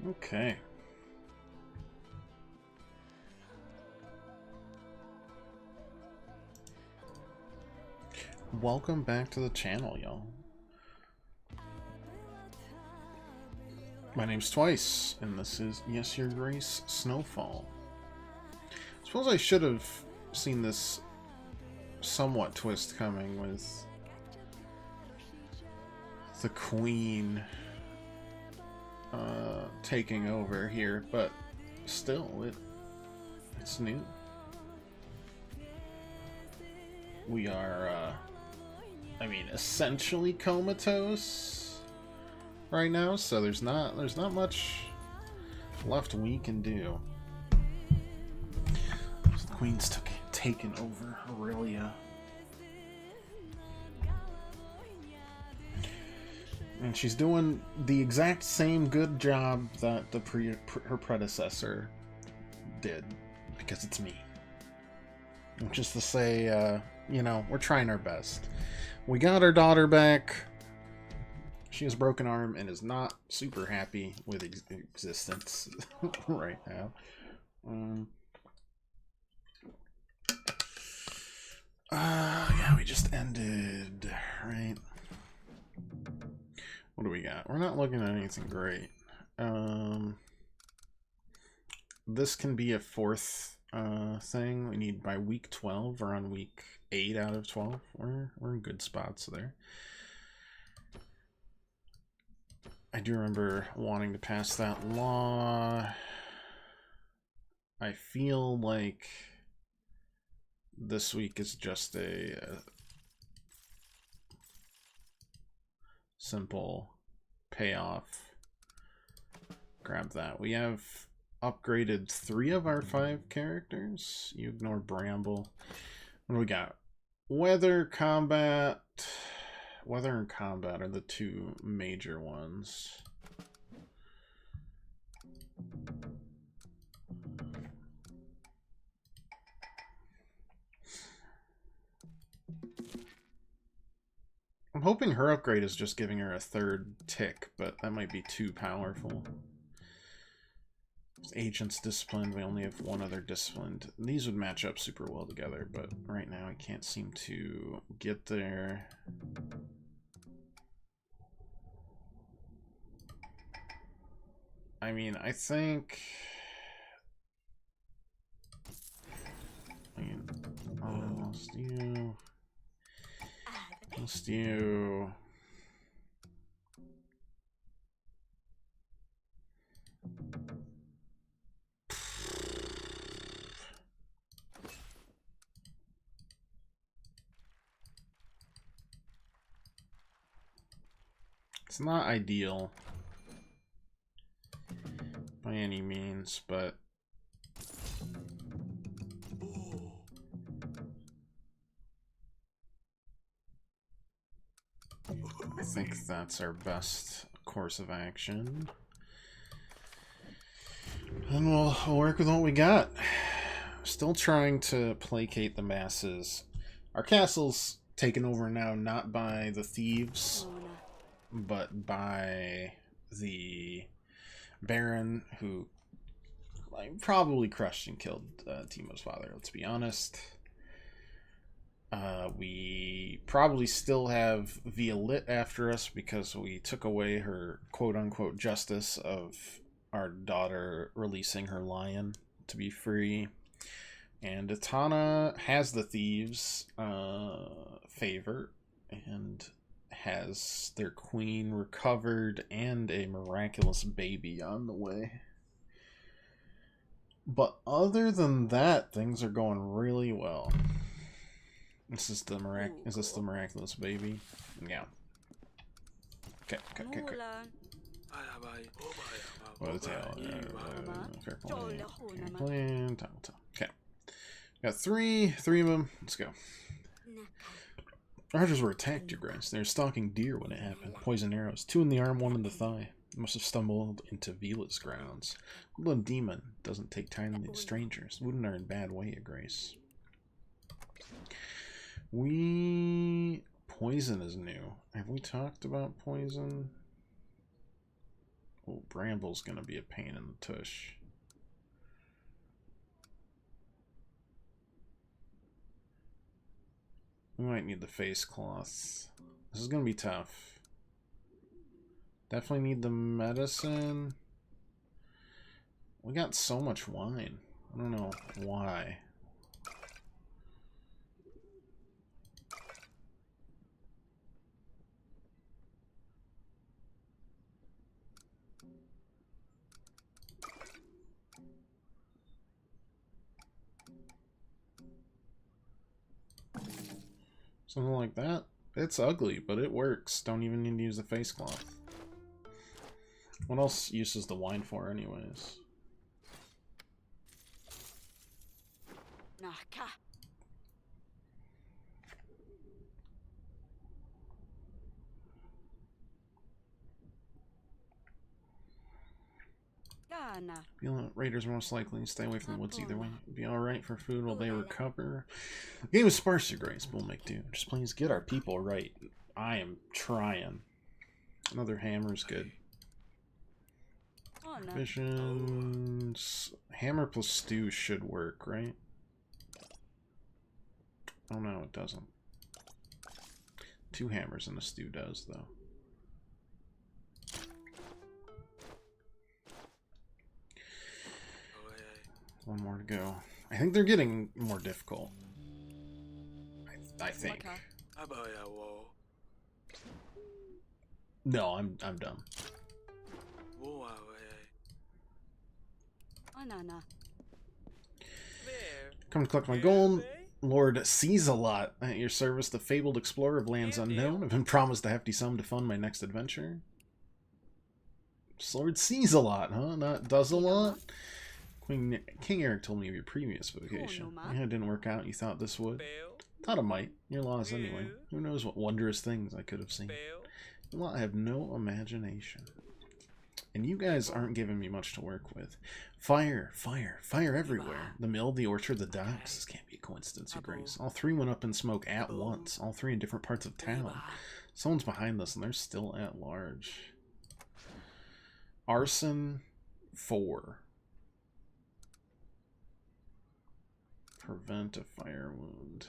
Okay. Welcome back to the channel, y'all. My name's Twice, and this is Yes Your Grace Snowfall. I suppose I should have seen this somewhat twist coming with the Queen taking over here, but still, it's new. We are, I mean, essentially comatose right now, so there's not much left we can do. So the Queen's taken over Aurelia. And she's doing the exact same good job that her predecessor did, because it's me. Which is to say, you know, we're trying our best. We got our daughter back. She has a broken arm and is not super happy with existence right now. Yeah, we just ended, right? What do we got? We're not looking at anything great. This can be a fourth thing. We need by week 12 or on week 8 out of 12. We're in good spots there. I do remember wanting to pass that law. I feel like this week is just a simple payoff. Grab that. We have upgraded 3 of our 5 characters. You ignore Bramble. What do we got? Weather, combat. Weather and combat are the 2 major ones. I'm hoping her upgrade is just giving her a 3rd tick, but that might be too powerful. Agents disciplined, we only have 1 other disciplined. These would match up super well together, but right now I can't seem to get there. I mean, I think... Almost you. Let's do... It's not ideal by any means, but I think that's our best course of action. And we'll work with what we got. Still trying to placate the masses. Our castle's taken over now, not by the thieves, but by the Baron, who probably crushed and killed Timo's father, let's be honest. We probably still have Violet after us because we took away her quote-unquote justice of our daughter releasing her lion to be free. And Itana has the thieves' favor and has their queen recovered and a miraculous baby on the way. But other than that, things are going really well. Is this the miraculous baby? Yeah. Okay. Well, the tail. Fair plan. Okay. Got three of them. Let's go. Archers were attacked, Your Grace. They were stalking deer when it happened. Poison arrows. 2 in the arm, 1 in the thigh. Must have stumbled into Vela's grounds. Blood demon doesn't take kindly to strangers. Wouldn't are in bad way, Your Grace. Poison is new. Have we talked about poison? Oh, Bramble's gonna be a pain in the tush. We might need the face cloths. This is gonna be tough. Definitely need the medicine. We got so much wine. I don't know why. Something like that. It's ugly, but it works. Don't even need to use the face cloth. What else uses the wine for anyways? Raiders are most likely to stay away from the woods either way. Be alright for food while they recover. The game is sparsely grace, but we'll make do. Just please get our people right. I am trying. Another hammer's good. Visions. Hammer plus stew should work, right? Oh no, it doesn't. 2 hammers and a stew does, though. One more to go. I think they're getting more difficult. I think. No, I'm done. Come to collect my gold. Lord sees a lot. At your service, the fabled explorer of lands unknown. I've been promised a hefty sum to fund my next adventure. Lord sees a lot, huh? Not does a lot? King Eric told me of your previous vocation. Yeah, it didn't work out. You thought this would? Thought it might. You're lost anyway. Who knows what wondrous things I could have seen. Well, I have no imagination. And you guys aren't giving me much to work with. Fire, fire, fire everywhere. The mill, the orchard, the docks. This can't be a coincidence, Your Grace. All 3 went up in smoke at once. All 3 in different parts of town. Someone's behind this, and they're still at large. Arson 4. Prevent a fire wound.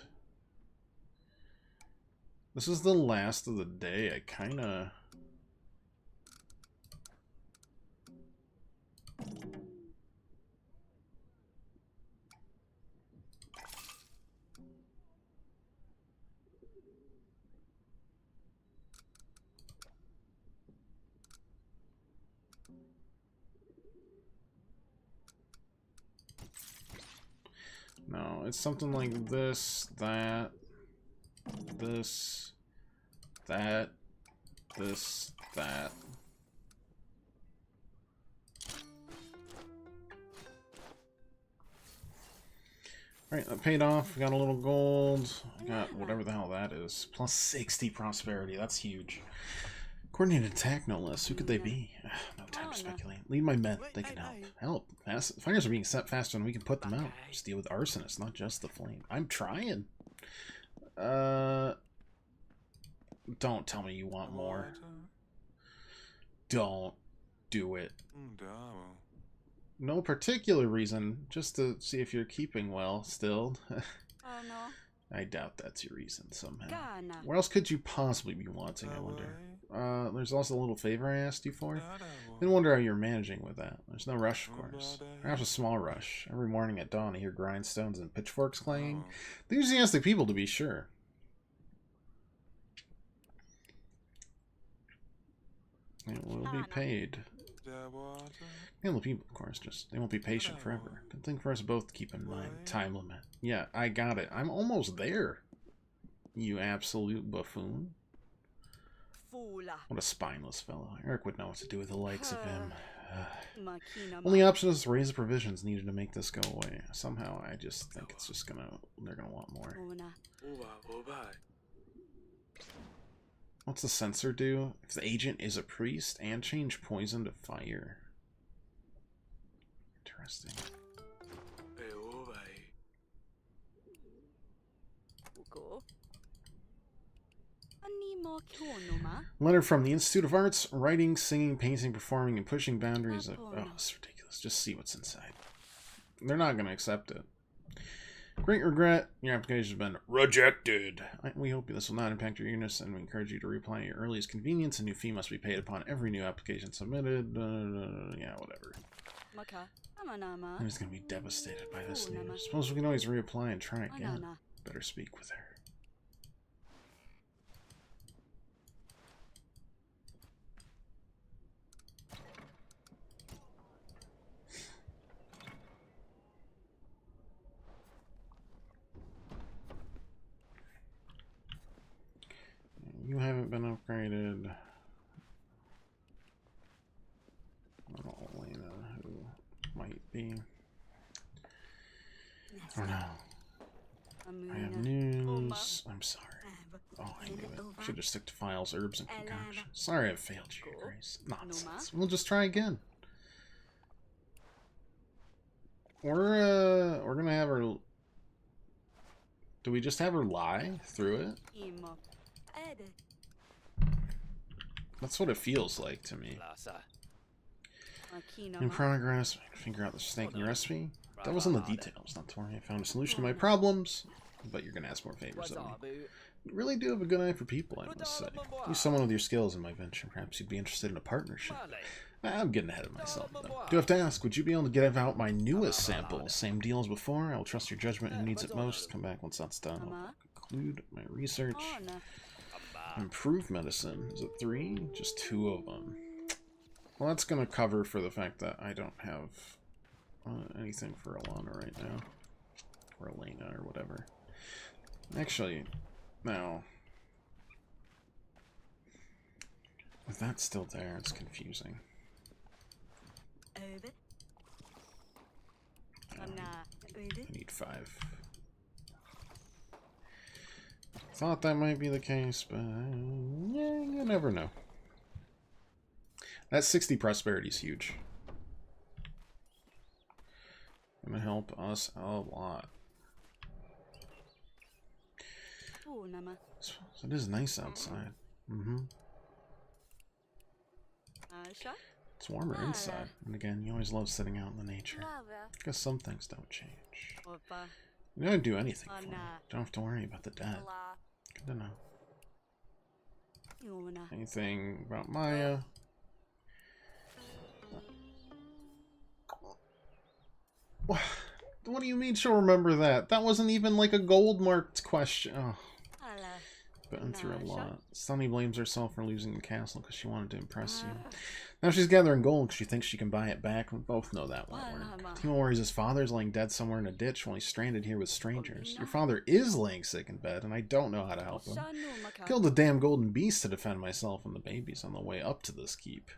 This is the last of the day. I kinda... No, it's something like this, that, this, that, this, that. Alright, that paid off. We got a little gold. We got whatever the hell that is. Plus 60 prosperity. That's huge. Coordinated attack, no less. Who could they be? No time to speculate. Lead my men. They can help. Help. Fires are being set faster than we can put them out. Just deal with arsonists, not just the flame. I'm trying. Don't tell me you want more. Don't do it. No particular reason. Just to see if you're keeping well still. I doubt that's your reason somehow. Where else could you possibly be wanting, I wonder? There's also a little favor I asked you for. Didn't wonder how you're managing with that. There's no rush, of course. Perhaps a small rush. Every morning at dawn I hear grindstones and pitchforks clanging. Enthusiastic people, to be sure. It will be paid. And the people, of course, they won't be patient forever. Good thing for us both to keep in mind. Time limit. Yeah, I got it. I'm almost there. You absolute buffoon. What a spineless fellow. Eric would know what to do with the likes of him. Only option is to raise the provisions needed to make this go away. Somehow, I just think it's just they're gonna want more. What's the sensor do? If the agent is a priest, and change poison to fire. Interesting. Letter from the Institute of Arts, writing, singing, painting, performing, and pushing boundaries of... Oh, it's ridiculous. Just see what's inside. They're not going to accept it. Great regret. Your application has been rejected. We hope this will not impact your eagerness, and we encourage you to reapply at your earliest convenience. A new fee must be paid upon every new application submitted. Yeah, whatever. I'm just going to be devastated by this news. Suppose we can always reapply and try again. Better speak with her. You haven't been upgraded. I don't know, Elena, who might be. I don't know. I have news. I'm sorry. Oh, I knew it. Should have stuck to files, herbs, and concoction. Sorry I failed you, Your Grace. Nonsense. We'll just try again. We're gonna have her. Do we just have her lie through it? That's what it feels like to me. In progress, figure out the snaky recipe. That was in the details, not to worry. I found a solution to my problems, but you're gonna ask more favors of me. You really do have a good eye for people, I must say. Use someone with your skills in my venture. Perhaps you'd be interested in a partnership. I'm getting ahead of myself, though. Do have to ask, would you be able to get out my newest sample? Same deal as before? I will trust your judgment who needs it most. Come back once that's done. I'll conclude my research. Improve medicine. Is it 3? Just 2 of them. Well, that's going to cover for the fact that I don't have anything for Alana right now. Or Elena, or whatever. Actually, now, with that still there, it's confusing. I need 5. Thought that might be the case, but yeah, you never know. That 60 prosperity is huge. Gonna help us a lot. So it is nice outside. It's warmer inside. And again, you always love sitting out in the nature. Because some things don't change. You don't do anything for me. Don't have to worry about the dead. Good to know. Anything about Maya? What do you mean she'll remember that? That wasn't even like a gold marked question. Oh. Been through a lot. Sunny blames herself for losing the castle because she wanted to impress you. Now she's gathering gold because she thinks she can buy it back. We both know that won't work. Timo worries his father's laying dead somewhere in a ditch while he's stranded here with strangers. Your father is laying sick in bed, and I don't know how to help him. Killed the damn golden beast to defend myself and the babies on the way up to this keep.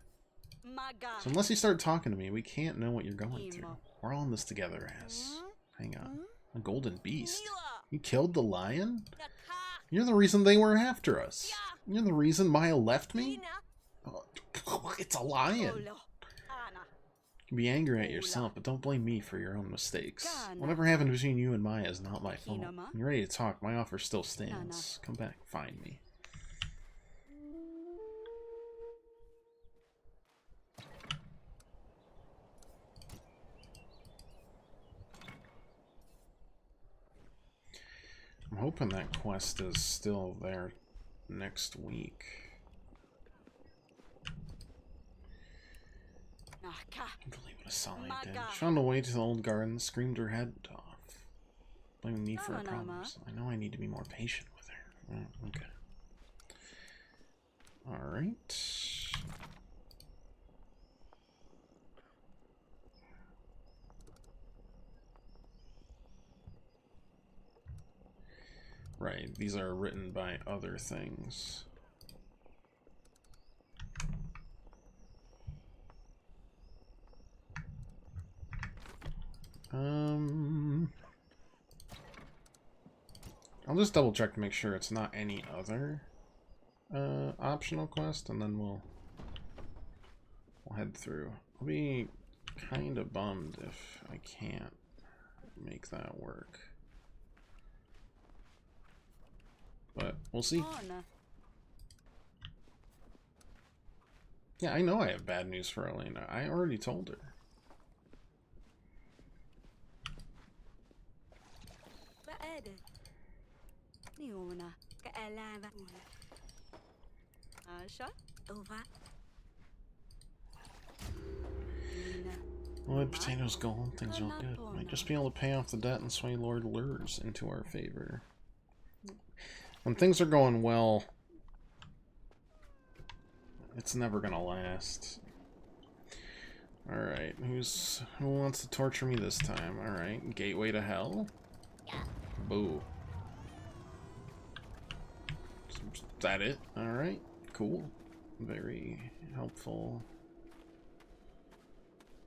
So unless you start talking to me, we can't know what you're going through. We're all in this together, as... Hang on. A golden beast? You killed the lion? You're the reason they were after us. You're the reason Maya left me? Oh, it's a lion. You can be angry at yourself, but don't blame me for your own mistakes. Whatever happened between you and Maya is not my fault. When you're ready to talk, my offer still stands. Come back, find me. I'm hoping that quest is still there next week. I can't believe what Asali did. She found a way to the old garden, screamed her head off. Blaming me for her problems. I know I need to be more patient with her. Okay. Alright. Right, these are written by other things. I'll just double check to make sure it's not any other optional quest, and then we'll head through. I'll be kind of bummed if I can't make that work. But we'll see. Yeah, I know I have bad news for Elena. I already told her. Wood, potatoes, gold, things are all good. Might just be able to pay off the debt and sway Lord Lures into our favor. When things are going well, it's never gonna last. Alright, who wants to torture me this time? Alright, gateway to hell? Boo. Is that it? Alright, cool. Very helpful.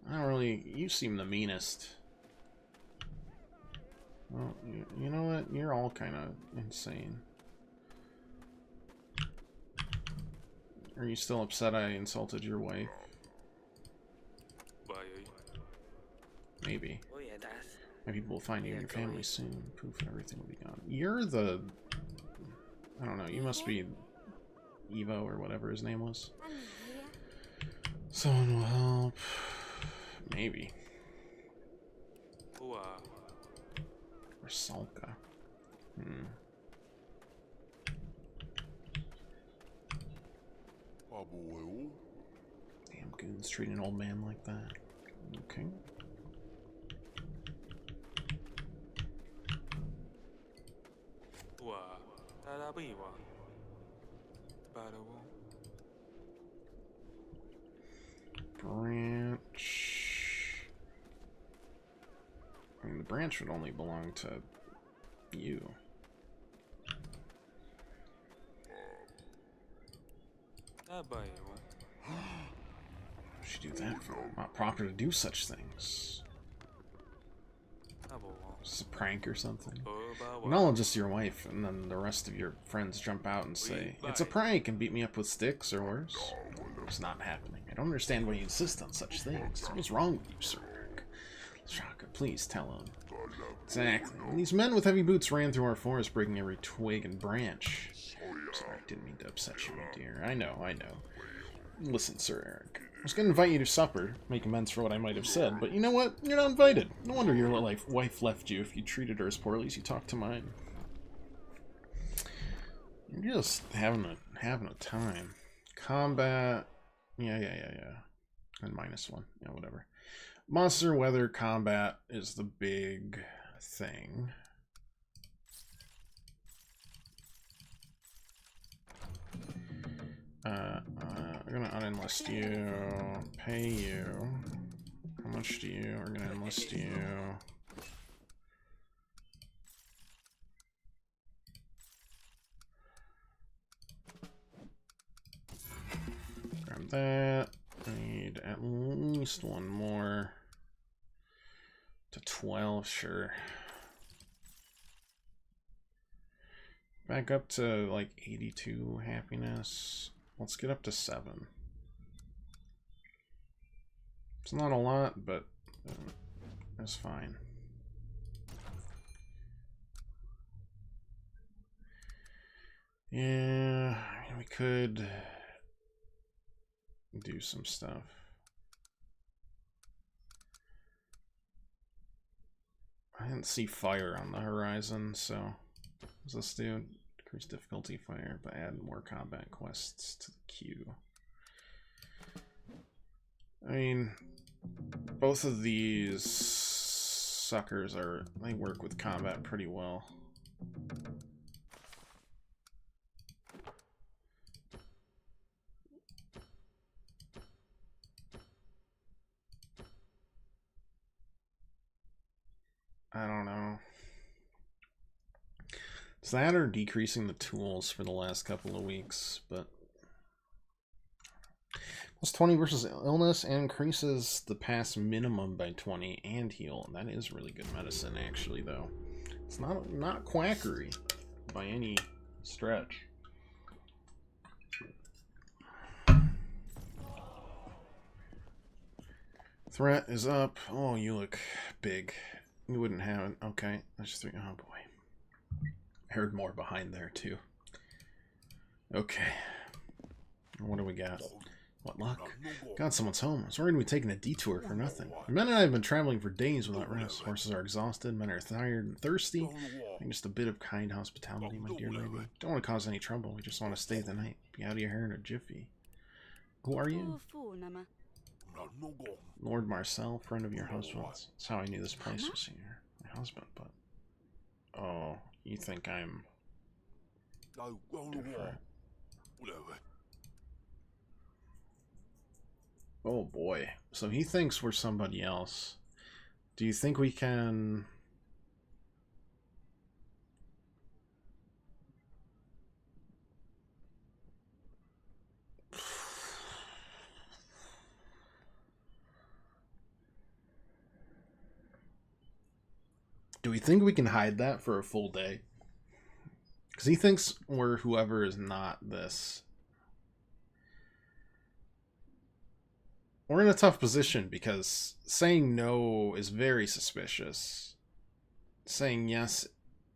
I don't really... You seem the meanest. Well, you know what? You're all kind of insane. Are you still upset I insulted your wife? Maybe. Maybe people will find you and your family soon. Poof, everything will be gone. You're the... I don't know, you must be Evo or whatever his name was. Someone will help. Maybe. Or Salka. Damn goons treat an old man like that. Okay. Branch. I mean, the branch would only belong to you. Should do that for not proper to do such things. It's a prank or something. Acknowledge this to your wife, and then the rest of your friends jump out and say, "It's a prank," and beat me up with sticks or worse. It's not happening. I don't understand why you insist on such things. What's wrong with you, Sir Eric? Shaka, please tell him. Exactly. These men with heavy boots ran through our forest, breaking every twig and branch. Sorry, I didn't mean to upset you, my dear. I know. Listen, Sir Eric. I was going to invite you to supper, make amends for what I might have said, but you know what? You're not invited. No wonder your wife left you if you treated her as poorly as you talked to mine. You're just having a time. Combat. Yeah. And -1. Yeah, whatever. Monster weather combat is the big thing. I'm gonna unenlist you, pay you. How much do you? We're gonna enlist you. Grab that. I need at least one more. To 12, sure. Back up to like 82 happiness. Let's get up to 7. It's not a lot, but it's fine. Yeah, I mean, we could do some stuff. I didn't see fire on the horizon, so what's this do? Decrease difficulty fire, but add more combat quests to the queue. I mean, both of these suckers they work with combat pretty well. I don't know. It's that or decreasing the tools for the last couple of weeks, but plus 20 versus illness and increases the pass minimum by 20 and heal. That is really good medicine, actually, though. It's not quackery by any stretch. Threat is up. Oh, you look big. You wouldn't have it. Okay, that's 3. Oh boy. I heard more behind there too. Okay. What do we got? What luck. God, someone's home. I was worried we'd taken a detour for nothing. The men and I have been traveling for days without rest. Horses are exhausted, men are tired and thirsty. And just a bit of kind hospitality, my dear lady. Don't want to cause any trouble. We just want to stay the night. Be out of your hair in a jiffy. Who are you? Lord Marcel, friend of your husband's. That's how I knew this place was here. My husband, but... Oh, you think I'm... different. Oh boy. So he thinks we're somebody else. Do you think we can... Do we think we can hide that for a full day? Because he thinks we're whoever is not this. We're in a tough position because saying no is very suspicious. Saying yes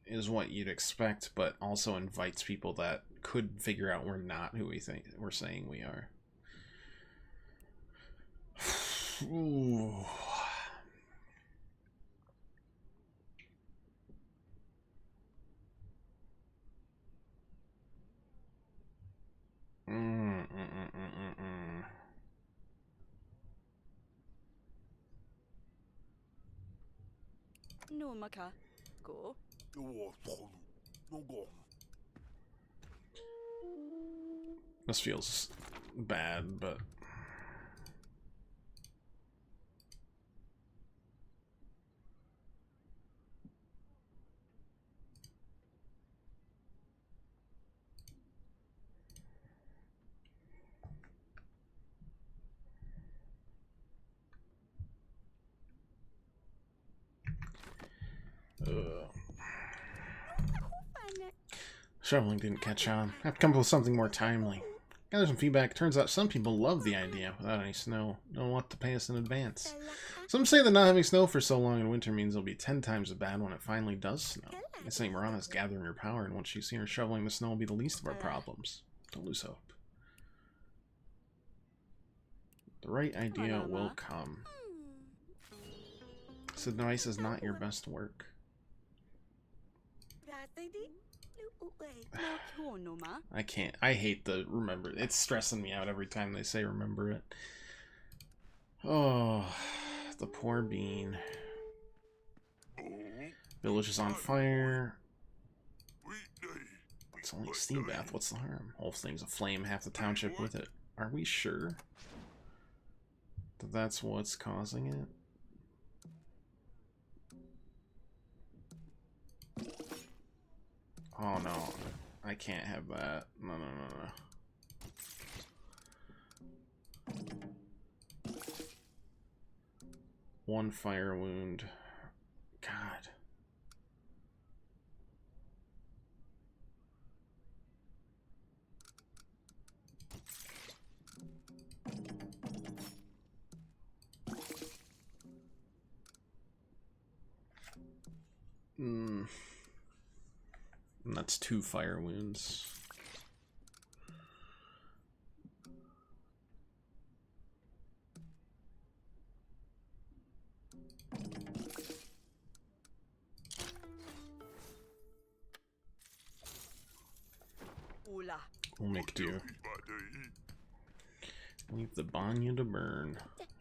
is what you'd expect, but also invites people that could figure out we're not who we think we're saying we are. Ooh. No, Maka. Go. This feels bad, but... Shoveling didn't catch on. I have to come up with something more timely. Gather some feedback. Turns out some people love the idea without any snow. Don't want to pay us in advance. Some say that not having snow for so long in winter means it'll be 10 times as bad when it finally does snow. They say Marana's gathering her power, and once she's here shoveling the snow will be the least of our problems. Don't lose hope. The right idea will come. This advice is not your best work. I can't. I hate the remember. It's stressing me out every time they say remember it. Oh, the poor bean. Village is on fire. It's only a steam bath. What's the harm? Whole thing's aflame. Half the township with it. Are we sure that that's what's causing it? Oh no, I can't have that. No, no, no, no. One fire wound. God. And that's 2 fire wounds. We'll make do. Leave the Banya to burn.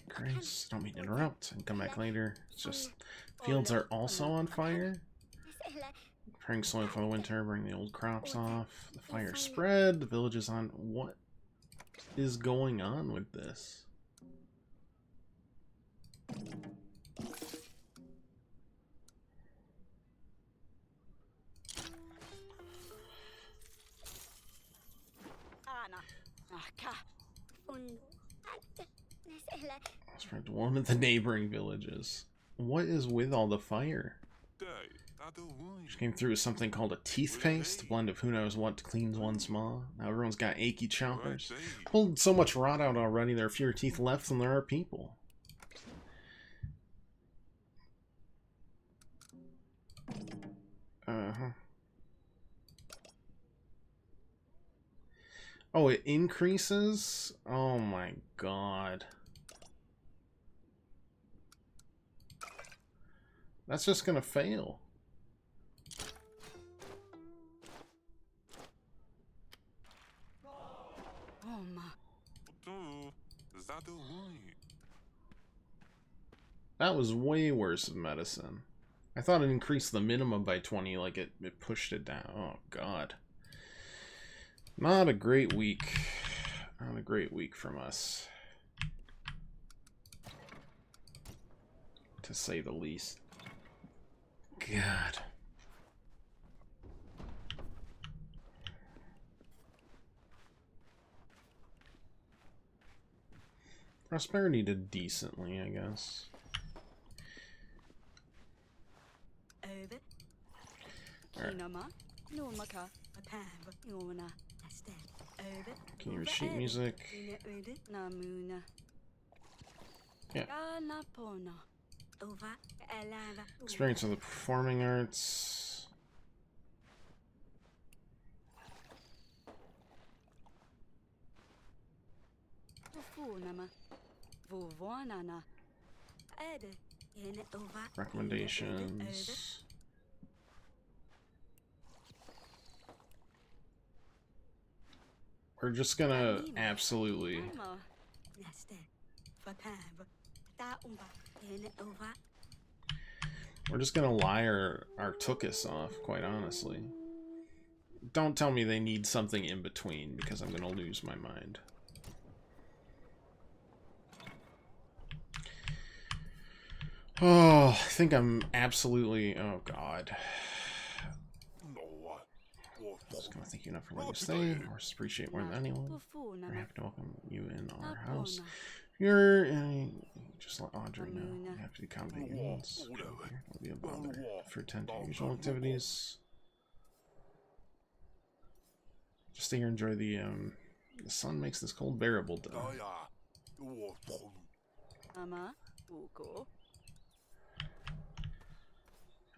Christ, don't mean to interrupt. And come back later. It's just fields are also on fire. Preparing soil for the winter, bring the old crops off. The fire spread. The village is on. What is going on with this? Spread to warm at the neighboring villages. What is with all the fire? She came through with something called a teeth paste, a blend of who knows what to cleanse one's maw. Now everyone's got achy chompers. Pulled so much rot out already, there are fewer teeth left than there are people. Oh, it increases? Oh my god. That's just gonna fail. That was way worse than medicine. I thought it increased the minimum by 20, like it pushed it down. Oh god. Not a great week. Not a great week from us. To say the least. God. Prosperity did decently, I guess. Can you hear sheet music? Yeah. Experience of the performing arts. Recommendations. We're just gonna absolutely... We're just gonna lie our Tookus off, quite honestly. Don't tell me they need something in between, because I'm gonna lose my mind. Oh, I think I'm absolutely... Oh, God. I'm just gonna thank you enough for letting us stay. Of course, appreciate more than anyone. We're happy to welcome you in our house. You're... just let Audrey know. You have to accommodate your needs. It'll be a bother. For attend to usual activities. Just stay here and enjoy the sun makes this cold bearable, though.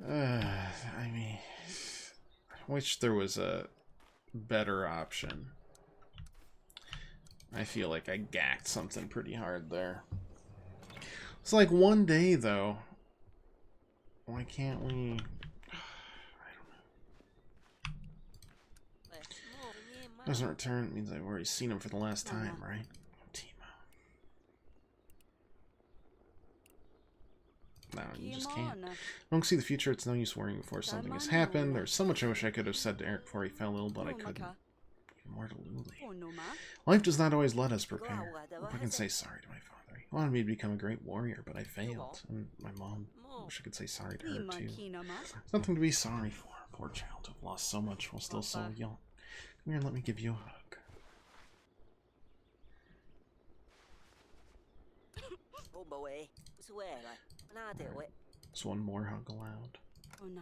I mean, I wish there was a better option. I feel like I gacked something pretty hard there. It's like one day, though. Why can't we... Doesn't return, it means I've already seen him for the last time, right? No, you just can't. I don't see the future, it's no use worrying before something has happened. There's so much I wish I could have said to Eric before he fell ill, but I couldn't. Even more to Luli. Life does not always let us prepare. I hope I can say sorry to my father. He wanted me to become a great warrior, but I failed. And my mom, I wish I could say sorry to her, too. There's nothing to be sorry for. Poor child who lost so much while still so young. Come here and let me give you a hug. Just one more hug allowed. Oh no.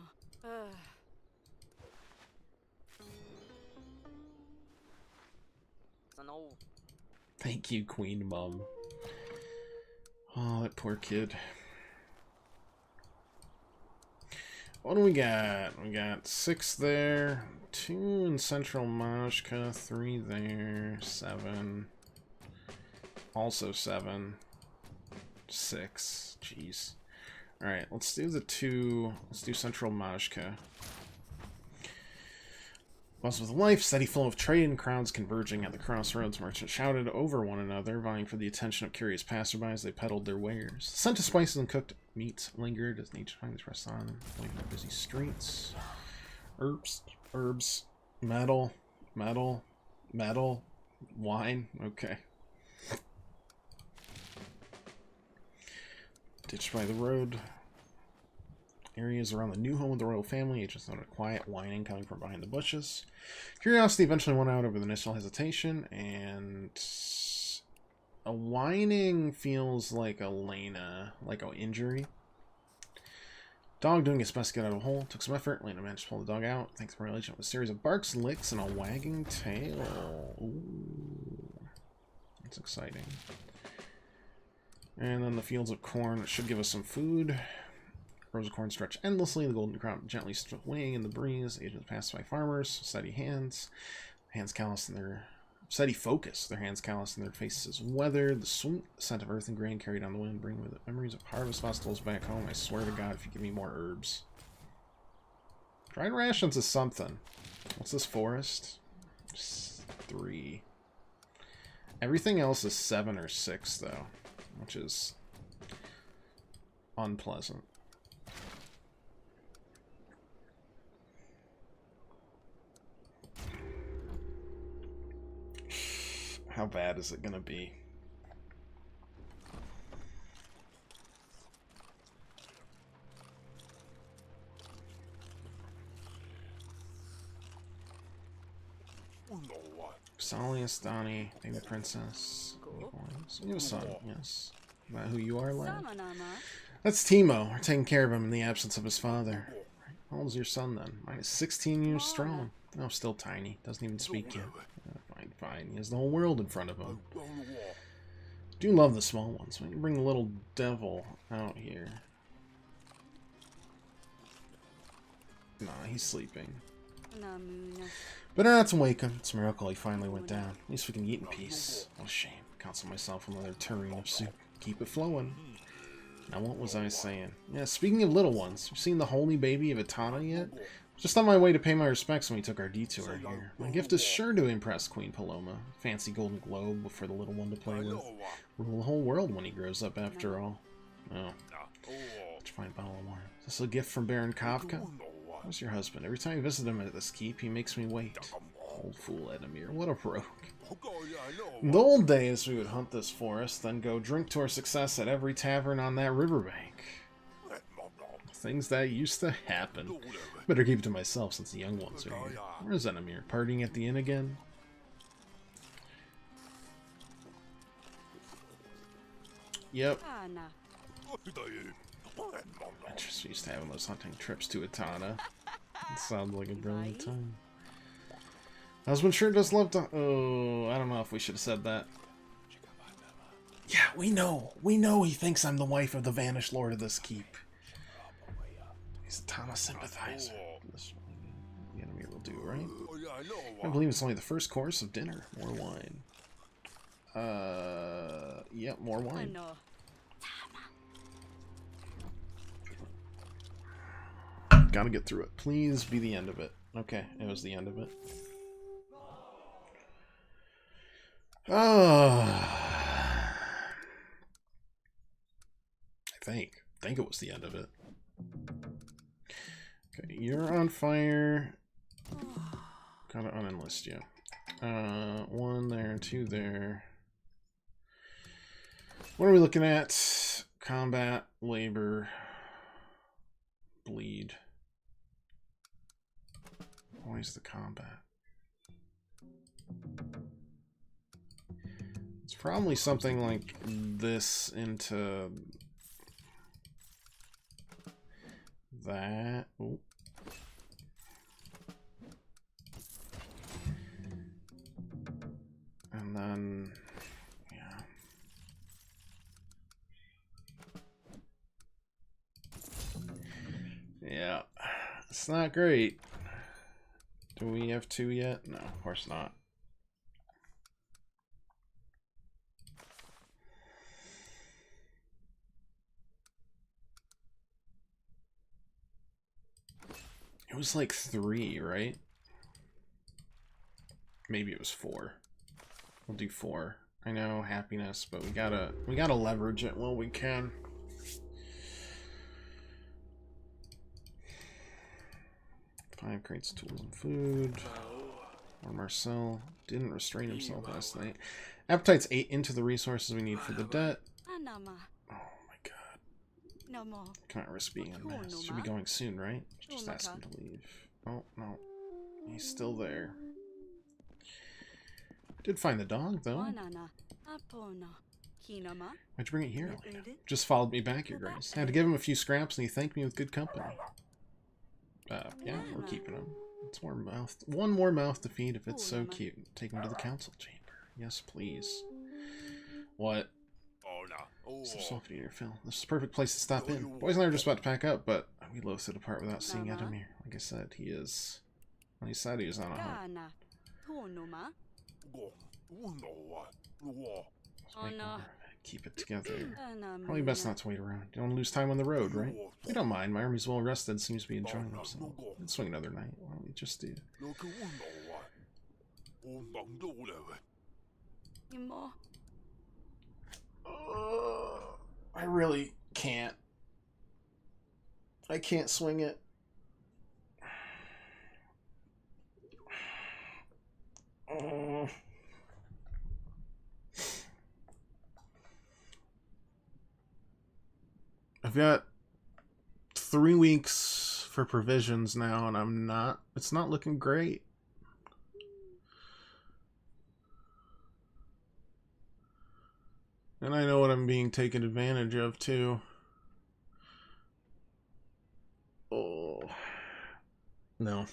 Thank you, Queen Mom. Oh, that poor kid. What do we got? We got 6 there, 2 in Central Mashka, 3 there, 7. Also 7. 6. Jeez. Alright, let's do the 2. Let's do Central Mashka. Buzz with life, steady flow of trade and crowds converging at the crossroads. Merchants shouted over one another, vying for the attention of curious passersby as they peddled their wares. The scent of spices and cooked meats lingered as nature finds pressed on, leaving the busy streets. Herbs, metal, wine. Okay. Ditched by the road. Areas around the new home of the royal family, agents noted quiet whining coming from behind the bushes. Curiosity eventually won out over the initial hesitation, and a whining feels like a Lena, like an injury. Dog doing its best to get out of a hole. Took some effort. Lena managed to pull the dog out. Thanks to the agent with a series of barks, licks, and a wagging tail. Ooh. That's exciting. And then the fields of corn should give us some food. Rows of corn stretch endlessly, the golden crop gently swaying in the breeze. Agents pass by farmers, steady hands. Hands calloused in their Steady focus. Their hands calloused and their faces weathered. The sweet scent of earth and grain carried on the wind bring with it memories of harvest festivals back home. I swear to God, if you give me more herbs. Dried rations is something. What's this forest? Just 3. Everything else is 7 or 6, though, which is unpleasant. How bad is it gonna be? Solius, Donnie, baby princess. You have a son, yes. Is that who you are, lad? That's Timo. We're taking care of him in the absence of his father. How old is your son, then? Mine is 16 years strong. Oh, still tiny. Doesn't even speak yet. Fine, fine. He has the whole world in front of him. Do love the small ones. Why don't you bring the little devil out here? Nah, he's sleeping. Better not to wake him. It's a miracle he finally went down. At least we can eat in peace. What a shame. Console myself with another tureen of soup. Keep it flowing. Now, what was I saying? Yeah, speaking of little ones, you seen the holy baby of Etana yet? Just on my way to pay my respects when we took our detour here. My gift is sure to impress Queen Paloma. Fancy golden globe for the little one to play with. Rule the whole world when he grows up, after all. Oh. Such a fine bottle of wine. Is this a gift from Baron Kafka? Where's your husband? Every time I visit him at this keep, he makes me wait. Old fool Edamir, what a rogue. In the old days, we would hunt this forest, then go drink to our success at every tavern on that riverbank. Things that used to happen. Better keep it to myself since the young ones are here. Where's Edamir? Partying at the inn again? Yep. I just used to having those hunting trips to Etana. It sounds like a brilliant time. Husband sure does love to... Oh, I don't know if we should have said that. Yeah, we know. We know he thinks I'm the wife of the vanished lord of this keep. He's a Etana sympathizer. The enemy will do, right? I believe it's only the first course of dinner. More wine. Yep, more wine. Gotta get through it. Please be the end of it. Okay, it was the end of it. I think it was the end of it. Okay, you're on fire. Gotta unenlist you. 1 there, 2 there. What are we looking at? Combat, labor, bleed. Always the combat. It's probably something like this into that. Oh. And then, yeah. Yeah, it's not great. Do we have 2 yet? No, of course not. It was like 3, right? Maybe it was 4. We'll do 4. I know, happiness, but we gotta leverage it while we can. Five crates of tools and food. Or Marcel didn't restrain himself last night. Appetites ate into the resources we need for the debt. Oh my god. Can't risk being unmasked. Should be going soon, right? Just ask him to leave. Oh, no. He's still there. Did find the dog, though. Why'd you bring it here, Elena? Just followed me back, Your Grace. I had to give him a few scraps, and he thanked me with good company. Yeah, we're keeping him. It's one more mouth to feed if it's so cute. Take him to the council chamber. Yes, please. What? So soft eater, Phil. This is the perfect place to stop in. Boys and I are just about to pack up, but we loath to depart without seeing Edamir. Like I said, he is... Well, he said he was on a hunt. Make more. Keep it together. Probably best not to wait around. You don't want to lose time on the road, right? We don't mind. My army's well rested. Seems to be enjoying themselves. Let's swing another night. Why don't we just do? I really can't. I can't swing it. I've got 3 weeks for provisions now, and it's not looking great. And I know what I'm being taken advantage of, too. Oh. No.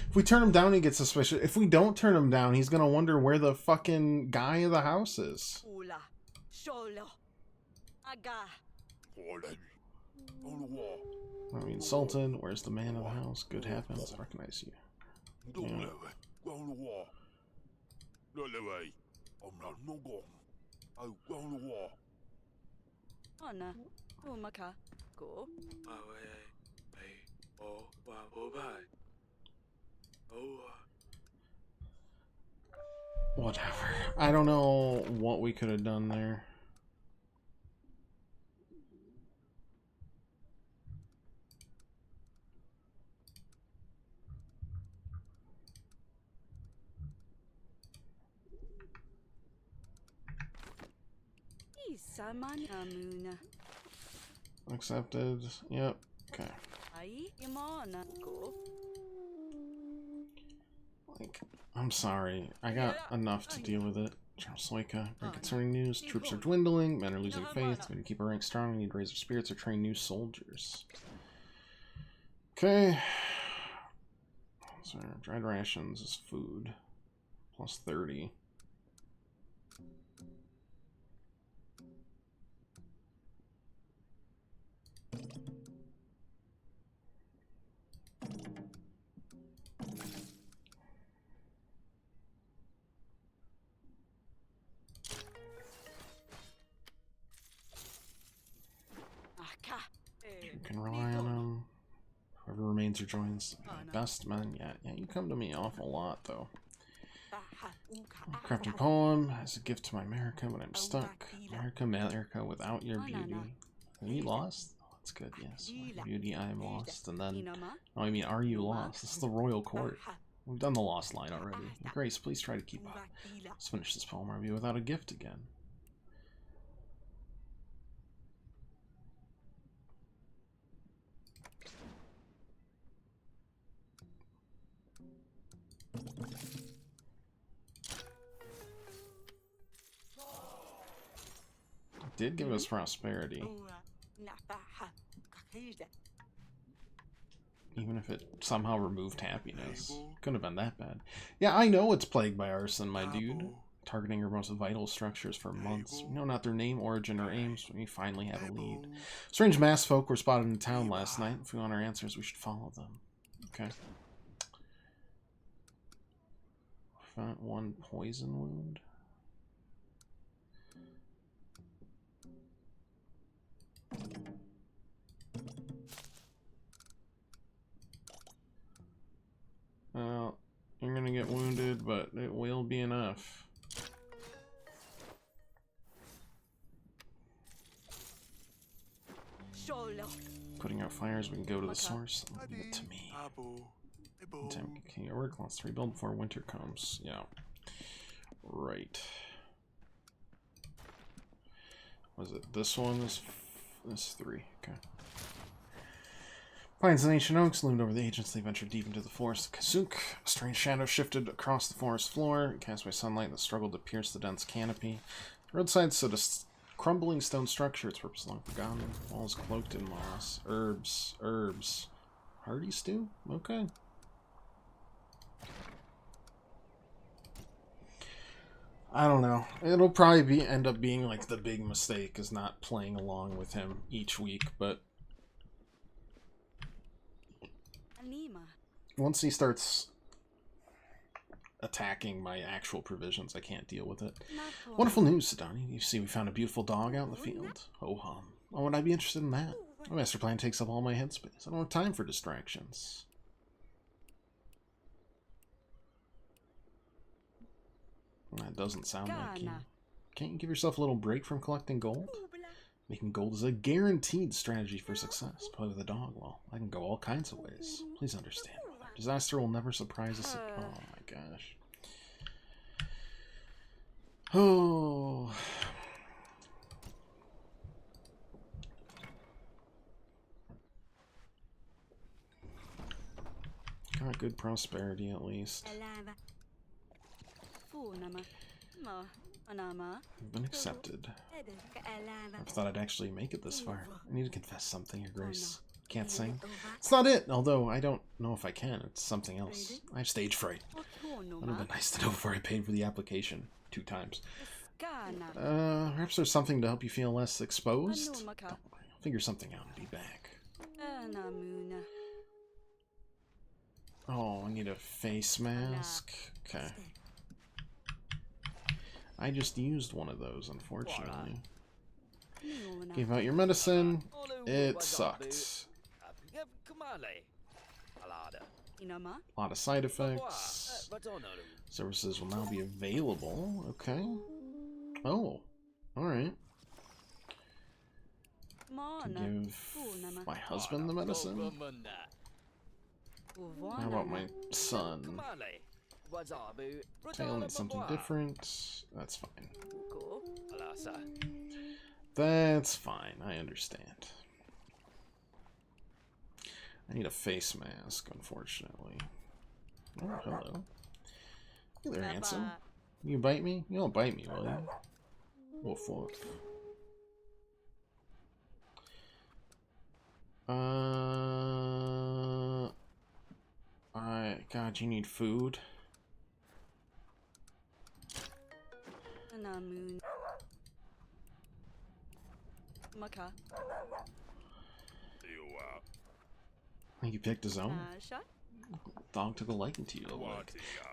If we turn him down, he gets suspicious. If we don't turn him down, he's gonna wonder where the fucking guy of the house is. I mean, Sultan, where's the man of the house? Good happens. I recognize you. Yeah. Whatever. I don't know what we could have done there. Accepted. Yep. Okay. Like, I'm sorry. I got enough to deal with it. Soika. Very concerning news. Troops are dwindling. Men are losing faith. We need to keep our ranks strong. We need to raise our spirits or train new soldiers. Okay. So, dried rations is food. Plus 30. You can rely on them. Whoever remains or joins. Best men yet. Yeah, you come to me an awful lot, though. Craft a poem as a gift to my America when I'm stuck. America, without your beauty. Are you lost? Oh, that's good, yes. Without your beauty, I am lost. And then, oh, I mean, are you lost? This is the royal court. We've done the lost line already. Grace, please try to keep up. Let's finish this poem. Are we without a gift again? Did give us prosperity. Even if it somehow removed happiness. Couldn't have been that bad. Yeah, I know it's plagued by arson, my dude. Targeting our most vital structures for months. We know not their name, origin, or aims, but we finally have a lead. Strange mass folk were spotted in town last night. If we want our answers, we should follow them. Okay. Found 1 poison wound. Well, you're gonna get wounded, but it will be enough. Putting out fires, we can go to the source. Leave it to me. Can you work? Let's rebuild before winter comes. Yeah. Right. Was it this one? This 3. Okay. Pines and ancient oaks loomed over the agents. They ventured deep into the forest. Kasuk, a strange shadow shifted across the forest floor, cast by sunlight that struggled to pierce the dense canopy. The roadside stood a crumbling stone structure, its purpose long forgotten. Walls cloaked in moss. Herbs. Hearty stew? Okay. I don't know. It'll probably end up being like the big mistake is not playing along with him each week, but once he starts attacking my actual provisions, I can't deal with it. Wonderful news, Sidani. You see we found a beautiful dog out in the field. Oh, hum. Why would I be interested in that? My master plan takes up all my headspace. I don't have time for distractions. That doesn't sound like you. Can't you give yourself a little break from collecting gold? Making gold is a guaranteed strategy for success. Play with a dog, well, I can go all kinds of ways. Please understand. Disaster will never surprise us. Oh my gosh. Oh. Got good prosperity at least. I've been accepted. I thought I'd actually make it this far. I need to confess something, Your Grace. Can't sing? It's not it, although I don't know if I can. It's something else. I have stage fright. Would have been nice to know before I paid for the application 2 times. Perhaps there's something to help you feel less exposed? Don't worry, I'll figure something out and be back. Oh, I need a face mask. Okay. I just used one of those, unfortunately. Gave out your medicine. It sucked. A lot of side effects. Services will now be available. Okay. Oh. Alright. To give my husband the medicine? How about my son? Tail needs something different. That's fine. That's fine. I understand. I need a face mask, unfortunately. Oh, hello. Hey there, handsome. You bite me? You don't bite me, will you? Woof woof. God, you need food. I think you picked his own. Dog took a liking to you. I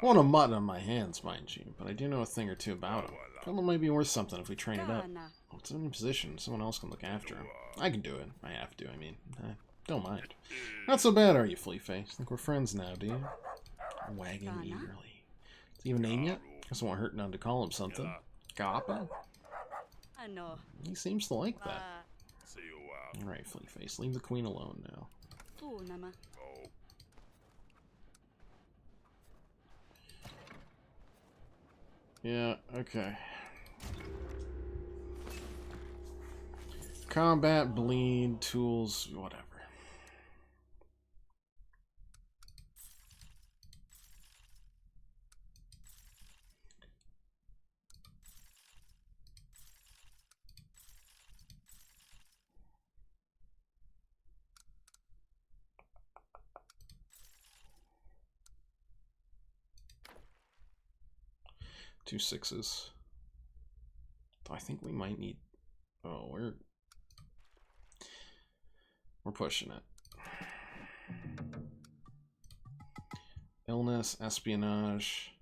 want a mutt on my hands, mind you, but I do know a thing or two about him. Fellow might be worth something if we train it up. Oh, it's in a position. Someone else can look after him. I can do it. I have to, I mean. Don't mind. Not so bad, are you, Fleaface? Think we're friends now, do you? Wagging eagerly. Does he have a name yet? Guess it won't hurt none to call him something. Gappa? He seems to like that. Alright, Fleaface, leave the queen alone now. Yeah, okay. Combat, bleed, tools, whatever. Two 6s. I think we might need... Oh, we're pushing it. Illness, espionage.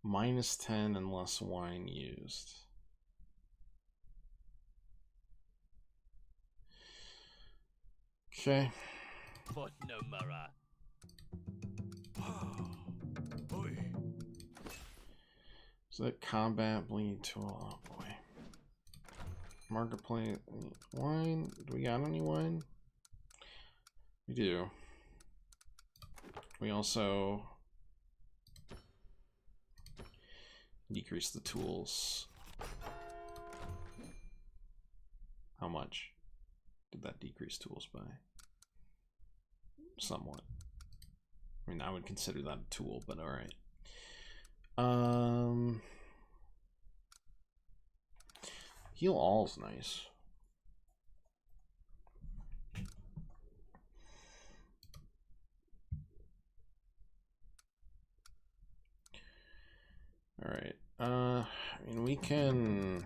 -10 and less wine used. Okay. Is that combat bleed tool? Oh boy. Marketplace wine. Do we got any wine? We do. We also decrease the tools. How much did that decrease tools by? Somewhat. I mean, I would consider that a tool, but all right. Heal all's nice. Alright. I mean, we can...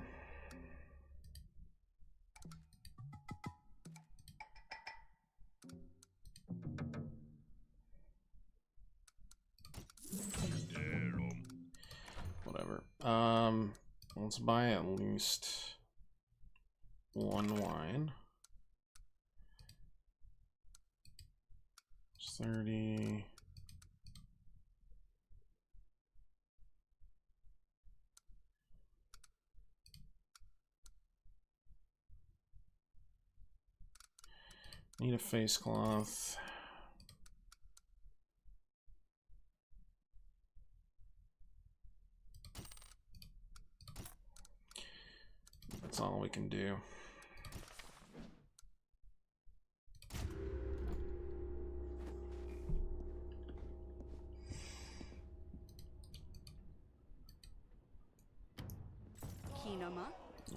Whatever. Let's buy at least one wine. It's 30. Need a face cloth. That's all we can do.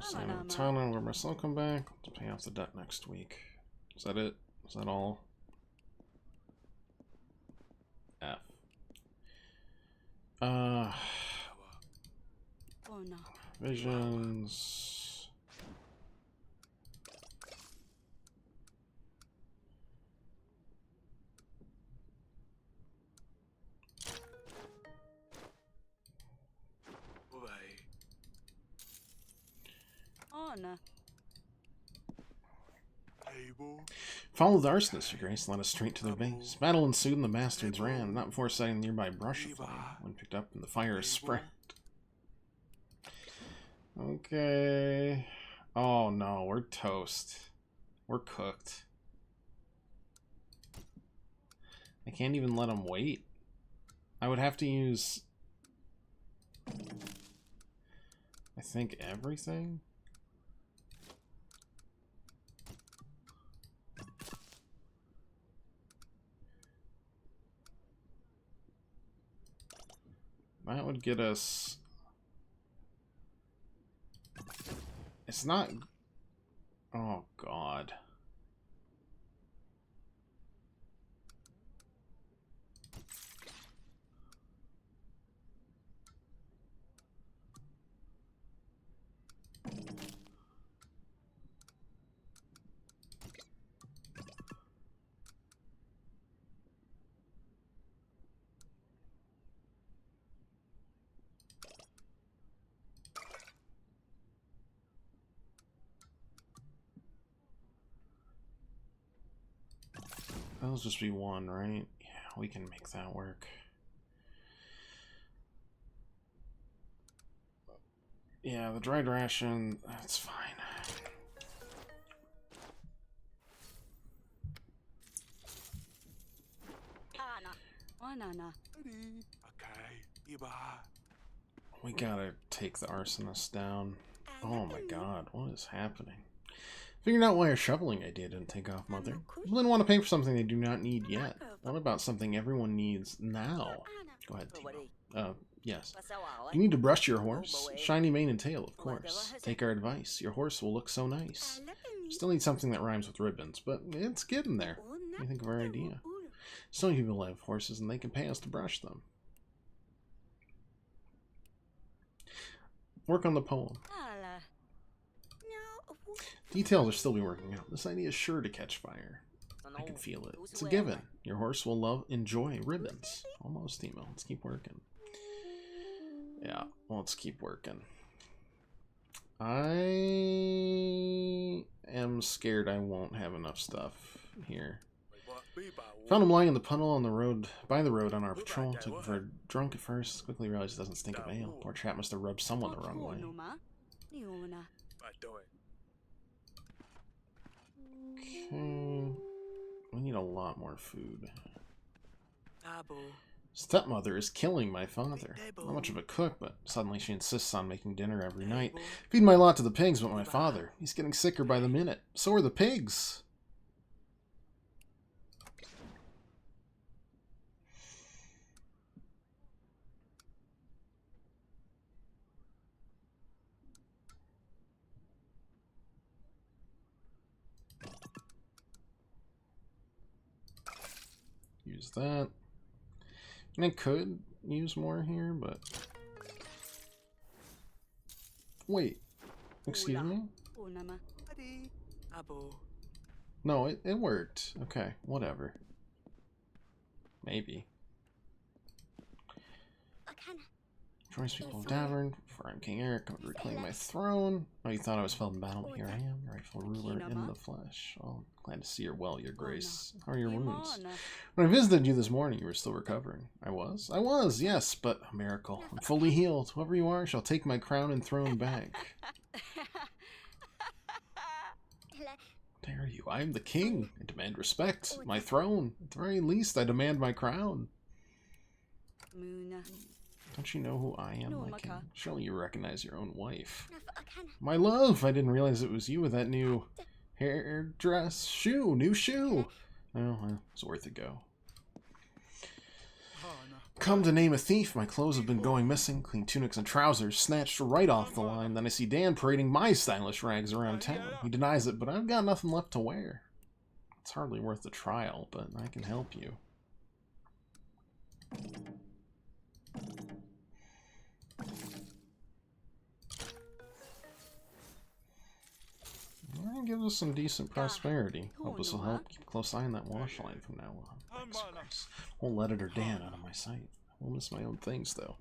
Sign of the tunnel where my son come back. Let's pay off the debt next week. Is that it? Is that all? F. Visions. Follow the arsonists, Your Grace. Led us straight to their base. Battle ensued and the bastards ran, not before sighting the nearby brush aflame. When picked up and the fire is spread. Okay. Oh no, we're toast. We're cooked. I can't even let them wait. I would have to use... I think everything? That would get us... It's not... Oh, God. That'll just be one, right? Yeah, we can make that work. Yeah, the dried ration, that's fine. We gotta take the arsonist down. Oh my god, what is happening? Figured out why our shoveling idea didn't take off, Mother. People didn't want to pay for something they do not need yet. What about something everyone needs now? Go ahead, Timo. Yes. You need to brush your horse. Shiny mane and tail, of course. Take our advice. Your horse will look so nice. Still need something that rhymes with ribbons, but it's getting there. What do you think of our idea? So many people have horses and they can pay us to brush them. Work on the poem. Details are still be working out. This idea is sure to catch fire. I can feel it. It's a given. Your horse will enjoy ribbons. Almost, Timo. Let's keep working. Yeah, well, let's keep working. I am scared I won't have enough stuff here. Found him lying in the puddle on the road, by the road on our patrol. Took him for a drunk at first. Quickly realized it doesn't stink of ale. Poor chap must have rubbed someone the wrong way. Okay. We need a lot more food. Stepmother is killing my father. Not much of a cook, but suddenly she insists on making dinner every night. Feed my lot to the pigs, but my father, he's getting sicker by the minute. So are the pigs. Use that. And I could use more here, but Wait. Excuse me? No, it worked. Okay, whatever. Maybe. Choice people of Davern, for I'm King Eric, I'm reclaim my throne. Oh, you thought I was felled in battle, but here I am, rightful ruler in the flesh. Well, glad to see you're well, your grace. How are your wounds? When I visited you this morning, you were still recovering. I was? I was, yes, but a miracle. I'm fully healed. Whoever you are shall take my crown and throne back. Dare you? I am the king. I demand respect. My throne. At the very least, I demand my crown. Don't you know who I am, my king? Surely you recognize your own wife. My love! I didn't realize it was you with that new hairdress. New shoe! Oh, well, it's worth a go. Come to name a thief. My clothes have been going missing. Clean tunics and trousers snatched right off the line. Then I see Dan parading my stylish rags around town. He denies it, but I've got nothing left to wear. It's hardly worth the trial, but I can help you. Well, gives us some decent prosperity. Hope this will help. Keep a close eye on that wash line from now on. Thanks, Grace. Won't let it or Dan out of my sight. I will miss my own things, though.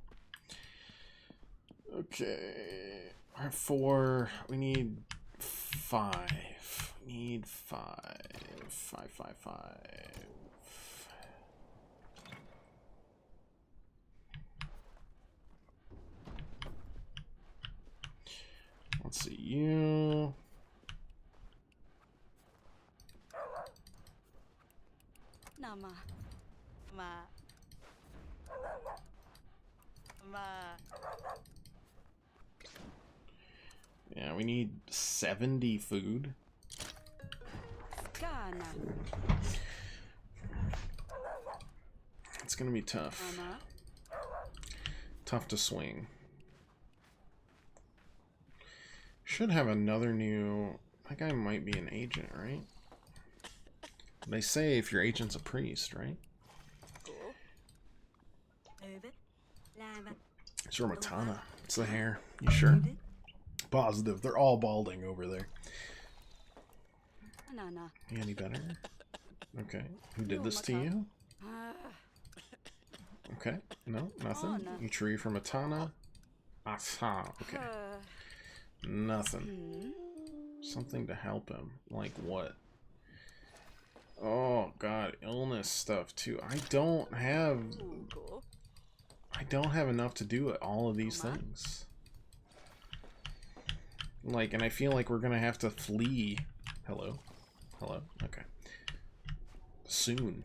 Okay. I have 4. We need 5. We need 5. 5, 5, 5. Let's see, you... Yeah, we need 70 food. It's gonna be tough. Tough to swing. Should have another new... That guy might be an agent, right? They say if your agent's a priest, right? It's your Matana. It's the hair. You sure? Positive. They're all balding over there. Any better? Okay. Who did this to you? Okay. No, nothing. You tree for Matana? Aha. Okay. Nothing. Something to help him. Like what? Oh god, illness stuff too. I don't have enough to do all of these things. Like, and I feel like we're gonna have to flee. Hello? Hello? Okay. Soon.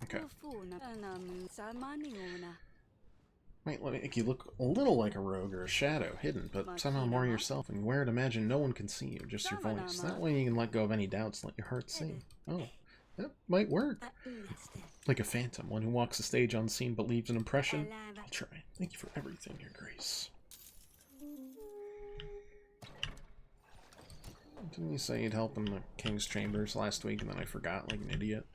Okay. Might make you look a little like a rogue or a shadow, hidden, but somehow more yourself, and wear it, imagine no one can see you, just your voice. That way you can let go of any doubts and let your heart sing. Oh, that might work. Like a phantom, one who walks the stage unseen but leaves an impression. I'll try. Thank you for everything, Your Grace. Didn't you say you'd help in the King's Chambers last week and then I forgot like an idiot?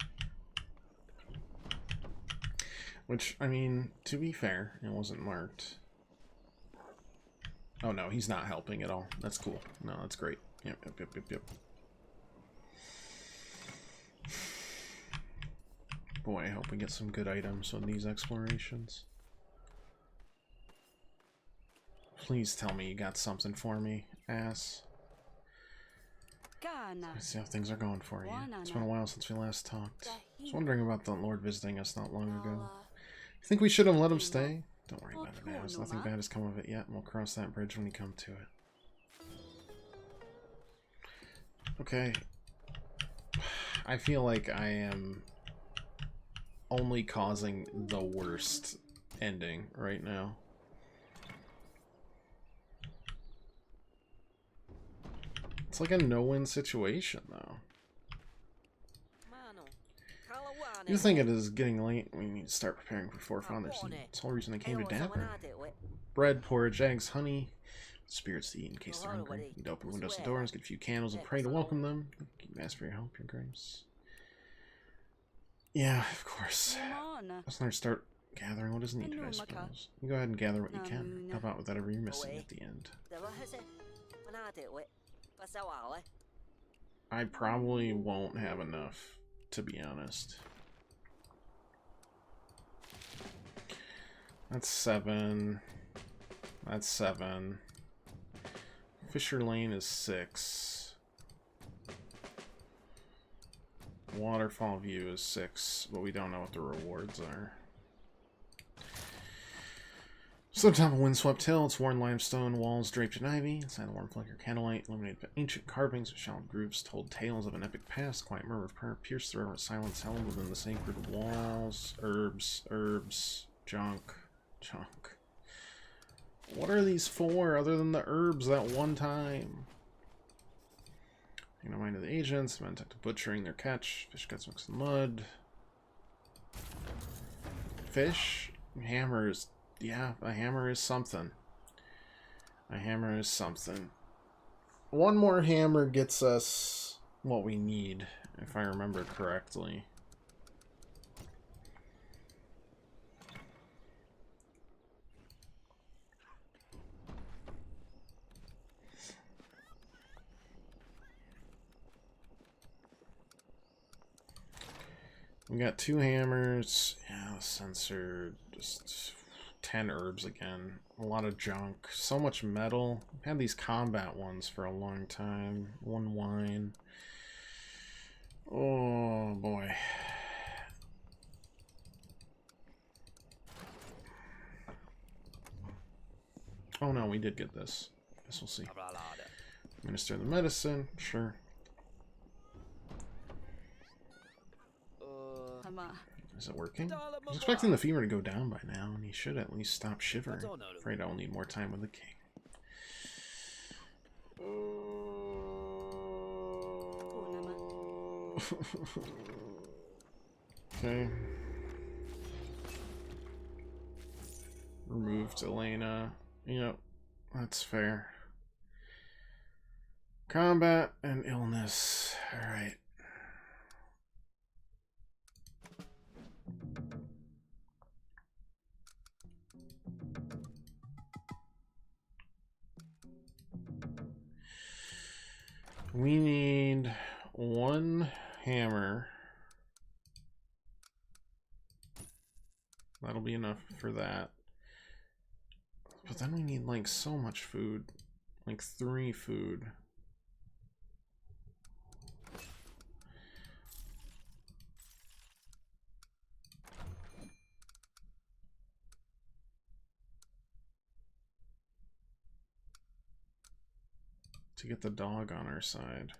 Which, I mean, to be fair, it wasn't marked. Oh no, he's not helping at all. That's cool. No, that's great. Yep. Boy, I hope we get some good items on these explorations. Please tell me you got something for me, ass. Let's see how things are going for you. It's been a while since we last talked. I was wondering about the Lord visiting us not long ago. You think we should have let him stay? Don't worry about it now. There's nothing bad has come of it yet, and we'll cross that bridge when we come to it. Okay. I feel like I am only causing the worst ending right now. It's like a no-win situation, though. You think it is getting late? We need to start preparing for forefathers. That's the whole reason I came to Dapper. Bread, porridge, eggs, honey, spirits to eat in case they're hungry. You'd open windows and doors, get a few candles, and pray to welcome them. You ask for your help, Your Grace. Yeah, of course. Let's not start gathering what is needed, I suppose. You go ahead and gather what you can. How about whatever you're missing at the end? I probably won't have enough, to be honest. That's 7. That's 7. Fisher Lane is 6. Waterfall View is 6, but we don't know what the rewards are. So, top of Windswept Hill, it's worn limestone walls draped in ivy. Inside the warm flicker candlelight, illuminated by ancient carvings of shallowed groups, told tales of an epic past. Quiet murmur of prayer pierced the reverent silence held within the sacred walls. Herbs, junk. What are these for, other than the herbs that one time? You know, mind of the agents, men took to butchering their catch. Fish guts mixed in mud. Fish? Hammers. Yeah, a hammer is something. A hammer is something. One more hammer gets us what we need, if I remember correctly. We got 2 hammers. Yeah, sensor. Just 10 herbs again. A lot of junk. So much metal. I've had these combat ones for a long time. 1 wine. Oh boy. Oh no, we did get this. Guess we'll see. Minister of the medicine. Sure. Is it working? I was expecting the fever to go down by now, and he should at least stop shivering. Afraid I'll need more time with the king. Okay. Removed Elena. Yep, that's fair. Combat and illness. Alright. We need 1 hammer. That'll be enough for that. But then we need like so much food. Like 3 food. To get the dog on our side.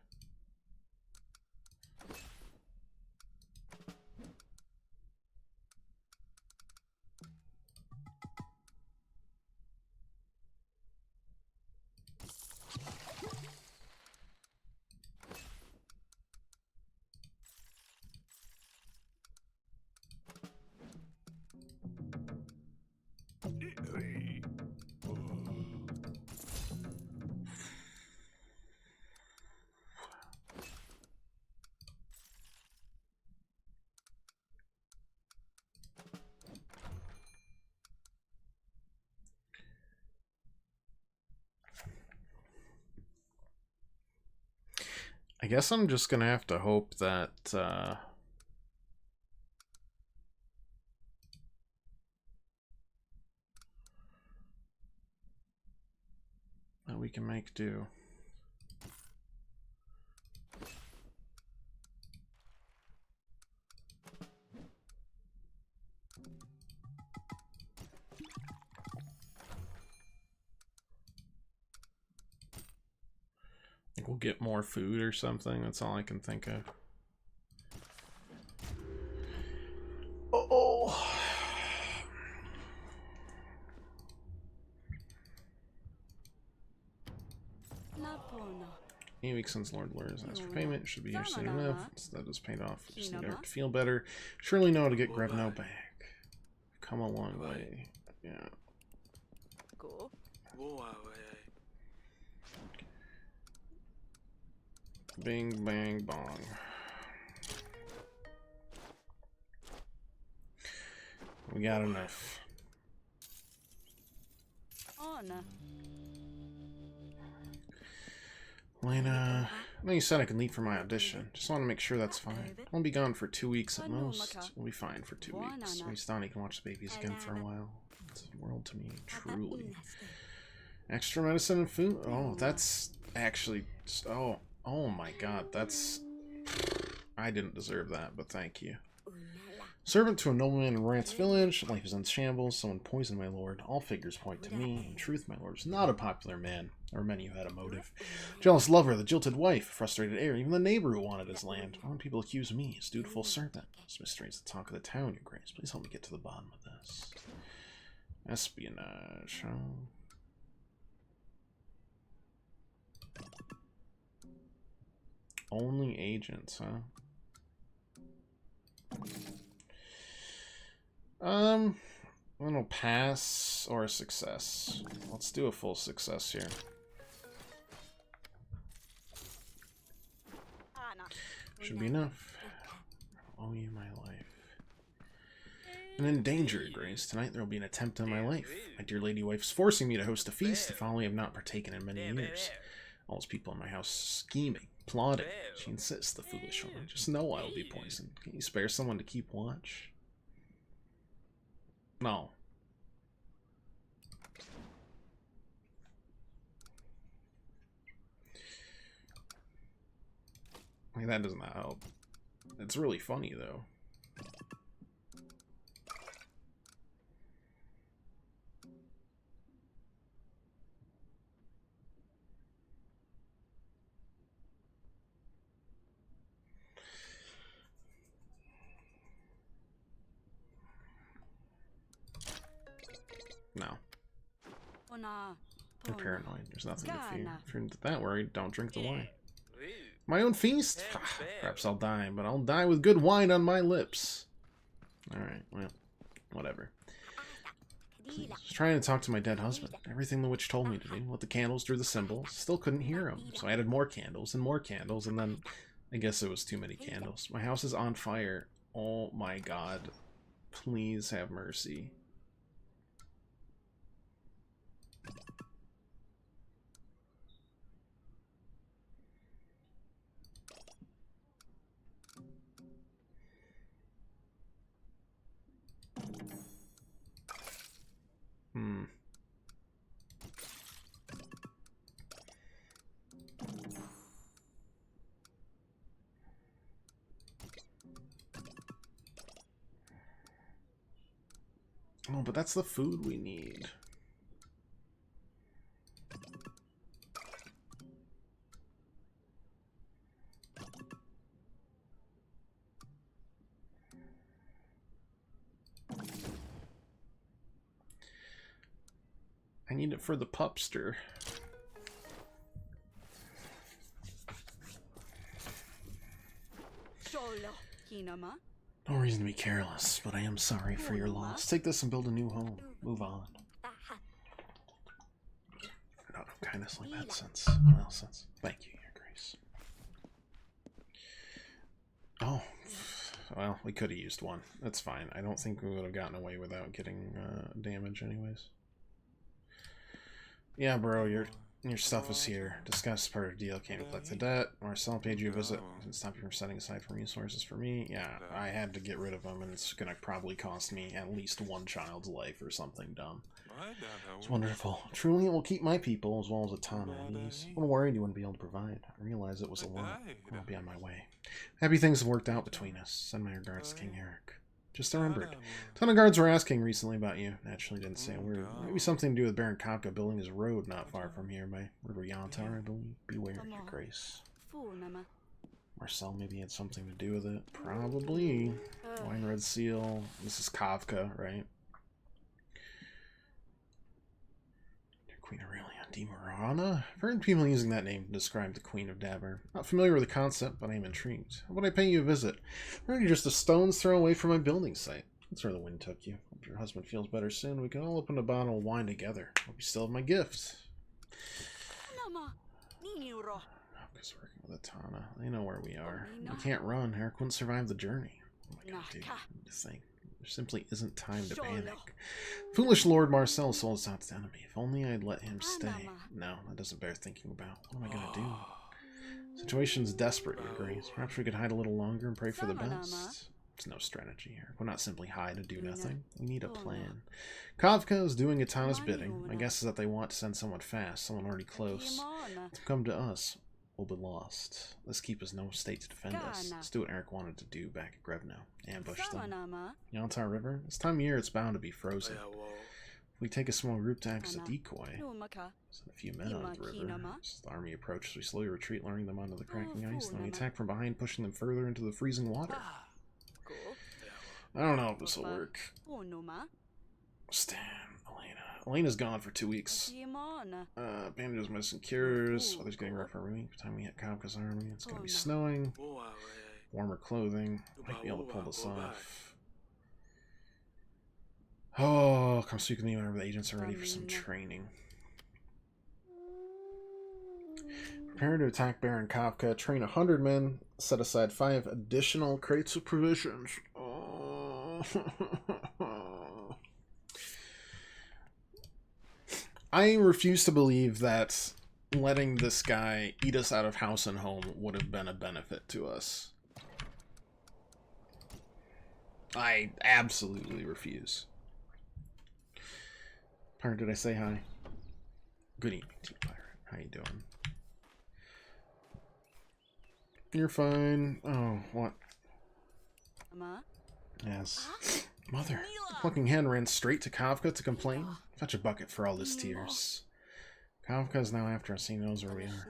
I guess I'm just gonna have to hope that that we can make do. I think we'll get more food or something. That's all I can think of. Oh. 8 weeks since Lord Lures asked for payment. Should be here soon enough. So that is paid off. We just need to feel better. Surely know how to get Grevno back. Come a long way. Yeah. Bing, bang, bong. We got enough. Oh, no. Lena, I know you said I could leave for my audition. Just want to make sure that's fine. I'll be gone for 2 weeks at most. We'll be fine for 2 weeks. At least Donnie can watch the babies again for a while. It's a world to me, truly. Extra medicine and food? Oh, that's actually... Oh my god, that's... I didn't deserve that, but thank you. Servant to a nobleman in Rant's village. Life is in shambles. Someone poisoned my lord. All figures point to me. In truth, my lord is not a popular man. There were many who had a motive. Jealous lover, the jilted wife, frustrated heir, even the neighbor who wanted his land. Why would people accuse me, his dutiful servant? This mystery is the talk of the town, your grace. Please help me get to the bottom of this. Espionage, huh? Only agents, huh? I don't know, pass or a success. Let's do a full success here. Should be enough. Oh, you my life. And in danger, Grace. Tonight there will be an attempt on my life. My dear lady wife's forcing me to host a feast, a folly I have not partaken in many years. All those people in my house scheming, plotting. She insists, the foolish woman. Just know I will be poisoned. Can you spare someone to keep watch? No. Like, that does not help. It's really funny, though. No. You're paranoid. There's nothing to fear. If you're that worried, don't drink the wine. My own feast? Perhaps I'll die, but I'll die with good wine on my lips. Alright, well, whatever. Please. Just trying to talk to my dead husband. Everything the witch told me to do. Lit the candles, drew the symbols. Still couldn't hear him. So I added more candles, and then I guess it was too many candles. My house is on fire. Oh my god. Please have mercy. Oh, but that's the food we need. I need it for the pupster. No reason to be careless, but I am sorry for your loss. Take this and build a new home. Move on. I don't know kindness like that since. Well, since. Thank you, Your Grace. Oh. Well, we could have used one. That's fine. I don't think we would have gotten away without getting damage anyways. Yeah, bro, your stuff is here. Discuss part of the deal. Came to collect the debt. Marcel paid you a visit. Didn't stop you from setting aside some resources for me. Yeah, I had to get rid of him, and it's gonna probably cost me at least one child's life or something dumb. It's wonderful. Truly, it will keep my people as well as Atana at ease. When worried you wouldn't be able to provide. I realize it was a lot. I'll be on my way. Happy things have worked out between us. Send my regards to King Eric. Just remembered. A ton of guards were asking recently about you. Naturally didn't say a word. Maybe something to do with Baron Kopka building his road not far from here by River Yantar, I believe. Beware, Your Grace. Marcel maybe had something to do with it. Probably. Wine Red Seal. This is Kafka, right? Queen Aurelia Di Morana? I've heard people using that name to describe the Queen of Dabur. Not familiar with the concept, but I am intrigued. How about I pay you a visit? Or you're just a stone's throw away from my building site. That's where the wind took you. Hope your husband feels better soon. We can all open a bottle of wine together. Hope you still have my gifts. Focus working with Atana. They know where we are. We can't run. Eric wouldn't survive the journey. Oh my god, dude. I need to think. simply isn't time to panic. Foolish Lord Marcel sold us out to the enemy. If only I'd let him stay. No, that doesn't bear thinking about. What am I gonna do? Situation's desperate, he agrees. Perhaps we could hide a little longer and pray for the best. There's no strategy here. We'll not simply hide and do nothing. We need a plan. Kafka is doing Etana's bidding. My guess is that they want to send someone fast, someone already close. If they come to us, we'll be lost. Let's keep us no state to defend us. Let's do what Eric wanted to do back at Grevno. Ambush them. Yontar River? This time of year it's bound to be frozen. If we take a small group to act as a decoy, send a few men onto the river. As the army approaches, we slowly retreat, luring them onto the cracking ice. Then we attack from behind, pushing them further into the freezing water. I don't know if this will work. Stan, Elena. Elena's gone for 2 weeks. Bandages, medicine, cures. Weather's getting rough for me. By the time we hit Kafka's army, it's gonna be snowing. Warmer clothing. Might be able to pull this off. Oh, come speak with me whenever the agents are ready for some training. Prepare to attack Baron Kafka. Train 100 men. Set aside 5 additional crates of provisions. Oh. I refuse to believe that letting this guy eat us out of house and home would have been a benefit to us. I absolutely refuse. Pirate, did I say hi? Good evening to you, Pirate. How you doing? You're fine. Oh, what? Yes. Mother, the fucking hen ran straight to Kafka to complain. Fetch a bucket for all his tears. Kafka's now after us. He knows where we are.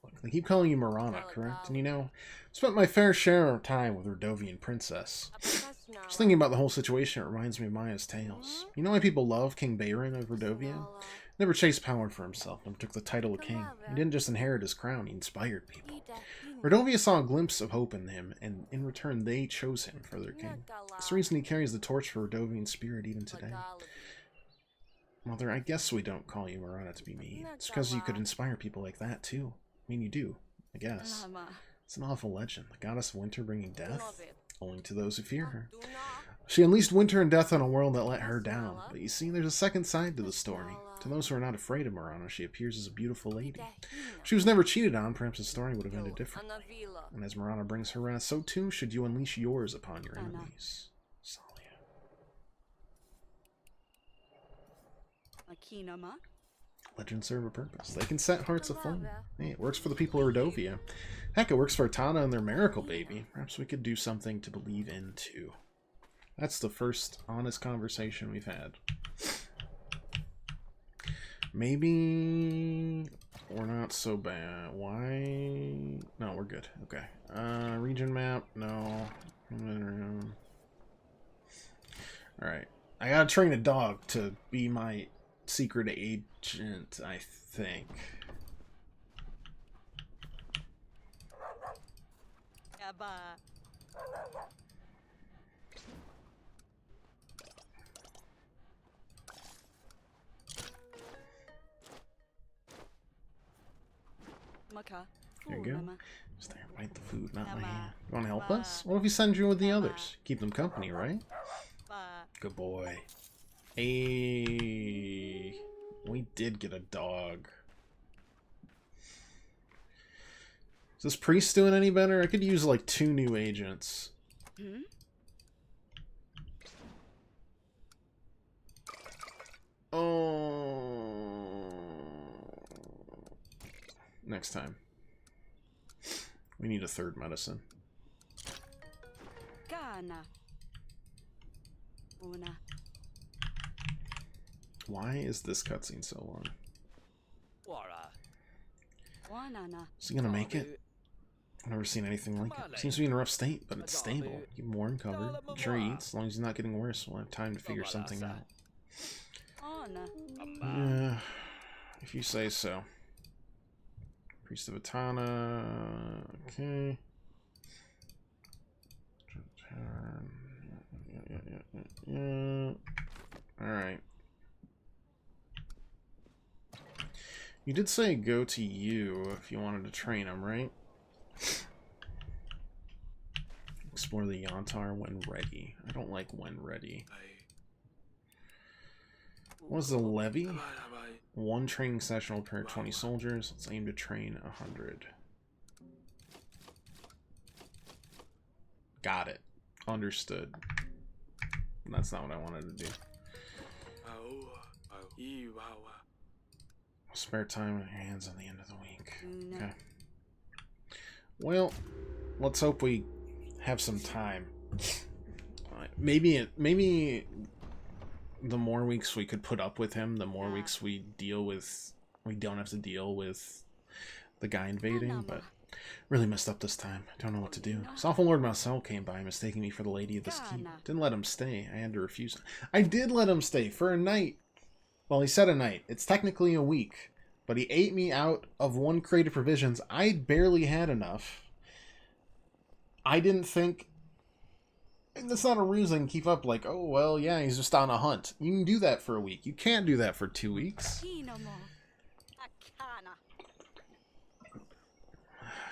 Look, they keep calling you Marana, correct? And you know, I spent my fair share of time with Rodovian princess. Just thinking about the whole situation, it reminds me of Maya's tales. You know why people love King Bayron of Rodovia? He never chased power for himself, never took the title of king. He didn't just inherit his crown, he inspired people. Rodovia saw a glimpse of hope in him, and in return they chose him for their king. That's the reason he carries the torch for Rodovian spirit even today. Mother, I guess we don't call you Marana to be mean. It's because you could inspire people like that, too. I mean, you do, I guess. It's an awful legend. The goddess of winter bringing death? Only to those who fear her. She unleashed winter and death on a world that let her down. But you see, there's a second side to the story. To those who are not afraid of Marana, she appears as a beautiful lady. If she was never cheated on, perhaps the story would have ended differently. And as Marana brings her wrath, so too should you unleash yours upon your enemies. Legends serve a purpose. They can set hearts aflame. Hey, it works for the people of Rodovia. Heck, it works for Etana and their miracle baby. Perhaps we could do something to believe in, too. That's the first honest conversation we've had. Maybe we're not so bad. Why? No, we're good. Okay. Region map? No. Alright. I gotta train a dog to be my secret agent, I think. There you go. Just there, bite the food, not my hand. You want to help us? What if we send you with the others? Keep them company, right? Good boy. Hey, we did get a dog. Is this priest doing any better? I could use like 2 new agents. Oh, next time. We need a 3rd medicine. Why is this cutscene so long? Is he gonna make it? I've never seen anything like it. Seems to be in a rough state, but it's stable. Keep him warm, covered. I'm sure he eats. As long as he's not getting worse, we'll have time to figure something out. If you say so. Priest of Etana. Okay. Alright. You did say go to you if you wanted to train him, right? explore the Yantar when ready. I don't like when ready. What's the levy? 1 training session will prepare 20 soldiers. Let's aim to train 100. Got it. Understood. That's not what I wanted to do. Spare time on your hands on the end of the week. Okay. Well, let's hope we have some time. Maybe the more weeks we could put up with him, the more weeks we don't have to deal with the guy invading, but really messed up this time. I don't know what to do. Snowfall Lord Marcel came by, mistaking me for the lady of this keep. Didn't let him stay. I had to refuse. I did let him stay for a night. Well, he said a night. It's technically a week. But he ate me out of 1 crate of provisions. I barely had enough. I didn't think... That's not a reason to keep up like, oh, well, yeah, he's just on a hunt. You can do that for a week. You can't do that for 2 weeks.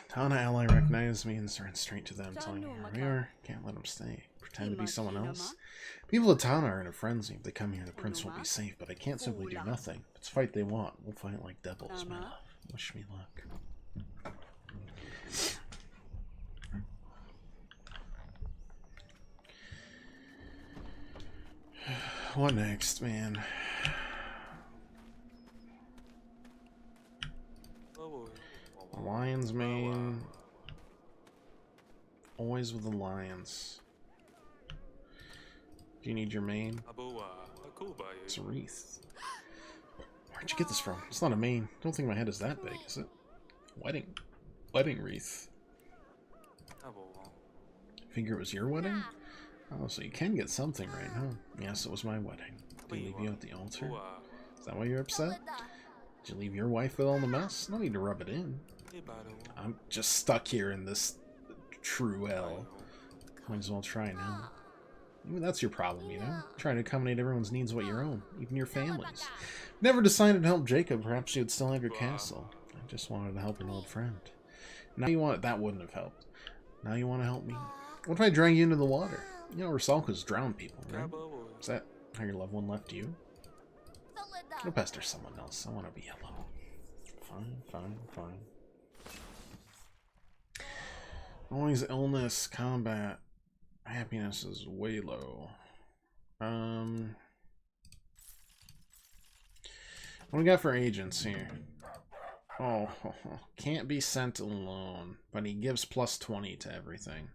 Tana ally recognized me and ran straight to them, telling me where we are. Can't let him stay. Pretend to be someone else. People of Tana are in a frenzy. If they come here, the prince will be safe, but I can't simply do nothing. Let's fight they want. We'll fight like devils, my love. Wish me luck. What next, man? Lion's mane. Always with the lions. Do you need your mane? It's a wreath. Where'd you get this from? It's not a mane. Don't think my head is that big, is it? Wedding wreath. Figure it was your wedding? Oh, so you can get something right, huh? Yes, it was my wedding. Did he leave you at the altar? Is that why you're upset? Did you leave your wife with all the mess? No need to rub it in. I'm just stuck here in this true hell. Might as well try now. Maybe that's your problem, you know? Trying to accommodate everyone's needs what your own, even your family's. Never decided to help Jacob, perhaps you would still have your castle. I just wanted to help an old friend. Now you want that wouldn't have helped. Now you want to help me? What if I drag you into the water? You know, Rusalka's drowned people, right? Is that how your loved one left you? Go pester someone else. I want to be alone. Fine. Always illness, combat. Happiness is way low. What do we got for agents here? Oh, can't be sent alone, but he gives plus 20 to everything.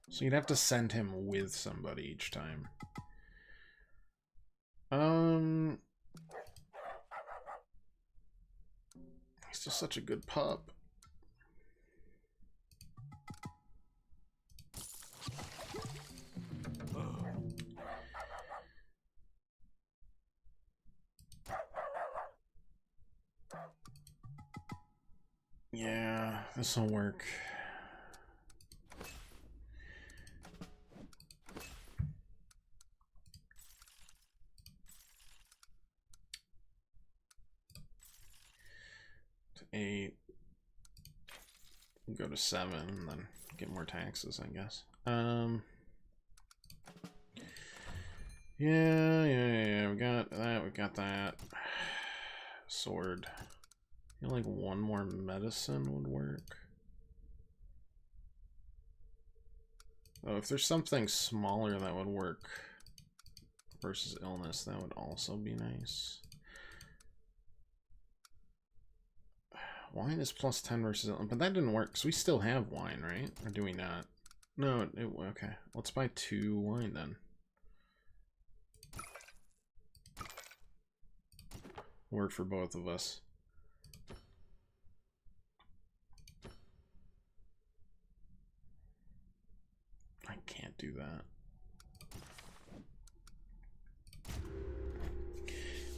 So you'd have to send him with somebody each time. He's just such a good pup. Yeah, this'll work. To 8. Go to 7, and then get more taxes, I guess. Yeah, we got that. Sword. I feel like 1 more medicine would work. Oh, if there's something smaller that would work versus illness, that would also be nice. Wine is plus 10 versus illness, but that didn't work, because we still have wine, right? Or do we not? No, okay. Let's buy 2 wine then. Work for both of us. I can't do that.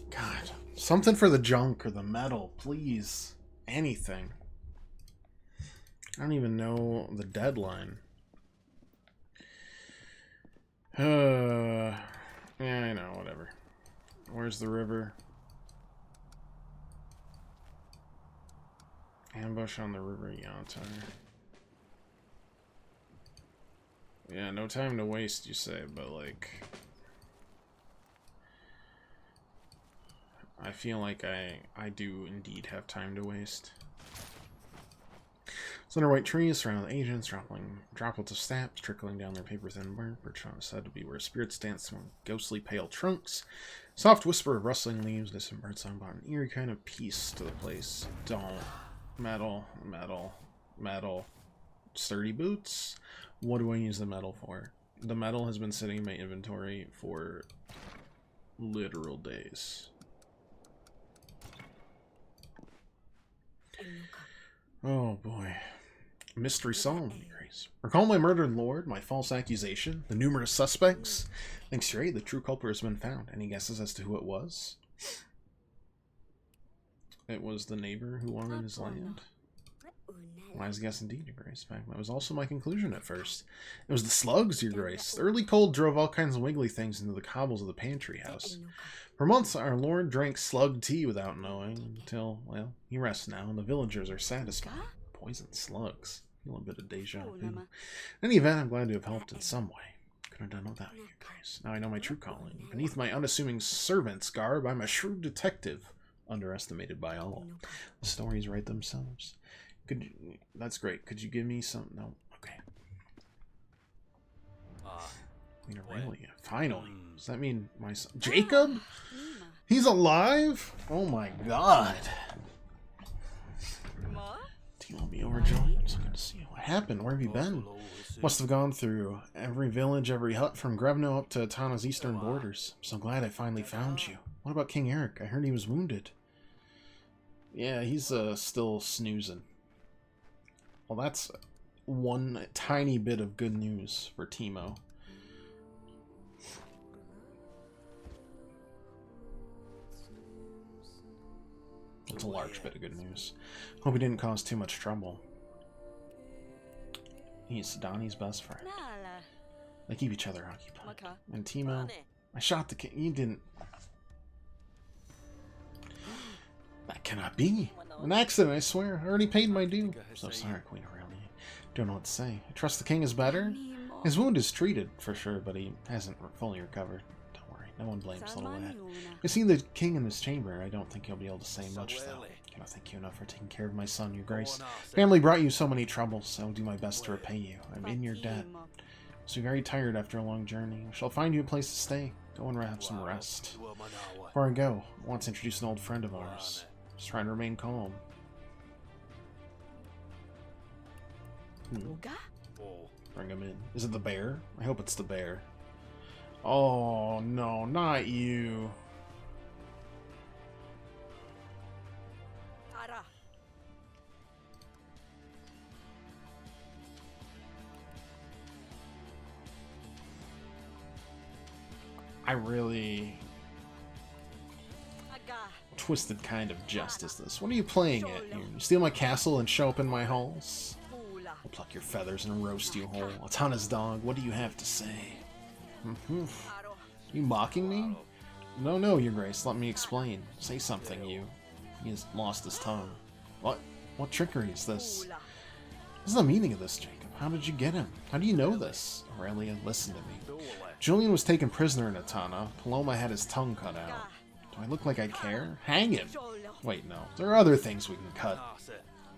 God, something for the junk or the metal, please. Anything. I don't even know the deadline. Yeah, I know, whatever. Where's the river? Ambush on the river Yantar. Yeah, no time to waste, you say, but like... I feel like I do indeed have time to waste. Slender white trees surround the agents, droplets of sap trickling down their paper-thin bark, which are said to be where spirits dance among ghostly pale trunks. Soft whisper of rustling leaves, distant birdsong brought an eerie kind of peace to the place. Don't. Metal, metal, metal. Sturdy boots? What do I use the metal for? The metal has been sitting in my inventory for literal days. Oh boy. Mystery Psalm, Grace. Recall my murdered lord, my false accusation, the numerous suspects. Thanks to your aid, the true culprit has been found. Any guesses as to who it was? It was the neighbor who wanted his land. Wise guess indeed, Your Grace. In fact, that was also my conclusion at first. It was the slugs, Your Grace. The early cold drove all kinds of wiggly things into the cobbles of the pantry house. For months, our lord drank slug tea without knowing, until, well, he rests now, and the villagers are satisfied. Poison slugs. Feel a bit of deja vu. In any event, I'm glad to have helped in some way. Couldn't have done without you, Your Grace. Now I know my true calling. Beneath my unassuming servant's garb, I'm a shrewd detective, underestimated by all. The stories write themselves. That's great. Could you give me some? No. Okay. Queen Aurelia. Finally. Does that mean my son? Jacob? He's alive? Oh my god. Team will be overjoyed. I'm so good to see you. What happened? Where have you been? Must have gone through every village, every hut from Grevno up to Tana's eastern borders. I'm so glad I finally found you. What about King Eric? I heard he was wounded. Yeah, he's still snoozing. Well, that's one tiny bit of good news for Teemo. It's a large bit of good news. Hope he didn't cause too much trouble. He's Donnie's best friend. They keep each other occupied. And Teemo, I shot the king. You didn't. That cannot be. An accident, I swear. I already paid my due. I'm so sorry, Queen Aurelia. Don't know what to say. I trust the king is better. His wound is treated, for sure, but he hasn't fully recovered. Don't worry, no one blames little lad. I've seen the king in his chamber. I don't think he'll be able to say much, though. Cannot thank you enough for taking care of my son, Your Grace. Family brought you so many troubles. I will do my best to repay you. I'm in your debt. So very tired after a long journey. I shall find you a place to stay. Go and have some rest. Before I go, I want to introduce an old friend of ours. Just trying to remain calm. Bring him in. Is it the bear? I hope it's the bear. Oh, no, not you. I really... twisted kind of justice this. What are you playing at here? You steal my castle and show up in my halls? I'll pluck your feathers and roast you whole. Atana's dog, what do you have to say? You mocking me? No, no, Your Grace, let me explain. Say something, you. He has lost his tongue. What? What trickery is this? What's the meaning of this, Jacob? How did you get him? How do you know this? Aurelia, listen to me. Julian was taken prisoner in Atana. Paloma had his tongue cut out. Do I look like I care? Hang him! Wait, no. There are other things we can cut.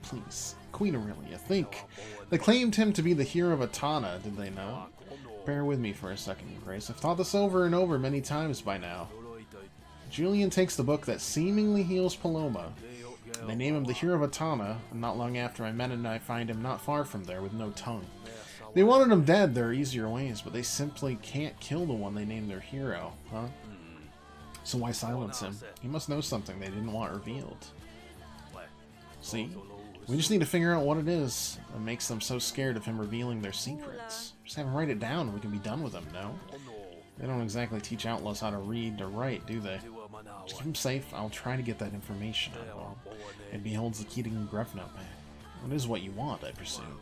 Please. Queen Aurelia, think. They claimed him to be the hero of Atana, did they not? Bear with me for a second, Your Grace. I've thought this over and over many times by now. Julian takes the book that seemingly heals Paloma. They name him the hero of Atana, and not long after I met him, I find him not far from there with no tongue. They wanted him dead, there are easier ways, but they simply can't kill the one they named their hero, huh? So why silence him? He must know something they didn't want revealed. See? We just need to figure out what it is that makes them so scared of him revealing their secrets. Just have him write it down and we can be done with him, no? They don't exactly teach outlaws how to read or write, do they? Just keep him safe, I'll try to get that information out of him. And he holds the key to Grevno back. What is what you want, I presume?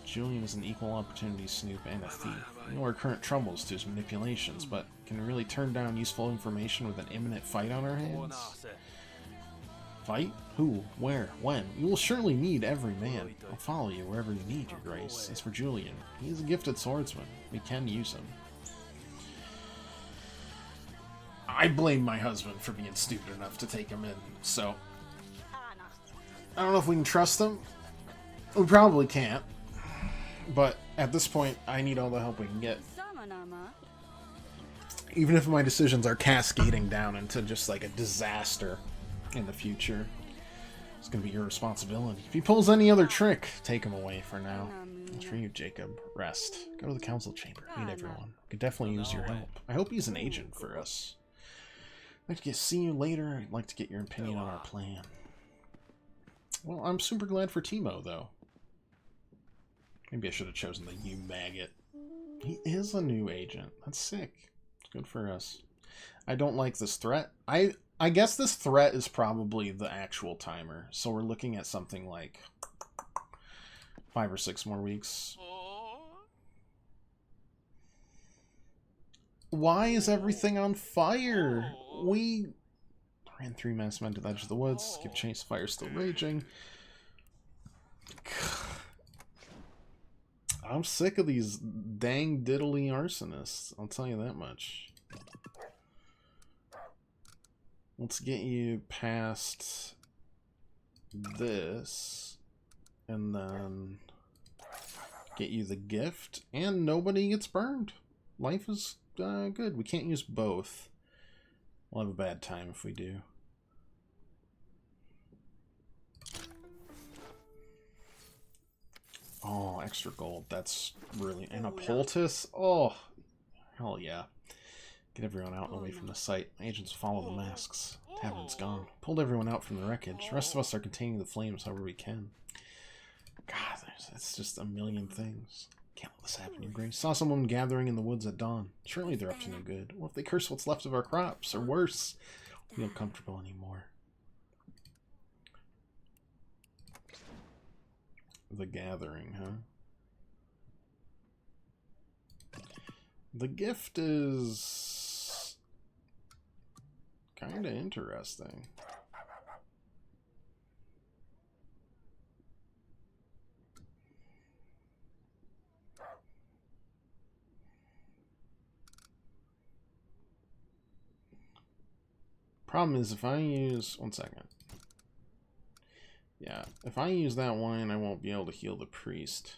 Julian is an equal opportunity snoop and a thief. We know our current troubles to his manipulations, but can we really turn down useful information with an imminent fight on our hands? Fight? Who? Where? When? You will surely need every man. I'll follow you wherever you need, your grace. As for Julian, he is a gifted swordsman. We can use him. I blame my husband for being stupid enough to take him in, so... I don't know if we can trust him. We probably can't. But at this point, I need all the help we can get. Even if my decisions are cascading down into just like a disaster in the future, it's going to be your responsibility. If he pulls any other trick, take him away for now. As for you, Jacob, rest. Go to the council chamber. Meet everyone. Could definitely use your help. I hope he's an agent for us. I'd like to see you later. I'd like to get your opinion on our plan. Well, I'm super glad for Timo, though. Maybe I should have chosen the you maggot. He is a new agent. That's sick. Good for us. I don't like this threat. I guess this threat is probably the actual timer. So we're looking at something like 5 or 6 more weeks. Why is everything on fire? We ran 3 masked men to the edge of the woods. Skip chase. Fire still raging. I'm sick of these dang diddly arsonists. I'll tell you that much. Let's get you past this. And then get you the gift. And nobody gets burned. Life is good. We can't use both. We'll have a bad time if we do. Oh, extra gold. That's really... And a poultice? Oh, hell yeah. Get everyone out and away from the site. Agents follow the masks. Tavern's gone. Pulled everyone out from the wreckage. The rest of us are containing the flames however we can. God, it's just a million things. Can't let this happen, Your Grace. Saw someone gathering in the woods at dawn. Surely they're up to no good. What if they curse what's left of our crops? Or worse, we don't comfortable anymore. The gathering, huh? The gift is kind of interesting. Problem is, if I use... One second. Yeah, if I use that wine, I won't be able to heal the priest.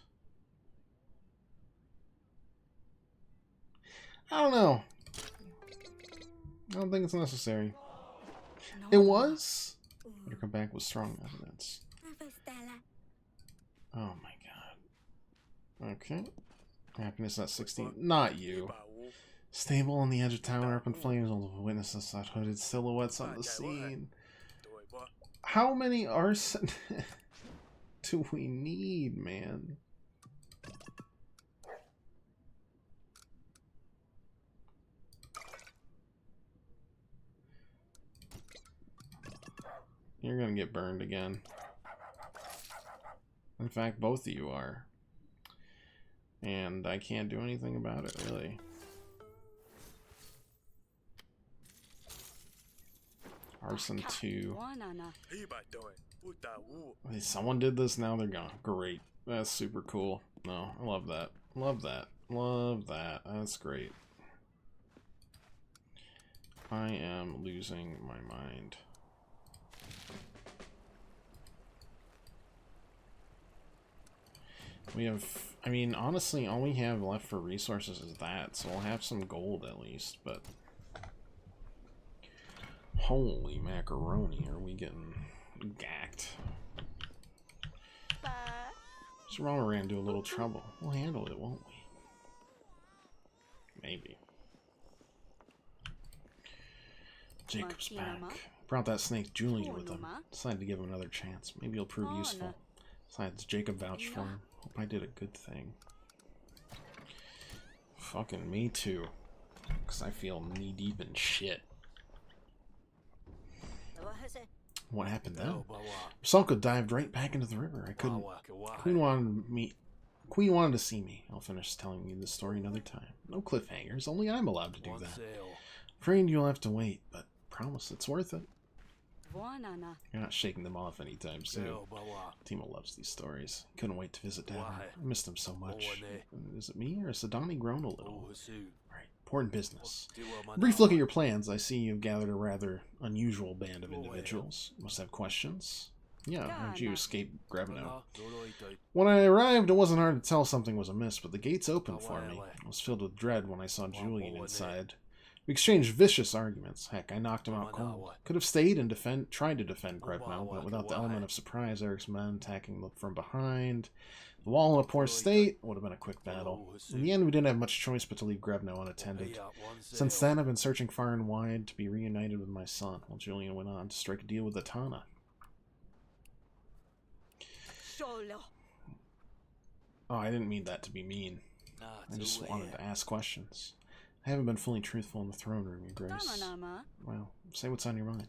I don't know. I don't think it's necessary. It was? Better come back with strong evidence. Oh my god. Okay. Happiness at 16. Not you. Stable on the edge of tower, up in flames, all the witnesses saw hooded silhouettes on the scene. How many arson do we need, man? You're gonna get burned again. In fact, both of you are. And I can't do anything about it, really. Arson 2. Hey, someone did this, now they're gone. Great. That's super cool. No, I love that. Love that. Love that. That's great. I am losing my mind. We have, I mean, honestly, all we have left for resources is that, so we'll have some gold at least, but... Holy macaroni, are we getting gacked? Mr. Rama ran into a little trouble. We'll handle it, won't we? Maybe. Jacob's back. Brought that snake Julian with him. Decided to give him another chance. Maybe he'll prove useful. Besides, Jacob vouched for him. Hope I did a good thing. Fucking me too. Because I feel knee-deep in shit. What happened then? Salka dived right back into the river. I couldn't... Queen wanted to see me. I'll finish telling you the story another time. No cliffhangers. Only I'm allowed to do that. Afraid you'll have to wait, but promise it's worth it. You're not shaking them off anytime soon. Timo loves these stories. Couldn't wait to visit Dad. I missed him so much. Is it me, or has Sidani grown a little? Alright, important business. A brief look at your plans. I see you've gathered a rather unusual band of individuals. Must have questions. Yeah, how'd you escape Grebno? When I arrived, it wasn't hard to tell something was amiss, but the gates opened for me. I was filled with dread when I saw Julian inside. We exchanged vicious arguments. Heck, I knocked him out cold. Could have stayed and tried to defend Grebno, but without the element of surprise, Eric's men attacking from behind, the wall in a poor state, would have been a quick battle. In the end, we didn't have much choice but to leave Grebno unattended. Since then, I've been searching far and wide to be reunited with my son, while Julian went on to strike a deal with Atana. Oh, I didn't mean that to be mean. I just wanted to ask questions. I haven't been fully truthful in the throne room, Your Grace. Well, say what's on your mind.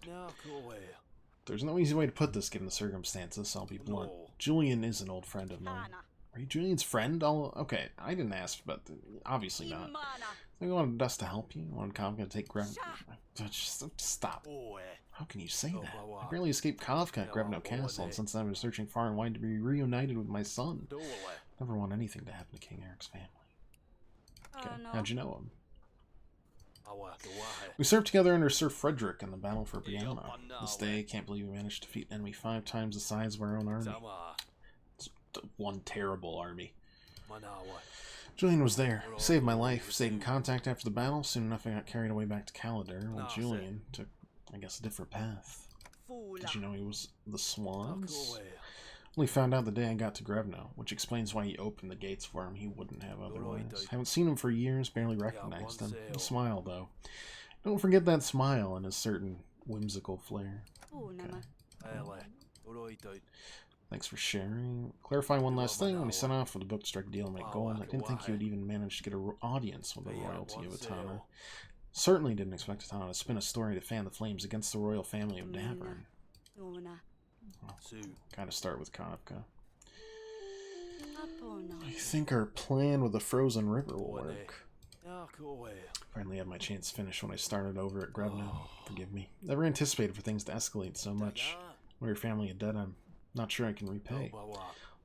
There's no easy way to put this given the circumstances, I'll be blunt. Julian is an old friend of mine. Are you Julian's friend? Okay, I didn't ask, but obviously not. I wanted us to help you. I wanted Kafka to take Grebno. Just stop. How can you say that? I barely escaped Kafka at Grebno Castle, and since then I've been searching far and wide to be reunited with my son. Never want anything to happen to King Eric's family. Okay, how'd you know him? We served together under Sir Frederick in the battle for Brianna. This day, can't believe we managed to defeat an enemy 5 times the size of our own army. It's one terrible army. Julian was there. He saved my life. Stayed in contact after the battle. Soon enough, I got carried away back to Calidar, while Julian took, I guess, a different path. Did you know he was the Swans? Only found out the day I got to Grebno, which explains why he opened the gates for him he wouldn't have otherwise. Haven't seen him for years, barely recognized him. He smiled, though. Don't forget that smile and his certain whimsical flair. Okay. Thanks for sharing. Clarify one last thing. When he set off with the book to strike a deal and make gold, I didn't think he would even manage to get an audience with the royalty of Atana. Certainly didn't expect Atana to spin a story to fan the flames against the royal family of Davern. Gotta start with Kafka. I think our plan with the frozen river will work. Finally had my chance to finish when I started over at Grebno. Forgive me. Never anticipated for things to escalate so much. When your family is dead, I'm not sure I can repay.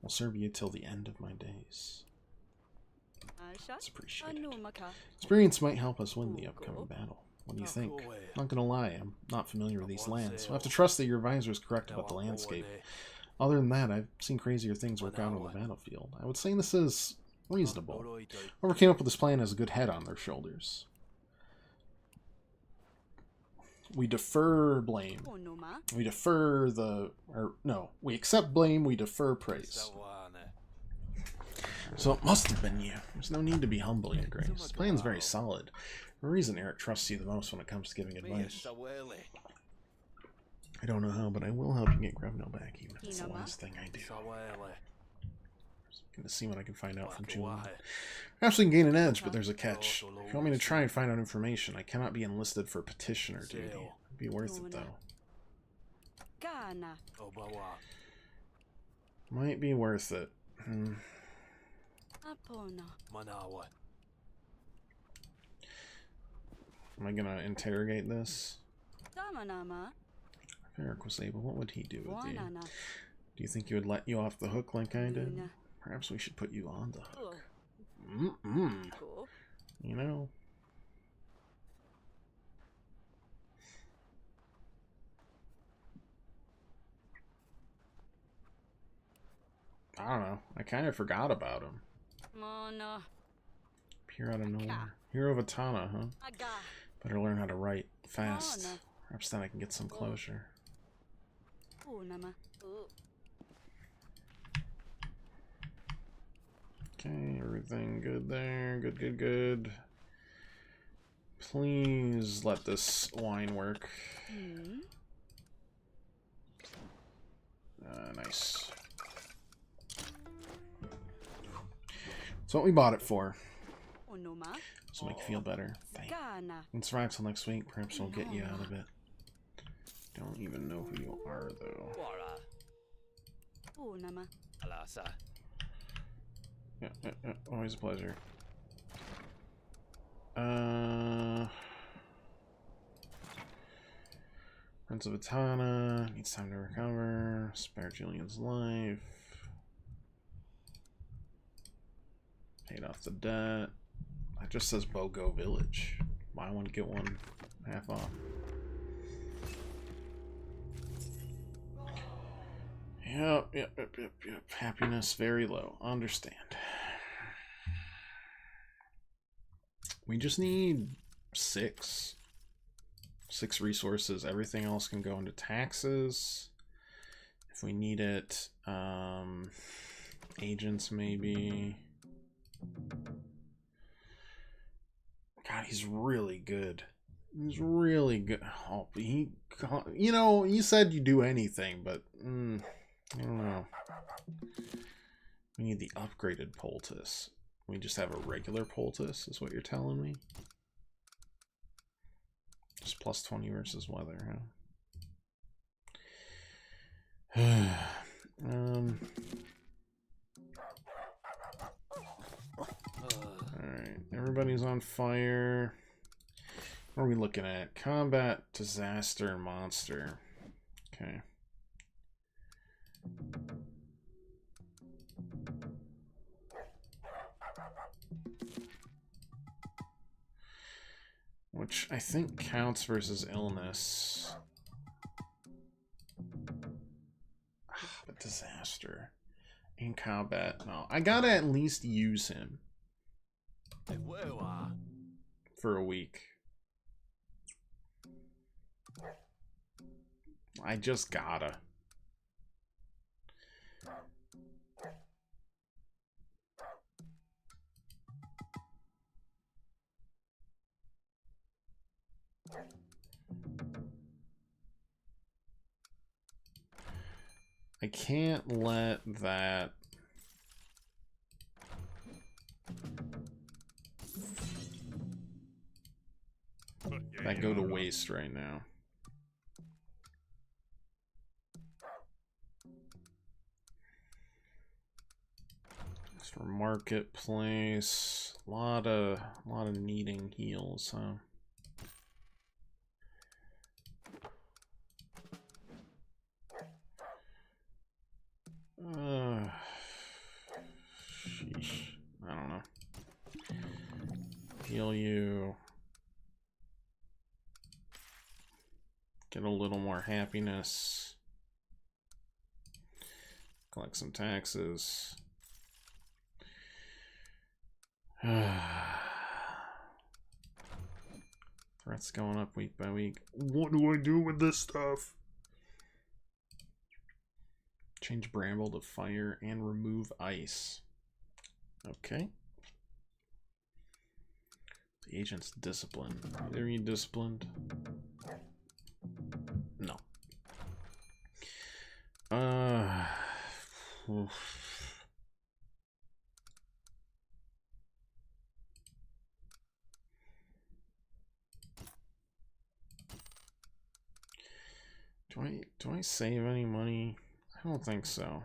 I'll serve you till the end of my days. It's appreciated. Experience might help us win the upcoming battle. What do you think? Not gonna lie, I'm not familiar with these lands, so I have to trust that your advisor is correct about the landscape. Other than that, I've seen crazier things work out on the battlefield. I would say this is reasonable. Whoever came up with this plan has a good head on their shoulders. We defer blame. We defer we accept blame, we defer praise. So it must have been you. There's no need to be humble, Your Grace. The plan's very solid. The reason Eric trusts you the most when it comes to giving advice. I don't know how, but I will help you get Grebno back, even if it's the last thing I do. I'm gonna see what I can find out from Julian. Perhaps we can gain an edge, but there's a catch. If you want me to try and find out information, I cannot be enlisted for petitioner duty. It'd be worth it, though. Might be worth it. Am I gonna interrogate this? If Eric was able, what would he do with you? Do you think he would let you off the hook like I did? Perhaps we should put you on the hook. You know? I don't know. I kind of forgot about him. Appear out of nowhere. Hero of Atana, huh? Better learn how to write fast. Perhaps then I can get some closure. Okay, everything good there. Good. Please let this wine work. Nice. That's what we bought it for. This will make you feel better. Thanks. And survive till next week. Perhaps we'll get you out of it. Don't even know who you are, though. Yeah. Always a pleasure. Prince of Atana needs time to recover. Spare Julian's life. Paid off the debt. It just says BOGO Village. Buy one, get one half off. Yep. Happiness very low. Understand. We just need 6 resources. Everything else can go into taxes if we need it. Agents maybe. God, he's really good. He's really good. Oh, he, you know, you said you do anything, but I don't know. We need the upgraded poultice. We just have a regular poultice, is what you're telling me? Just plus 20 versus weather, huh? Alright, everybody's on fire. What are we looking at? Combat, disaster, monster. Okay. Which I think counts versus illness. But disaster. In combat. No, I gotta at least use him. For a week. I just gotta. I can't let that go to waste right now. Just for marketplace, a lot of needing heals, huh? Sheesh. I don't know. Heal you. Get a little more happiness. Collect some taxes. Threats going up week by week. What do I do with this stuff? Change bramble to fire and remove ice. Okay. The agent's disciplined. Are you disciplined? No. Do I save any money? I don't think so.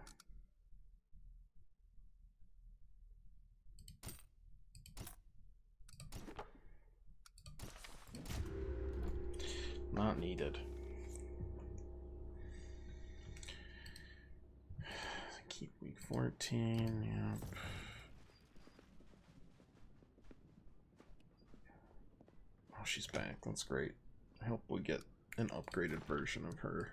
Not needed. Keep week 14, yep. Oh, she's back. That's great. I hope we get an upgraded version of her.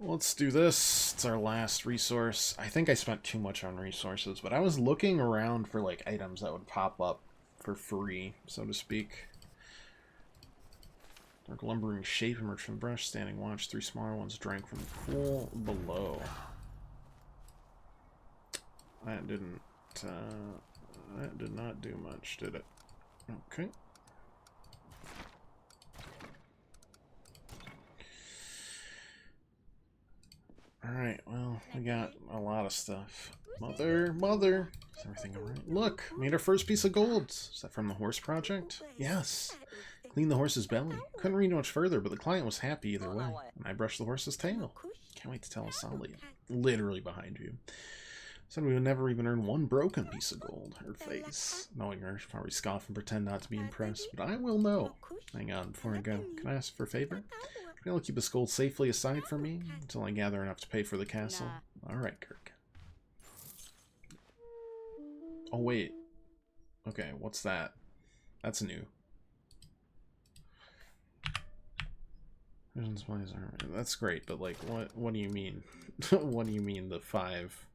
Let's do this. It's our last resource. I think I spent too much on resources, but I was looking around for like items that would pop up for free, so to speak. Dark lumbering shape emerged from the brush, standing watch. 3 smaller ones drank from the pool below. That did not do much, did it? Okay. Alright, well, we got a lot of stuff. Mother! Is everything alright? Look, made our first piece of gold. Is that from the horse project? Yes. Clean the horse's belly. Couldn't read much further, but the client was happy either way. And I brushed the horse's tail. Can't wait to tell Asali. Literally behind you. Said we would never even earn one broken piece of gold. Her face. Knowing her, she'll probably scoff and pretend not to be impressed, but I will know. Hang on, before I go, can I ask for a favor? You'll keep this gold safely aside for me until I gather enough to pay for the castle. Alright, Kirk. Oh, wait. Okay, what's that? That's new. That's great, but like, what do you mean? What do you mean the five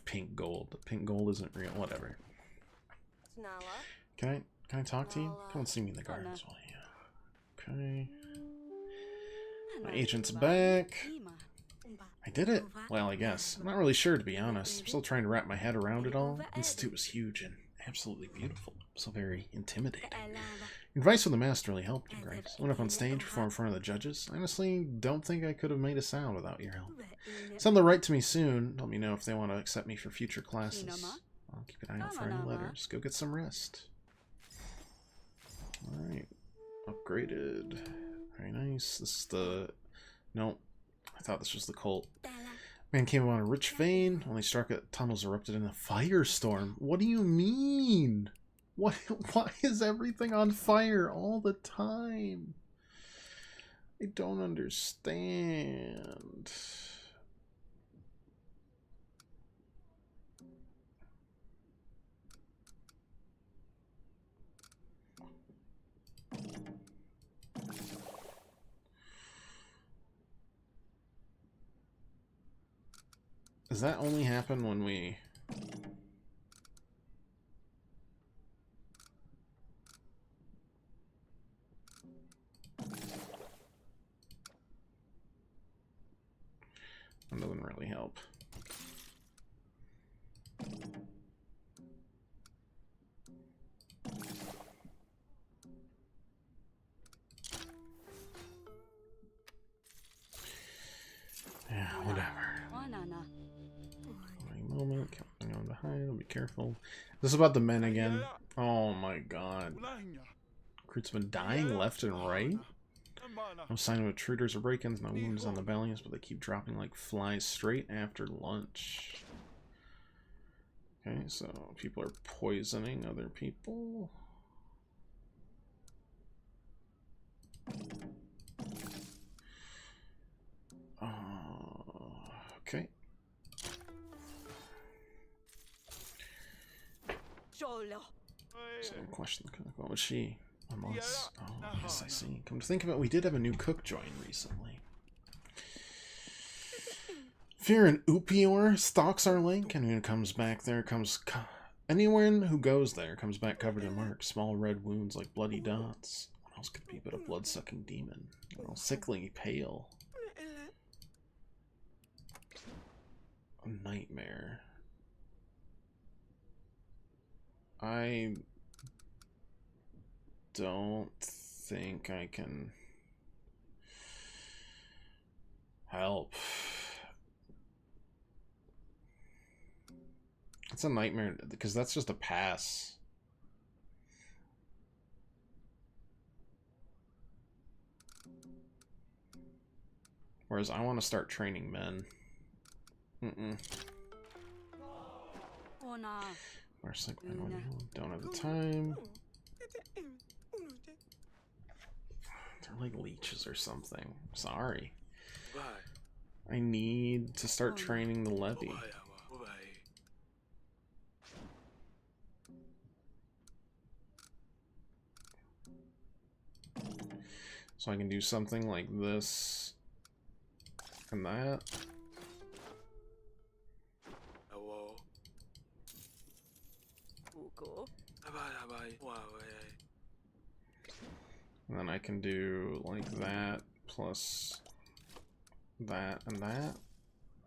pink gold? The pink gold isn't real. Whatever. Can I talk to you? Come and see me in the gardens while you. Okay. My agent's back. I did it. Well, I guess. I'm not really sure, to be honest. I'm still trying to wrap my head around it all. The Institute was huge and absolutely beautiful. So very intimidating. Your advice with the master really helped, Grace. I went up on stage, performed in front of the judges. I honestly don't think I could have made a sound without your help. Send them right to me soon. Let me know if they want to accept me for future classes. I'll keep an eye out for any letters. Go get some rest. Alright. Upgraded. Very nice. This is the... Nope. I thought this was the cult. Man came on a rich vein. When they struck it, tunnels erupted in a firestorm. What do you mean? Why is everything on fire all the time? I don't understand. Does that only happen when we... That doesn't really help. Yeah, whatever. Moment, coming on behind, I'll be careful. This is about the men again. Oh my god. Recruits been dying left and right. No sign of intruders or break-ins, no wounds on the bellies, but they keep dropping like flies straight after lunch. Okay, so people are poisoning other people. Okay. So question, what was she? Unless, oh, yes, I see. Come to think of it, we did have a new cook join recently. Fear an Upior stalks our lake, and who comes back there anyone who goes there comes back covered in marks, small red wounds like bloody dots. What else could be but a blood-sucking demon? All sickly pale. A nightmare. I don't think I can help. It's a nightmare because that's just a pass. Whereas I want to start training men. Where's like don't have the time. They're like leeches or something. Sorry. I need to start training the levy. So I can do something like this and that. And then I can do like that plus that and that.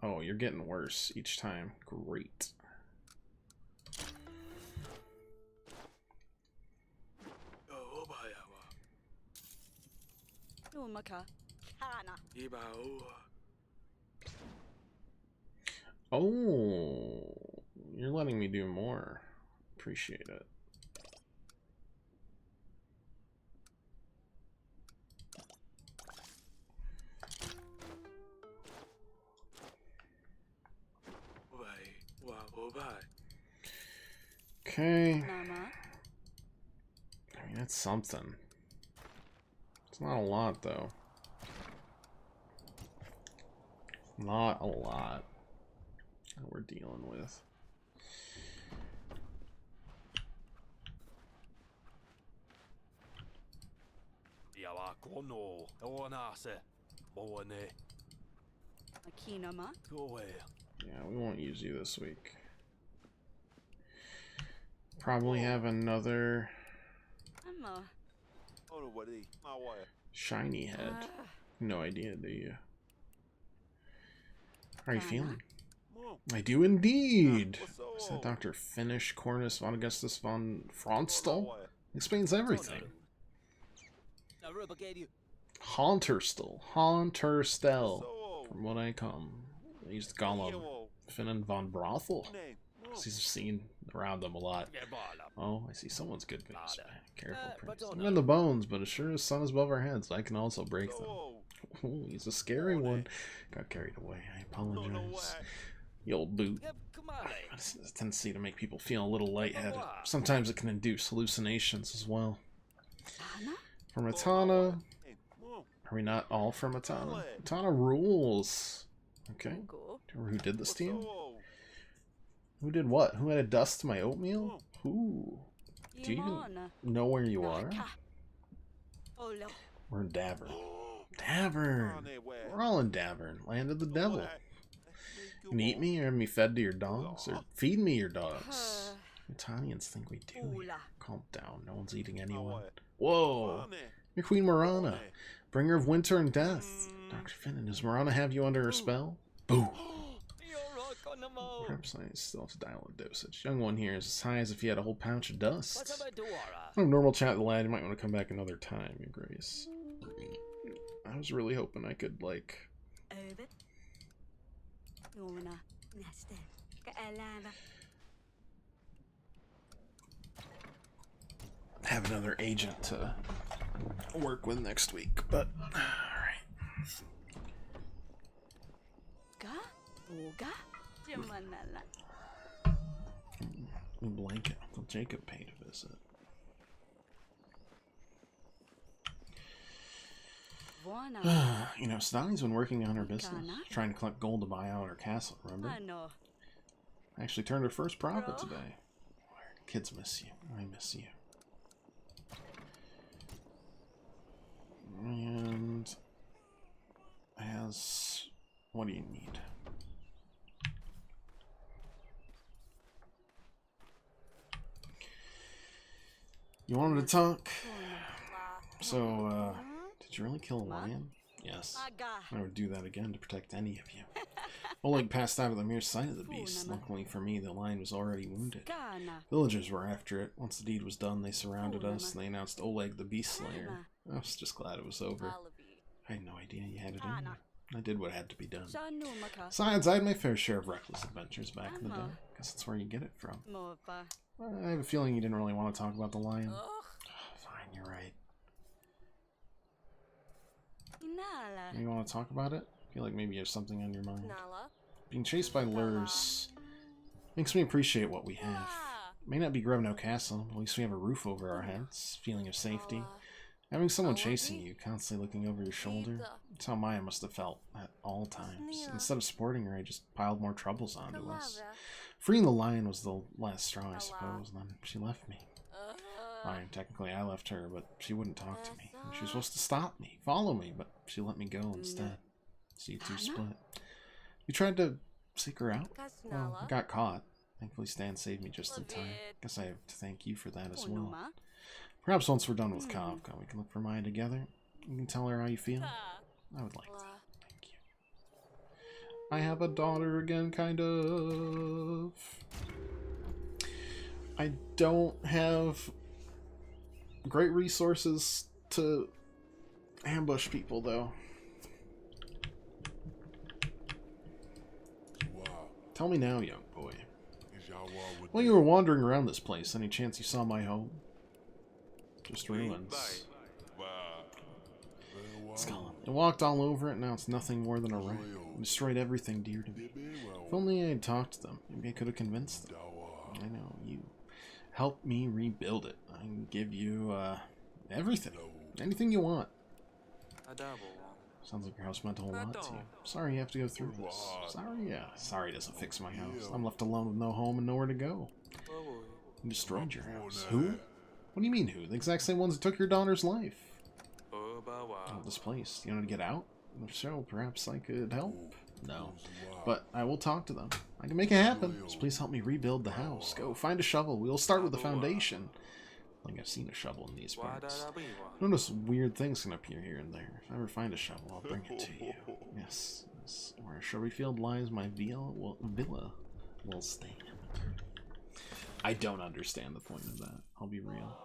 Oh, you're getting worse each time. Great. Oh, you're letting me do more. Appreciate it. Okay. I mean, that's something. It's not a lot, though. Not a lot that we're dealing with. Yeah, we won't use you this week. Probably have another shiny head. No idea, do you? How are you feeling? I do indeed. Is that Dr. Finnish Cornus von Augustus von Fronstal? Explains everything. Haunterstel, from what I come. I used to call him Finan von Brothel. He's seen around them a lot. Oh, I see someone's good news. Careful, Prince. I'm in the bones, but as sure as sun is above our heads, I can also break them. Oh, he's a scary one. Got carried away. I apologize. You old boot. It's a tendency to make people feel a little lightheaded. Sometimes it can induce hallucinations as well. From Atana. Are we not all from Atana? Atana rules. Okay. Remember who did this to you? Who did what? Who added dust to my oatmeal? Who? Do you even know where you are? We're in Davern. Davern! We're all in Davern. Land of the devil. You can eat me or have me fed to your dogs? Or feed me your dogs? Italians think we do. Calm down. No one's eating anyone. Whoa! You're Queen Marana. Bringer of winter and death. Dr. Finnan, does Marana have you under her spell? Boo! Perhaps I still have to dial a dosage. Young one here is as high as if he had a whole pouch of dust. I'm normal chat with the lad. You might want to come back another time, Your Grace. I was really hoping I could, like... have another agent to work with next week, but... Alright. Blanket. Uncle Jacob paid a visit. You know, Stalli's been working on her business, trying to collect gold to buy out her castle, remember? I actually turned her first profit today. Kids miss you. I miss you. And... has... what do you need? You wanted to talk? So, did you really kill a lion? Yes. I would do that again to protect any of you. Oleg passed out of the mere sight of the beast. Luckily for me, the lion was already wounded. Villagers were after it. Once the deed was done, they surrounded us, and they announced Oleg the Beast Slayer. I was just glad it was over. I had no idea you had it in you. I did what had to be done. Besides, I had my fair share of reckless adventures back in the day. Guess that's where you get it from. I have a feeling you didn't really want to talk about the lion. Fine, you're right. You want to talk about it? I feel like maybe you have something on your mind. Being chased by lures makes me appreciate what we have. It may not be Grevno Castle, but at least we have a roof over our heads, feeling of safety. Having someone chasing you, constantly looking over your shoulder, that's how Maya must have felt at all times. Instead of supporting her, I just piled more troubles onto us. Freeing the lion was the last straw, I suppose, and then she left me. Fine, technically I left her, but she wouldn't talk to me. She was supposed to stop me, follow me, but she let me go instead. So you two split. You tried to seek her out? Well, I got caught. Thankfully Stan saved me just in time. Guess I have to thank you for that as well. Perhaps once we're done with Kafka, we can look for Maya together. You can tell her how you feel. I would like that. Thank you. I have a daughter again, kind of. I don't have great resources to ambush people, though. Tell me now, young boy. While you were wandering around this place, any chance you saw my home? Just ruins. Skull. I walked all over it, now it's nothing more than a wreck. It destroyed everything dear to me. If only I had talked to them, maybe I could have convinced them. I know, you Help me rebuild it. I can give you everything. Anything you want. Sounds like your house meant a whole lot to you. Sorry you have to go through this. Sorry, yeah. Sorry doesn't fix my house. I'm left alone with no home and nowhere to go. You destroyed your house. Who? What do you mean who? The exact same ones that took your daughter's life. Oh, displaced. You want to get out? If so, perhaps I could help? No. But I will talk to them. I can make it happen. Just please help me rebuild the house. Go, find a shovel. We'll start with the foundation. I think I've seen a shovel in these parts. Notice weird things can appear here and there. If I ever find a shovel, I'll bring it to you. Yes. Where a shrubbery field lies, my villa will stand. I don't understand the point of that. I'll be real.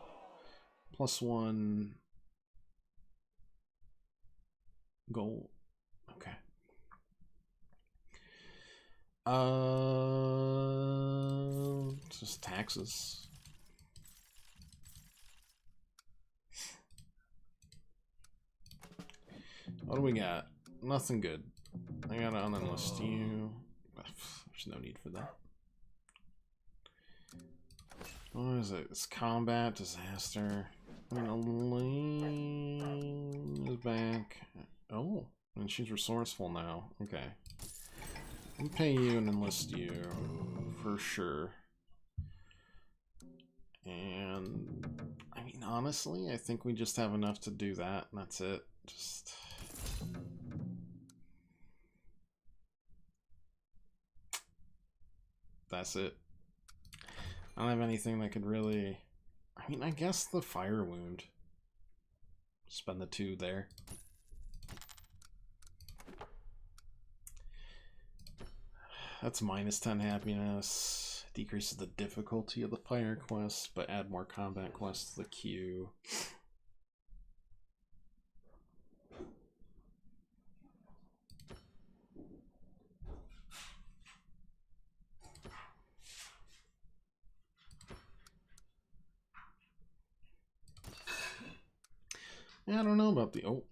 +1 gold. Okay. Just taxes. What do we got? Nothing good. I gotta unenlist you. There's no need for that. What is it? It's combat, disaster. Elaine is back. Oh, and she's resourceful now. Okay. I'll pay you and enlist you for sure. And I mean, honestly, I think we just have enough to do that, and that's it. Just that's it. I don't have anything that could really... I mean, I guess the fire wound. Spend the 2 there. That's -10 happiness. Decreases the difficulty of the fire quests, but add more combat quests to the queue. Yeah, I don't know about the... Oh.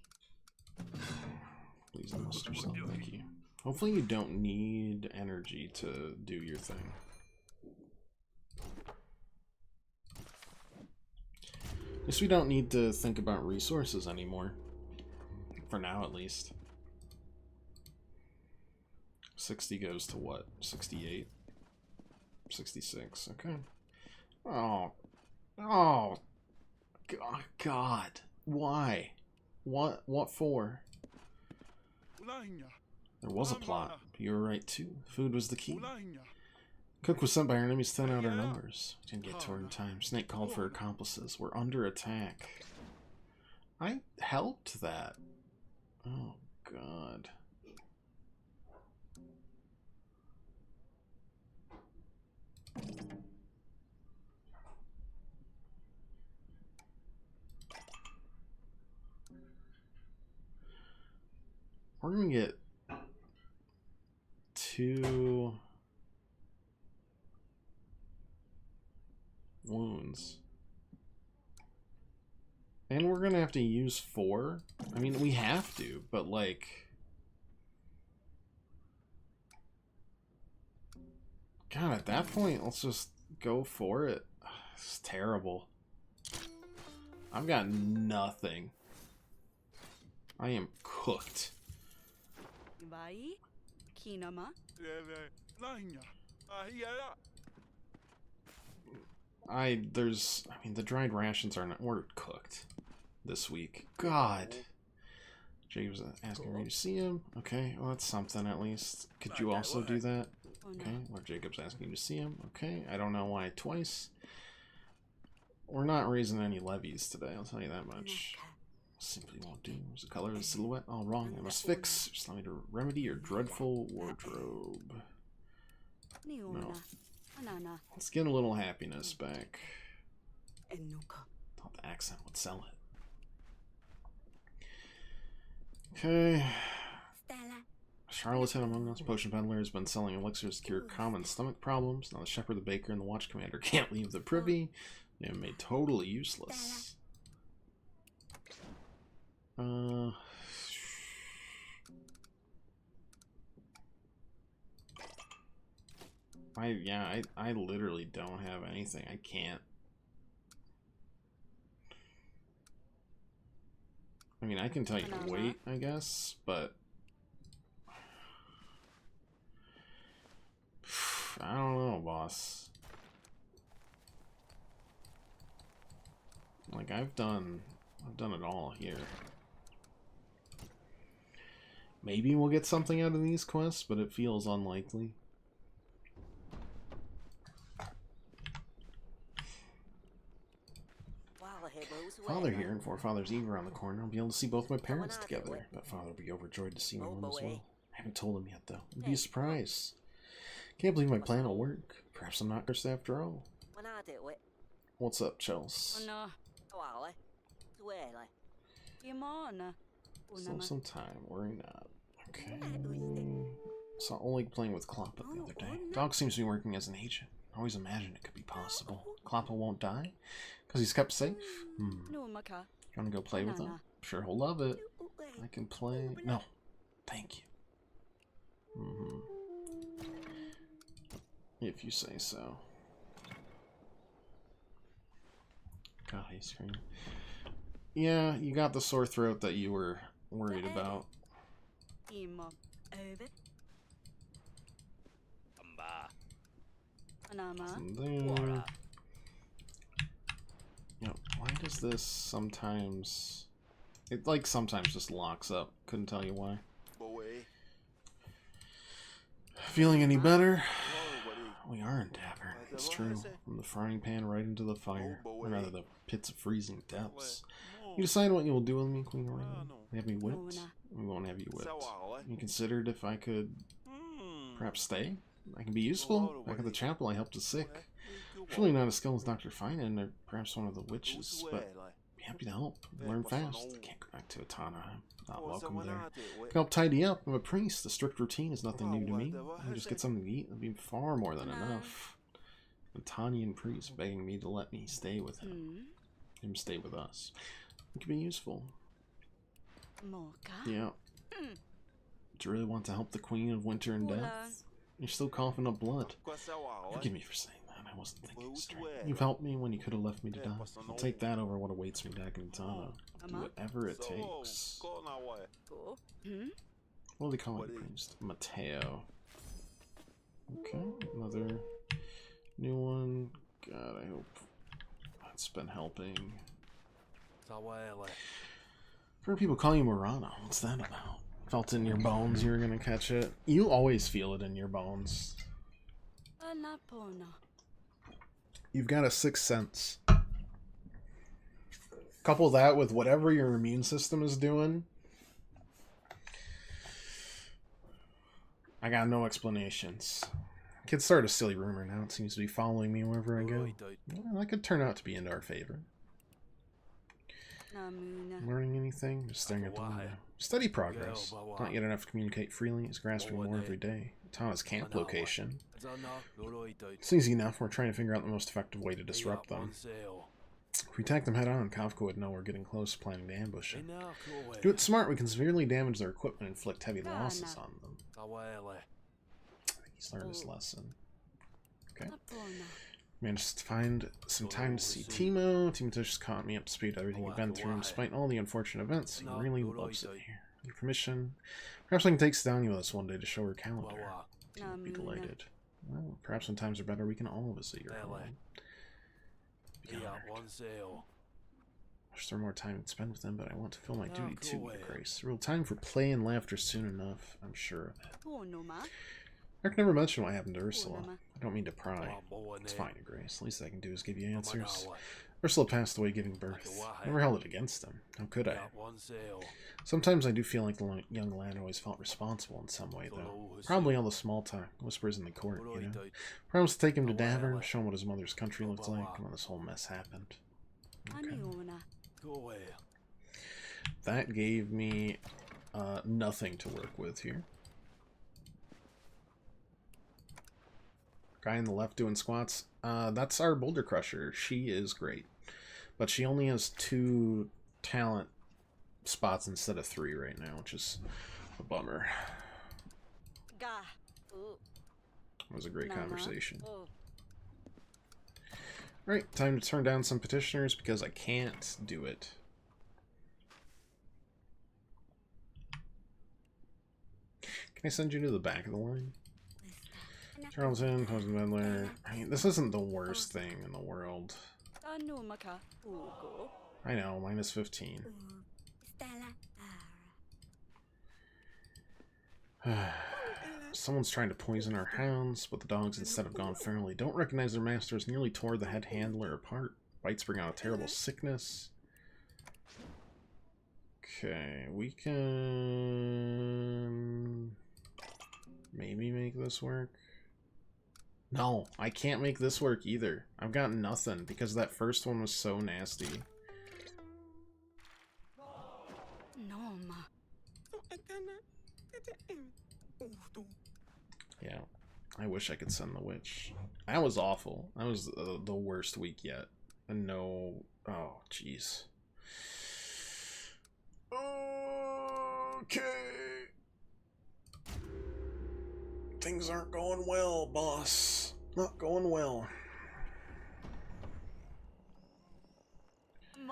Please enlist yourself, thank you. Hopefully you don't need energy to do your thing. At least we don't need to think about resources anymore. For now, at least. 60 goes to what? 68? 66, okay. Oh. Oh. God. Why? What for? There was a plot. You were right too. Food was the key. Cook was sent by our enemies to thin out our numbers. Didn't get to her in time. Snake called for accomplices. We're under attack. I helped that. Oh God. We're gonna get 2 wounds. And we're gonna have to use 4. I mean, we have to, but like... God, at that point, let's just go for it. It's terrible. I've got nothing. I am cooked. I mean, the dried rations are not... We're cooked this week. God. Jacob's asking me to see him. Okay, well, that's something at least. Could you also do that? Okay, or Jacob's asking you to see him. Okay, I don't know why twice. We're not raising any levies today, I'll tell you that much. Simply won't do. Is the color of the silhouette all wrong? I must fix. Just allow me to remedy your dreadful wardrobe. No. Let's get a little happiness back. Thought the accent would sell it. Okay. Charlatan among us, potion peddler, has been selling elixirs to cure common stomach problems. Now the shepherd, the baker, and the watch commander can't leave the privy. They are made totally useless. I literally don't have anything. I can't mean, I can tell you to wait, I guess, but I don't know, boss. Like, I've done it all here. Maybe we'll get something out of these quests, but it feels unlikely. Father here and Forefather's Eve around the corner. I'll be able to see both my parents together. But Father will be overjoyed to see me home as well. I haven't told him yet, though. It'd be a surprise. Can't believe my plan will work. Perhaps I'm not cursed after all. What's up, Chels? Sometime. Worry not. Okay. Saw Oleg playing with Kloppa the other day. Dog seems to be working as an agent. I always imagined it could be possible. Kloppa won't die? Because he's kept safe? You want to go play with him? Sure, he'll love it. I can play... No. Thank you. If you say so. God, ice cream. Yeah, you got the sore throat that you were worried about. There. You know, why does this sometimes... It, like, sometimes just locks up. Couldn't tell you why. Feeling any better? We are in Dapper. It's true. From the frying pan right into the fire. Or rather, the pits of freezing depths. You decide what you will do with me, Queen Aurora. You have me whipped? We won't have you whipped. You considered if I could... perhaps stay? I can be useful. Back at the chapel, I helped the sick. Surely not as skilled as Dr. Finan, or perhaps one of the witches, but be happy to help. Learn fast. I can't go back to Atana. I'm not welcome there. I can help tidy up. I'm a priest. The strict routine is nothing new to me. I can just get something to eat. That'd be far more than enough. A Tanyan priest begging me to let me stay with him. Him stay with us. It could be useful. Yeah. Do you really want to help the Queen of Winter and Death? You're still coughing up blood. Forgive me for saying that. I wasn't thinking straight. You've helped me when you could have left me to die. I'll take that over what awaits me back in Tana. Do whatever it takes. What do they call it, priest? Mateo. Okay, another new one. God, I hope that's been helping. Heard people call you Murano. What's that about? Felt in your bones you were gonna catch it. You always feel it in your bones. You've got a sixth sense. Couple that with whatever your immune system is doing. I got no explanations. Could start a silly rumor now. It seems to be following me wherever I go. Well, that could turn out to be in our favor. Learning anything? Just staring at the window. Steady progress. Not yet enough to communicate freely. He's grasping more every day. Tana's camp location. It's easy enough. We're trying to figure out the most effective way to disrupt them. If we attack them head on, Kafka would know we're getting close to planning to ambush him. If we do it smart, we can severely damage their equipment and inflict heavy losses on them. I think he's learned his lesson. Okay. Managed to find some time to see Timo. Timo just caught me up to speed everything you've been through, and despite all the unfortunate events, he really loves it here. With permission, perhaps I can take Stania with us one day to show her calendar. I'd be delighted. Well, perhaps when times are better, we can all visit your home. Wish there were more time to spend with them, but I want to feel my duty too, Your Grace. Real time for play and laughter soon enough, I'm sure of it. I can never mention what happened to Ursula. I don't mean to pry. It's fine, Your Grace. The least I can do is give you answers. Ursula passed away giving birth. Never held it against him. How could I? Sometimes I do feel like the young lad always felt responsible in some way, though. Probably all the small talk, whispers in the court, you know. Promised to take him to Davern, show him what his mother's country looked like, when this whole mess happened. Okay. That gave me nothing to work with here. Guy on the left doing squats. That's our Boulder Crusher. She is great. But she only has 2 talent spots instead of 3 right now, which is a bummer. That was a great conversation. Right, time to turn down some petitioners because I can't do it. Can I send you to the back of the line? Charlton, Posen Medler. I mean, this isn't the worst thing in the world. I know, minus 15. Someone's trying to poison our hounds, but the dogs, instead have gone fairly. Don't recognize their masters, nearly tore the head handler apart. Bites bring out a terrible sickness. Okay, we can maybe make this work. No, I can't make this work either. I've got nothing because that first one was so nasty. Yeah, I wish I could send the witch. That was awful. That was the worst week yet. And no... Oh, jeez. Okay. Things aren't going well, boss. Not going well. I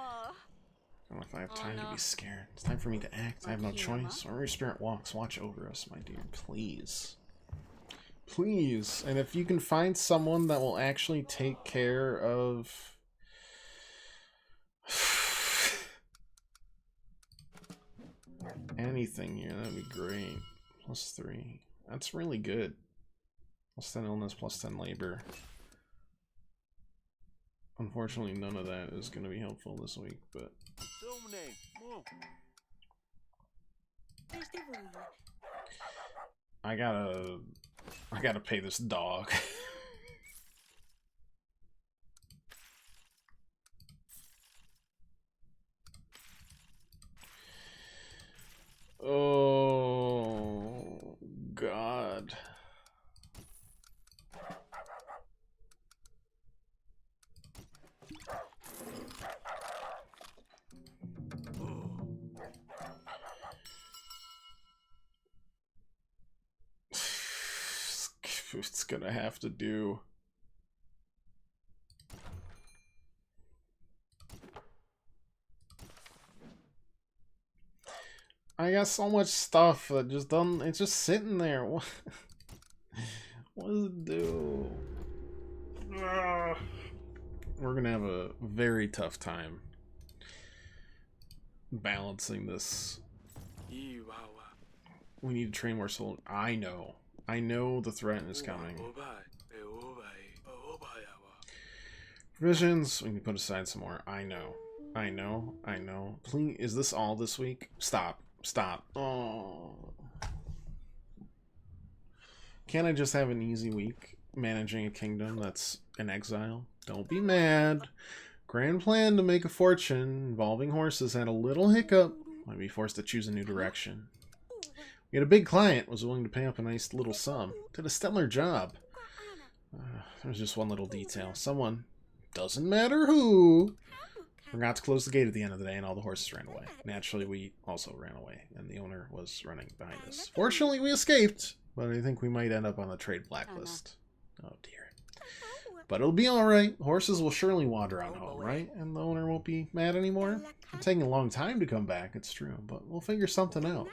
don't know if I have time to be scared. It's time for me to act. I have no choice. Wherever your spirit walks, watch over us, my dear. Please. Please. And if you can find someone that will actually take care of... anything here, that'd be great. +3. That's really good. +10 illness, +10 labor. Unfortunately, none of that is going to be helpful this week, but... I gotta pay this dog. Oh, God. It's gonna have to do. I got so much stuff that just doesn't. It's just sitting there. What? What does it do? We're gonna have a very tough time balancing this. We need to train more soldiers. I know the threat is coming. Provisions, we can put aside some more. I know. Please, is this all this week? Stop. Oh. Can't I just have an easy week managing a kingdom that's in exile? Don't be mad. Grand plan to make a fortune involving horses had a little hiccup. Might be forced to choose a new direction. We had a big client, was willing to pay up a nice little sum. Did a stellar job. There was just one little detail. Someone, doesn't matter who, forgot to close the gate at the end of the day and all the horses ran away. Naturally, we also ran away, and the owner was running behind us. Fortunately, we escaped, but I think we might end up on the trade blacklist. Oh, dear. But it'll be alright. Horses will surely wander on home, right? And the owner won't be mad anymore? It's taking a long time to come back, it's true, but we'll figure something out.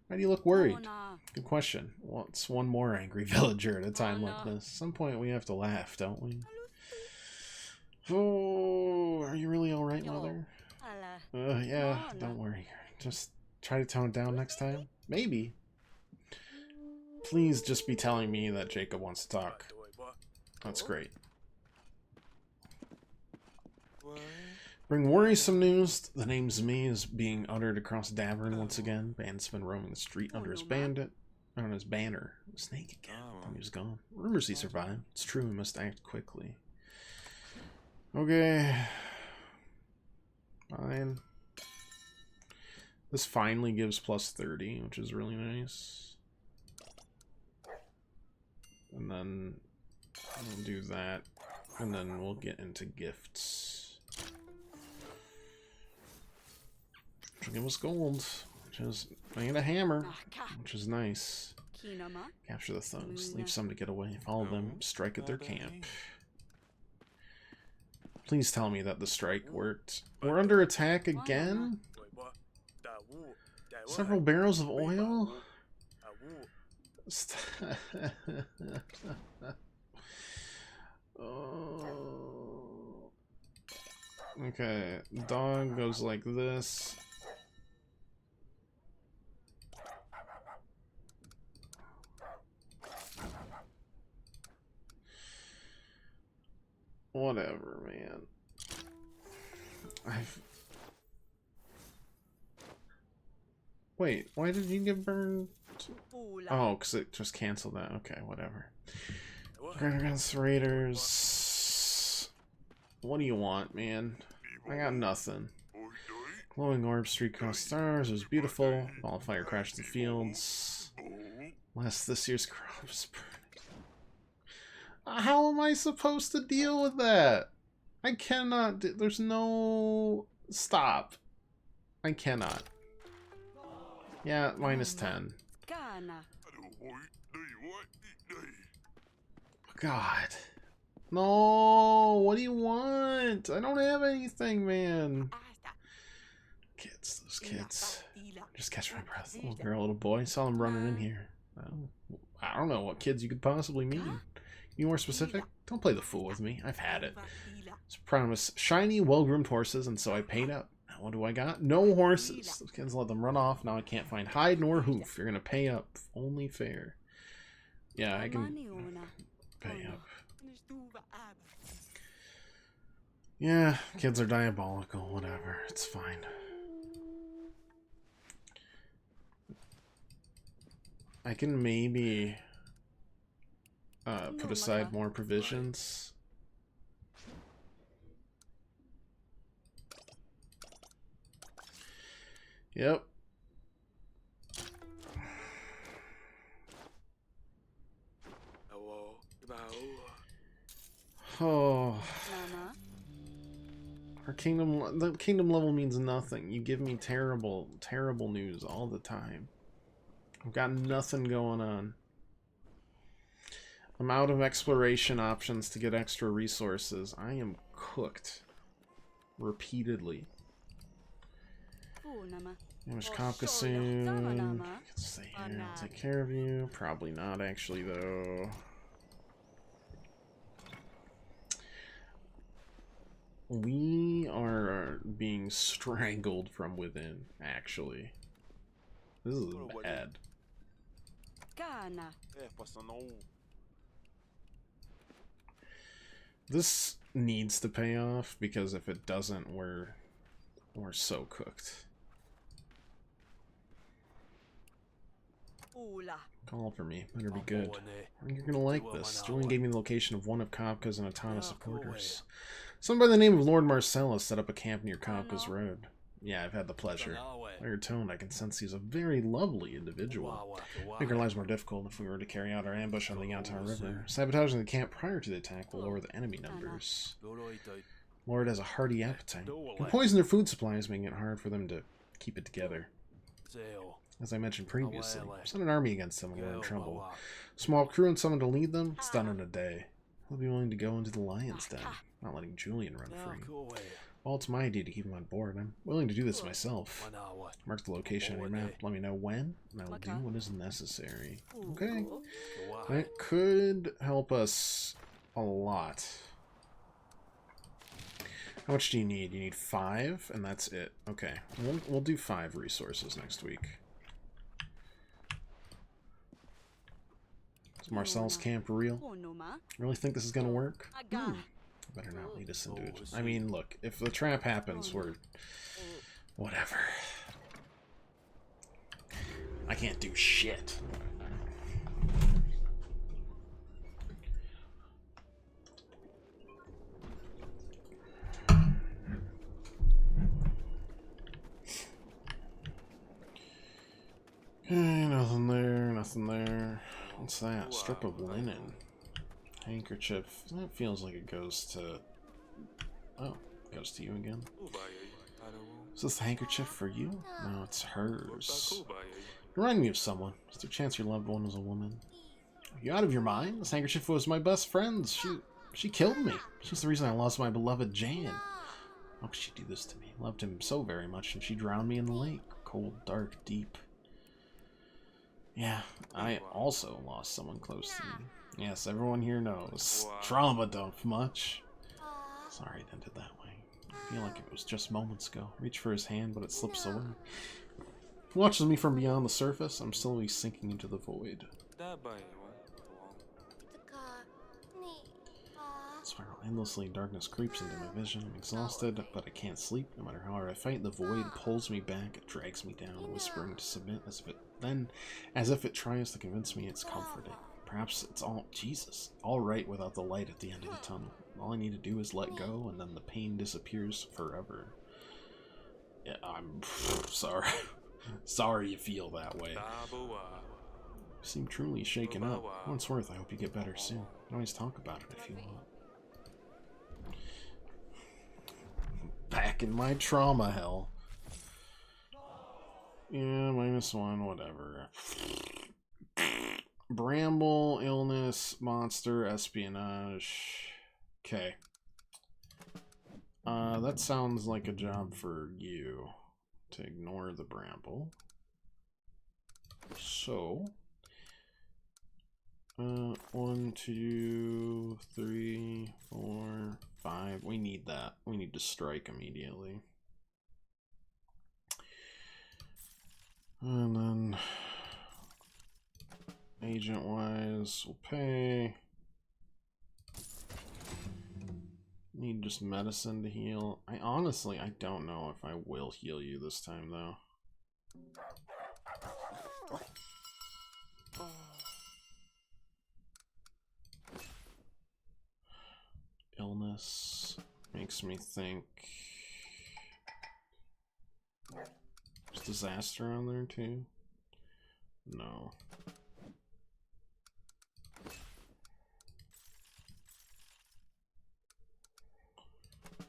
Why do you look worried? Good question. What's one more angry villager at a time like this? At some point we have to laugh, don't we? Oh, are you really alright, Mother? Yeah, don't worry. Just try to tone it down next time? Maybe. Please just be telling me that Jacob wants to talk. That's great. Bring worrisome news. The name Zmi is being uttered across Davern once again. Bandit's been roaming the street under his banner. Snake again. Thought he was gone. Rumors he survived. It's true, we must act quickly. Okay. Fine. This finally gives +30, which is really nice. And then we'll do that. And then we'll get into gifts. Which will give us gold, which is, I get a hammer, which is nice. Capture the thugs, leave some to get away, follow them, strike at their camp. Please tell me that the strike worked. We're under attack again? Several barrels of oil? Oh. Okay, dog goes like this. Whatever, man. Wait, why did you get burned? Oh, because it just canceled that. Okay, whatever. Against Raiders. What do you want, man? I got nothing. Glowing orb, streak across stars. It was beautiful. Ball of fire crashed the fields. Last this year's crops. How am I supposed to deal with that? I cannot. There's no. Stop. I cannot. Yeah, -10. God. No, what do you want? I don't have anything, man. Kids, those kids. Just catch my breath. Little girl, little boy. Saw them running in here. I don't know what kids you could possibly mean. You more specific? Don't play the fool with me. I've had it. It's promise shiny, well-groomed horses, and so I paid up. Now what do I got? No horses. Those kids let them run off. Now I can't find hide nor hoof. You're gonna pay up. Only fair. Yeah, I can pay up. Yeah, kids are diabolical. Whatever. It's fine. I can maybe put aside more provisions. Yep. Oh. Our the kingdom level means nothing. You give me terrible, terrible news all the time. I've got nothing going on. I'm out of exploration options to get extra resources. I am cooked. Repeatedly. Damage Kopka soon. Stay here. I'll take care of you. Probably not, actually, though. We are being strangled from within, actually. This is bad. This needs to pay off, because if it doesn't, we're so cooked. Call for me. Better be good. I think you're gonna like this. Julian gave me the location of one of Kopka's and Atana supporters. Someone by the name of Lord Marcellus set up a camp near Kopka's road. Yeah, I've had the pleasure. By your tone, I can sense he's a very lovely individual. Make our lives more difficult if we were to carry out our ambush on the Yantar River. Sabotaging the camp prior to the attack will lower the enemy numbers. Lord has a hearty appetite. Can poison their food supplies, making it hard for them to keep it together. As I mentioned previously, send an army against them when we're in trouble. Small crew and someone to lead them, it's done in a day. We'll be willing to go into the lion's den, not letting Julian run free. Well, it's my idea to keep him on board. I'm willing to do this myself. Mark the location on your map. Let me know when, and I will do what is necessary. Okay. That could help us a lot. How much do you need? You need 5, and that's it. Okay. We'll do 5 resources next week. Is Marcel's camp real? Really think this is gonna work? Better not lead us into it. I mean, look, if the trap happens, we're... whatever. I can't do shit. Okay, nothing there, nothing there. What's that? Strip of linen. Handkerchief. That feels like it goes to... oh, it goes to you again. Is this the handkerchief for you? No, it's hers. Remind me of someone. Is there a chance your loved one was a woman? Are you out of your mind? This handkerchief was my best friend's. She killed me. She's the reason I lost my beloved Jan. How could she do this to me? Loved him so very much, and she drowned me in the lake. Cold, dark, deep. Yeah, I also lost someone close to me. Yes, everyone here knows. Trauma dump much. Sorry it ended that way. I feel like it was just moments ago. Reach for his hand, but it slips away. He watches me from beyond the surface. I'm slowly sinking into the void. Spiral endlessly, darkness creeps into my vision. I'm exhausted, but I can't sleep. No matter how hard I fight, the void pulls me back, it drags me down, whispering to submit as if it tries to convince me it's comforting. Perhaps it's all right without the light at the end of the tunnel. All I need to do is let go, and then the pain disappears forever. Yeah, I'm sorry. Sorry you feel that way. You seem truly shaken up. Once worth, I hope you get better soon. You can always talk about it if you want. Back in my trauma hell. Yeah, -1, whatever. Bramble, illness, monster, espionage. Okay. That sounds like a job for you. To ignore the bramble. So... 1, 2, 3, 4, 5. We need that. We need to strike immediately. And then agent wise, we'll pay. Need just medicine to heal. I don't know if I will heal you this time though. Illness makes me think. Is disaster on there too? No.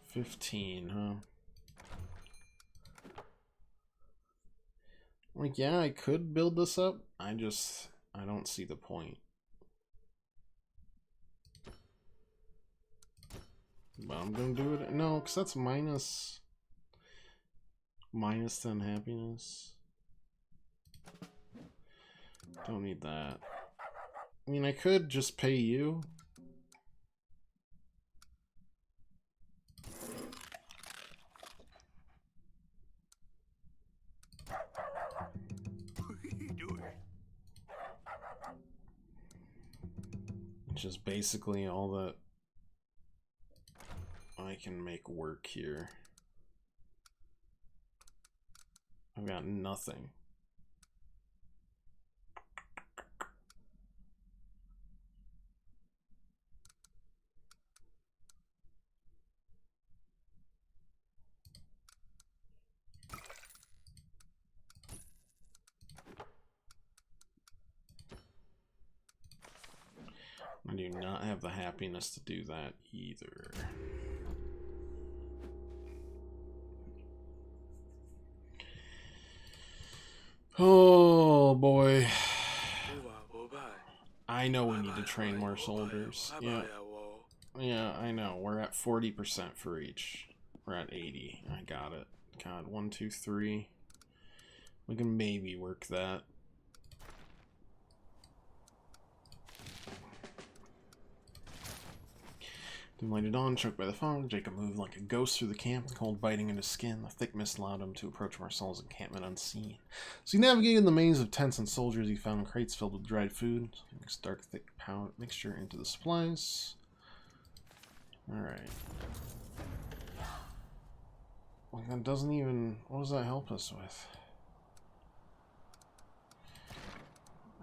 15, huh? Like, yeah, I could build this up. I don't see the point. But I'm gonna do it. No, because that's minus 10 happiness. Don't need that. I mean, I could just pay you. Which is basically all that I can make work here. I've got nothing. I do not have the happiness to do that either. Oh boy. I know we need to train more soldiers. Yeah. Yeah, I know. We're at 40% for each. We're at 80. I got it. God, 1, 2, 3. We can maybe work that. Dim lighted on, choked by the fog, Jacob moved like a ghost through the camp, the cold biting into his skin. The thick mist allowed him to approach Marcel's encampment unseen. So he navigated the maze of tents and soldiers. He found crates filled with dried food, this dark, thick mixture into the supplies. Alright. Well, that doesn't even... What does that help us with?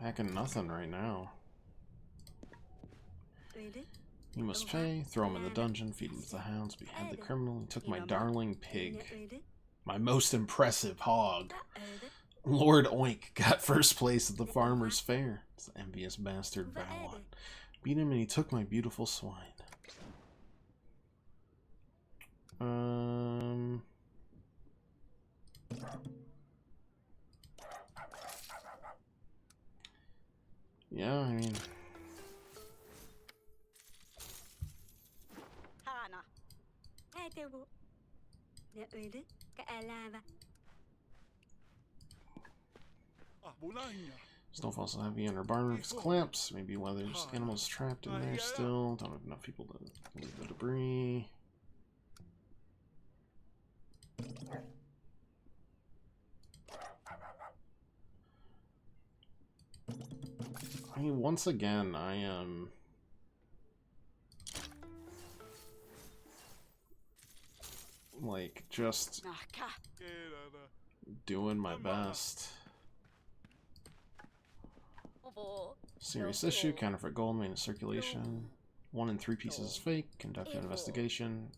Heckin' nothing right now. You must pay, throw him in the dungeon, feed him to the hounds, behead the criminal. He took my darling pig. My most impressive hog. Lord Oink got first place at the farmer's fair. It's the envious bastard Babylon. Beat him and he took my beautiful swine. Yeah, I mean... Snowfall so heavy under barn roofs collapse. Maybe there's animals trapped in there still. Don't have enough people to move the debris. I mean, once again, I am like just doing my best. Serious issue, counterfeit gold, main circulation. 1 in 3 pieces is fake. Conduct an investigation.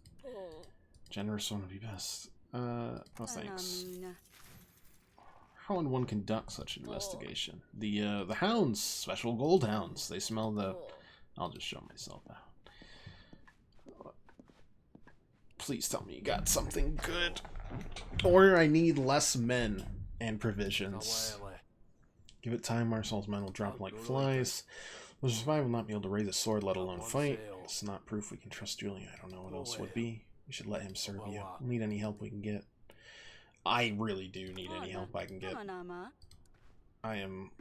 Generous one would be best. No thanks. How would one conduct such an investigation? The hounds, special gold hounds. They smell the... I'll just show myself out. Please tell me you got something good. Or I need less men and provisions. Give it time, Marcel's men will drop like flies. We'll survive, will not be able to raise a sword, let alone fight. It's not proof we can trust Julian. I don't know what else would be. We should let him serve you. We'll need any help we can get. I really do need any help I can get. I am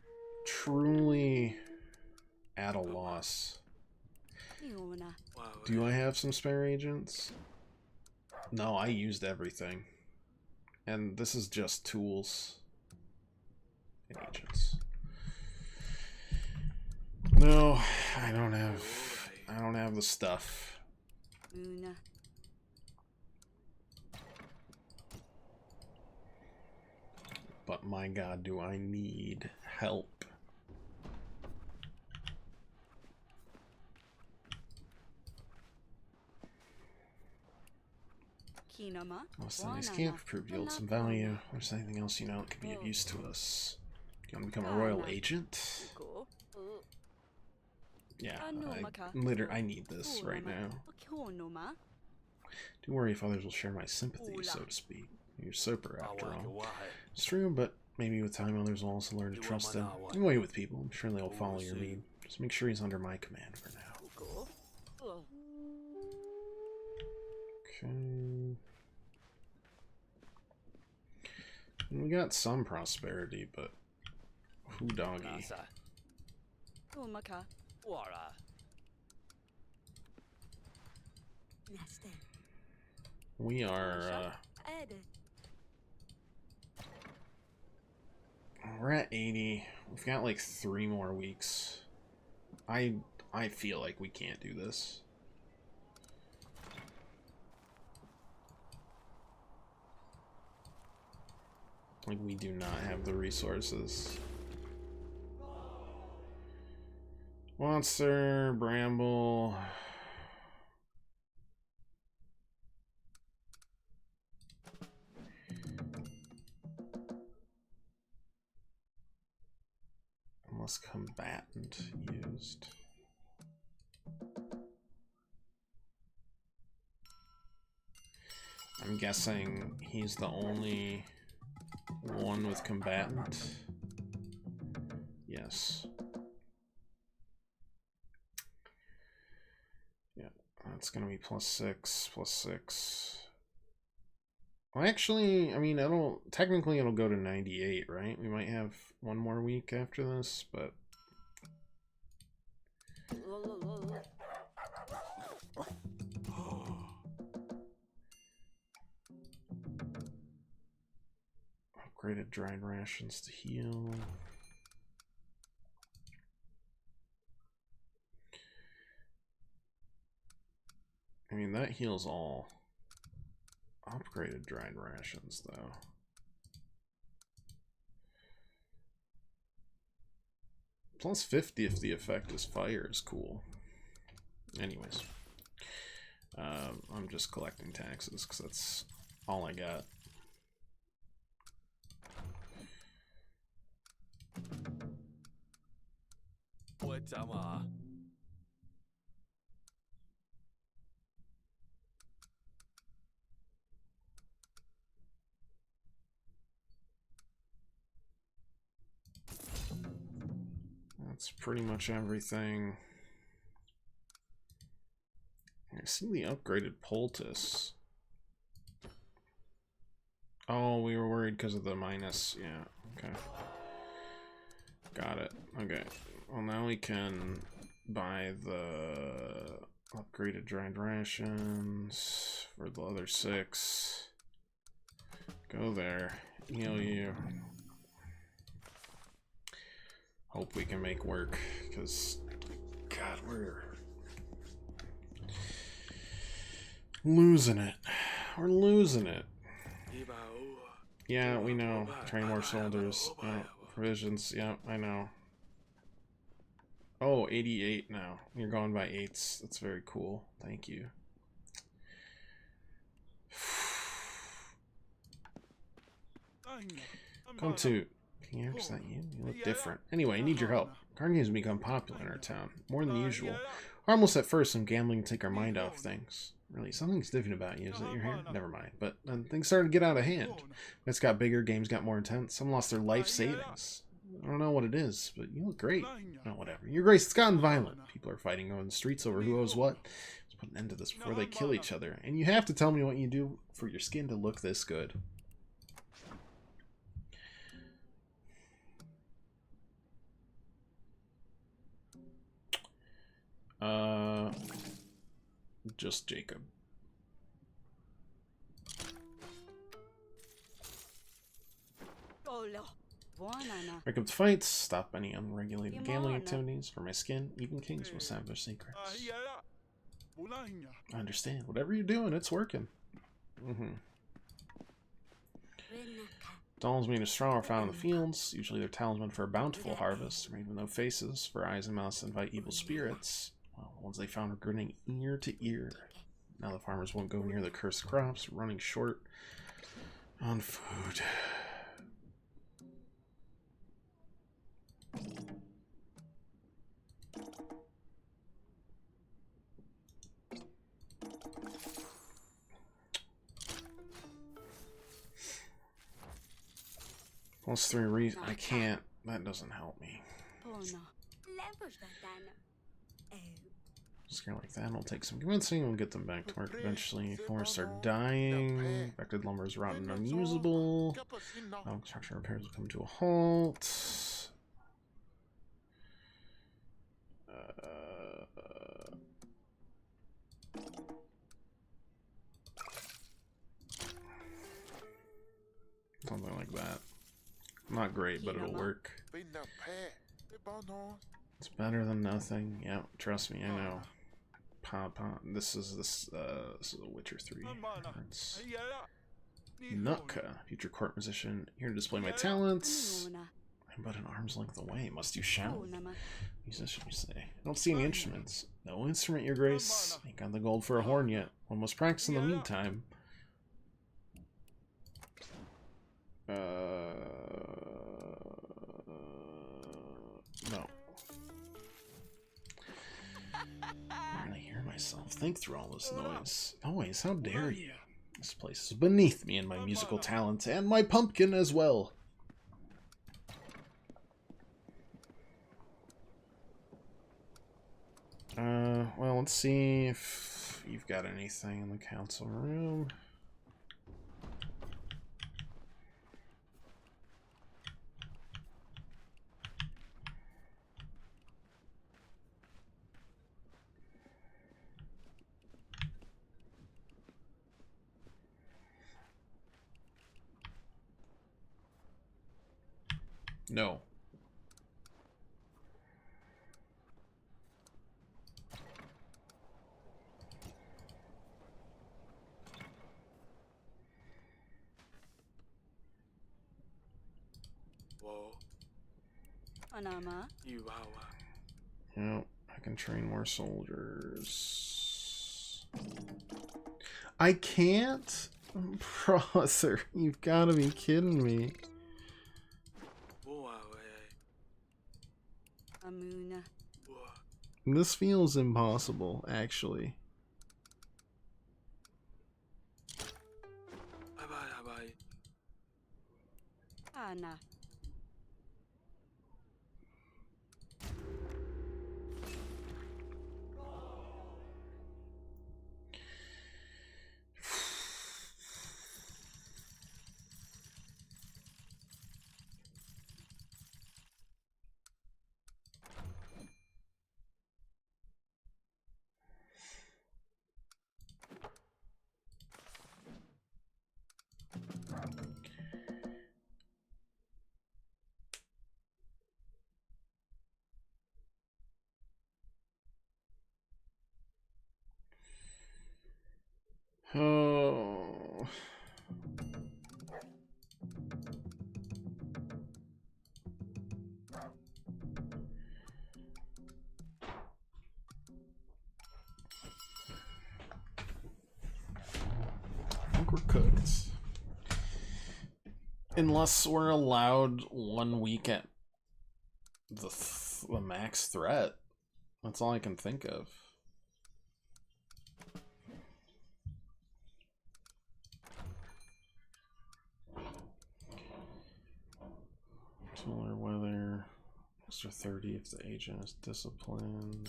truly at a loss. Do I have some spare agents? No, I used everything. And this is just tools and agents. No, I don't have the stuff. But my god, do I need help. Most of these camp proved yield some value. If there's anything else you know that could be of use to us. You want to become a royal agent? Yeah, I need this right now. Don't worry if others will share my sympathies, so to speak. You're super, after all. It's true, but maybe with time others will also learn to trust him. You wait with people, I'm sure they'll follow your lead. Just make sure he's under my command for now. Okay. We got some prosperity, but who doggy? We are, we're at 80. We've got like 3 more weeks. I feel like we can't do this. Like, we do not have the resources. Monster, Bramble. Unless combatant used. I'm guessing he's the only one with combatant. Yes. Yeah, that's gonna be +6, +6. Well, actually, I mean, technically it'll go to 98, right? We might have 1 more week after this, but... Upgraded dried rations to heal. I mean, that heals all. Upgraded dried rations, though. +50 if the effect is fire is cool. Anyways. I'm just collecting taxes, because that's all I got. That's pretty much everything. I see the upgraded poultice. Oh, we were worried because of the minus. Yeah, okay. Got it. Okay. Well, now we can buy the upgraded dried rations for the other 6. Go there. Heal you. Hope we can make work, because, God, we're losing it. We're losing it. Yeah, we know. Train more soldiers. Yeah, provisions. Yeah, I know. Oh, 88 now. You're going by 8s. That's very cool. Thank you. Come to... Yeah, is that you? You look different. Anyway, I need your help. Card games have become popular in our town. More than usual. Harmless at first, some gambling to take our mind off things. Really, something's different about you. Is that your hair? Never mind. But then things started to get out of hand. It's got bigger, games got more intense. Some lost their life savings. I don't know what it is, but you look great. No, whatever. Your Grace, it's gotten violent. People are fighting on the streets over who owes what. Let's put an end to this before they kill each other. And you have to tell me what you do for your skin to look this good. Just Jacob. Break up the fights, stop any unregulated gambling activities. For my skin, even kings must have their secrets. I understand. Whatever you're doing, it's working. Dolls made of straw are found in the fields. Usually they're talisman for a bountiful harvest, or even though faces for eyes and mouths invite evil spirits. Well, the ones they found were grinning ear to ear. Now the farmers won't go near the cursed crops, running short on food. +3 I can't. That doesn't help me. Scare like that. It'll take some convincing. We'll get them back to work eventually. Forests are dying. Affected lumber is rotten and unusable. Construction repairs will come to a halt. Something like that. Not great, but it'll work. It's better than nothing. Yeah, trust me, I know. This is a Witcher 3 reference. Nutka, future court musician, here to display my talents. I'm but an arm's length away. Must you shout? Musician, you say. I don't see any instruments. No instrument, your grace. Ain't got the gold for a horn yet. One must practice in the meantime. No. I really hear myself think through all this noise. Noise, how dare you? This place is beneath me and my musical talent, and my pumpkin as well. Well, let's see if you've got anything in the council room. No. No, I can train more soldiers. I can't? Brother, you've got to be kidding me. This feels impossible, actually. Unless we're allowed 1 week at the max threat. That's all I can think of. Similar weather. Extra 30 if the agent is disciplined.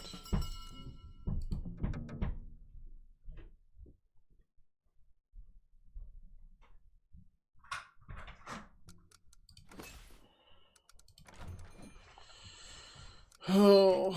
Oh.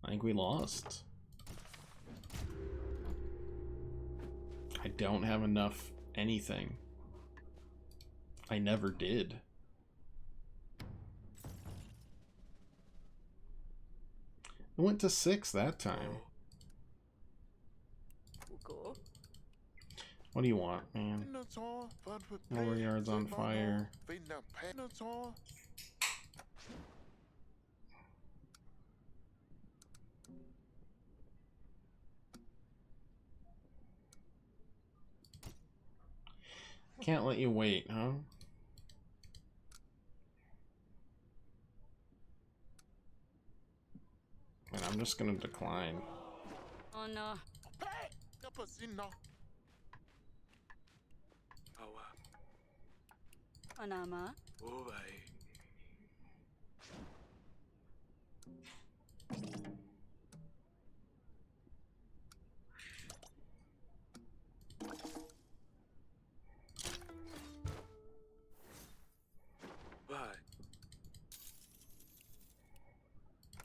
I think we lost. I don't have enough anything. I never did. I went to 6 that time. What do you want, man? Lower yards on fire. Can't let you wait, huh? And I'm just gonna decline. Oh no. Anama.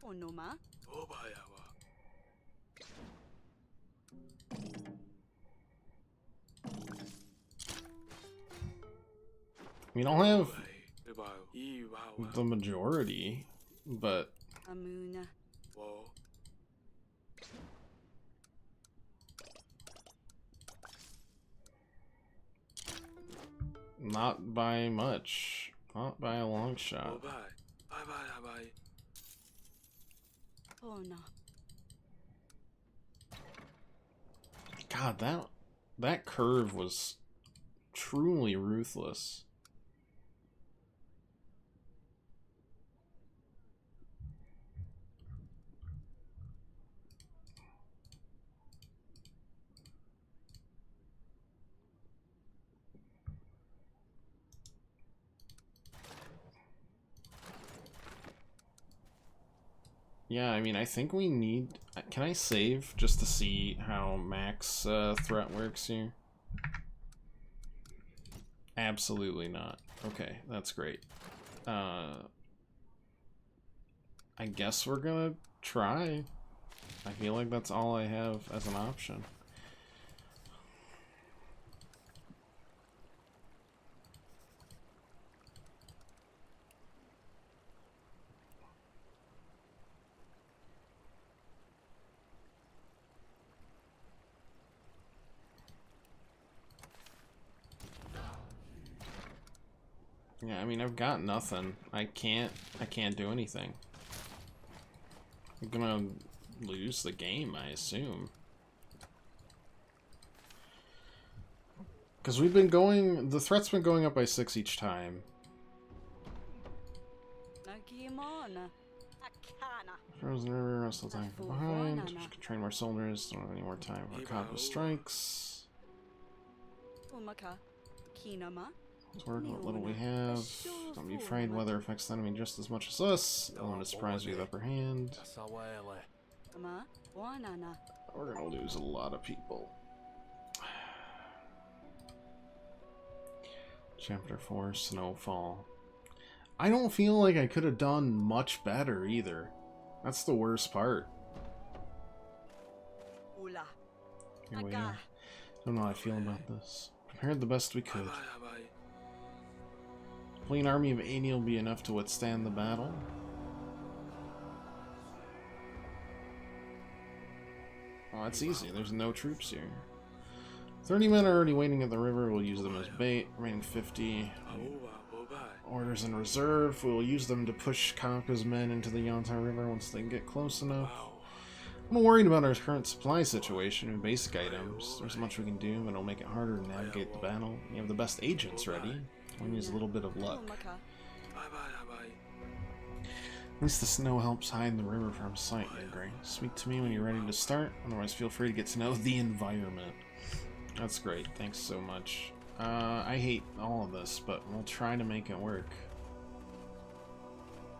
Onoma. I mean, I'll have the majority, but Amuna. not by much. Not by a long shot. Oh no. God, that curve was truly ruthless. Yeah, I mean, I think we need... Can I save just to see how max threat works here? Absolutely not. Okay, that's great. I guess we're gonna try. I feel like that's all I have as an option. Yeah, I mean, I've got nothing. I can't do anything. I'm gonna lose the game, I assume. Because we've been going... The threat's been going up by 6 each time. Frozen River, still time from behind. Should train more soldiers, don't have any more time for combo strikes. Let's work what little we have. Don't be afraid, weather affects the enemy just as much as us. I want to surprise you with upper hand. We're gonna lose a lot of people. Chapter 4, Snowfall. I don't feel like I could have done much better either. That's the worst part. Here we are. Don't know how I feel about this. Prepared the best we could. A clean army of 80 will be enough to withstand the battle. Oh, it's easy. There's no troops here. 30 men are already waiting at the river. We'll use them as bait. Remaining 50. Orders in reserve. We'll use them to push Kaka's men into the Yontar River once they get close enough. I'm worried about our current supply situation and basic items. There's much we can do, but it'll make it harder to navigate the battle. We have the best agents ready. We use a little bit of luck. At least the snow helps hide the river from sight, Your Grace. Speak to me when you're ready to start. Otherwise, feel free to get to know the environment. That's great. Thanks so much. I hate all of this, but we'll try to make it work.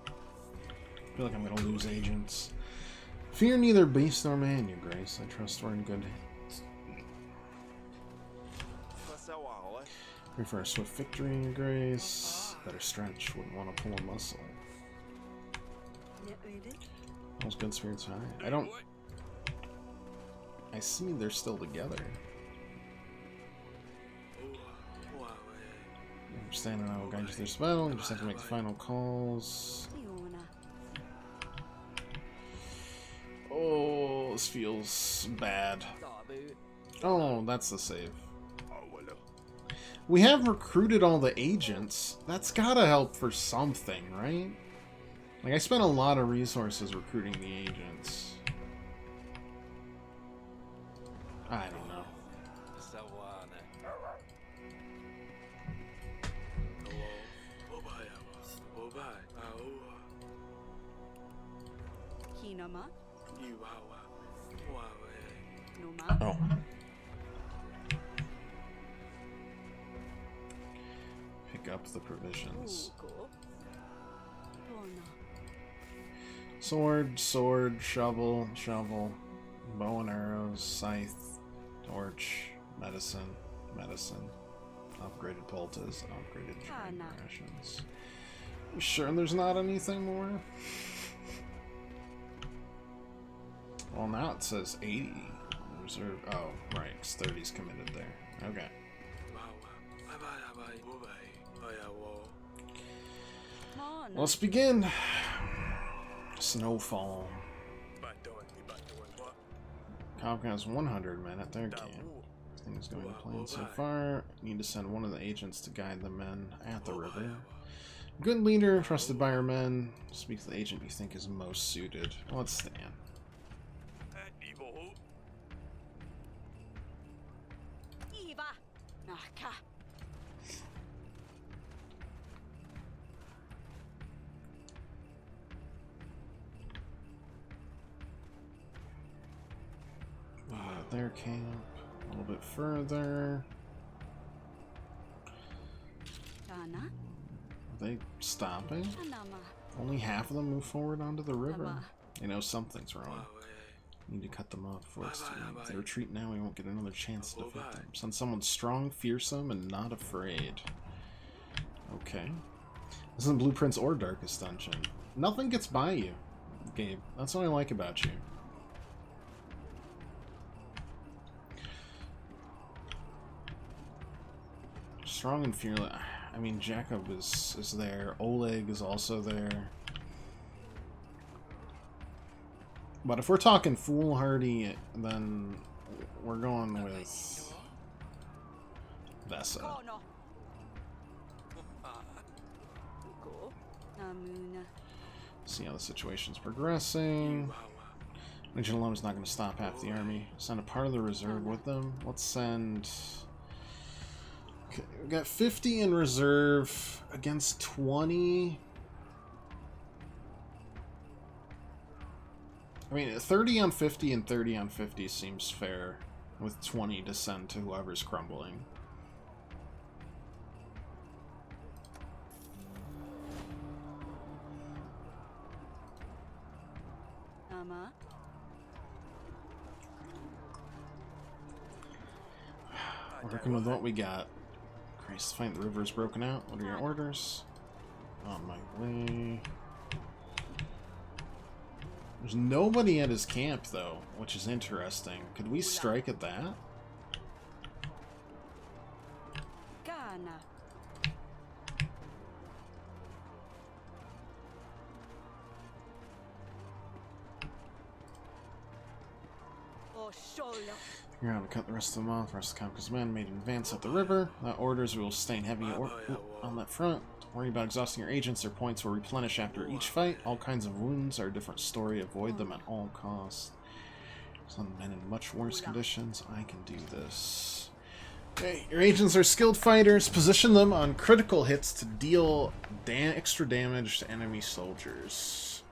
I feel like I'm gonna lose agents. Fear neither beast nor man, Your Grace. I trust we're in good hands. Pray for a swift victory, Your Grace. Better stretch. Wouldn't want to pull a muscle. Those good spirits high. I see they're still together. Understand, I will guide you through this battle. You just have to make the final calls. Oh, this feels bad. Oh, that's the save. We have recruited all the agents. That's gotta help for something, right? Like, I spent a lot of resources recruiting the agents. I don't know. Oh. Pick up the provisions. Sword, sword, shovel, shovel, bow and arrows, scythe, torch, medicine, medicine, upgraded poultice, upgraded training rations. You sure there's not anything more? Well, now it says 80 reserve. Oh, right, 30's committed there. Okay. Let's begin. Snowfall. Kafka has 100 men at their camp. Everything's going to plan so far. Need to send one of the agents to guide the men at the river. Good leader, trusted by our men. Speak to the agent you think is most suited. Let's stand. Their camp a little bit further. Are they stopping? Only half of them move forward onto the river. You know something's wrong. Need to cut them off before it's too late. If they retreat now, we won't get another chance to defeat them. Send someone strong, fearsome, and not afraid. Okay. This isn't Blueprints or Darkest Dungeon. Nothing gets by you, Gabe. That's what I like about you. Strong and fearless. I mean, Jacob is there. Oleg is also there. But if we're talking foolhardy, then we're going with Vesa. See how the situation's progressing. Legion alone is not going to stop half the army. Send a part of the reserve with them. Let's send... Okay, we got 50 in reserve against 20. I mean, 30 on 50 and 30 on 50 seems fair, with 20 to send to whoever's crumbling. Working with what we got. Priest fight the river is broken out. What are your orders? On my way. There's nobody at his camp, though, which is interesting. Could we strike at that? Kana. Oh, shola. You're going to cut the rest of them off. The rest of Kafka's men made an advance up the river. That orders we will sustain heavy on that front. Don't worry about exhausting your agents. Their points will replenish after each fight. All kinds of wounds are a different story. Avoid them at all costs. Some men in much worse conditions. I can do this. Okay, your agents are skilled fighters. Position them on critical hits to deal extra damage to enemy soldiers.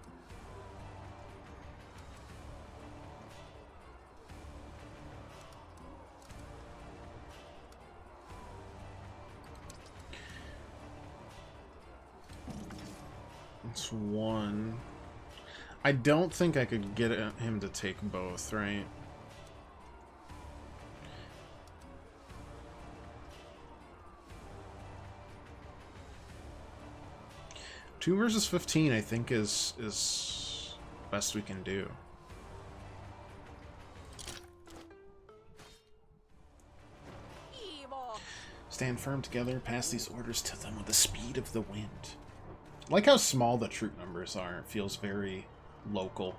That's one. I don't think I could get him to take both, right? Two versus 15, I think, is best we can do. Stand firm together. Pass these orders to them with the speed of the wind. I like how small the troop numbers are. It feels very local.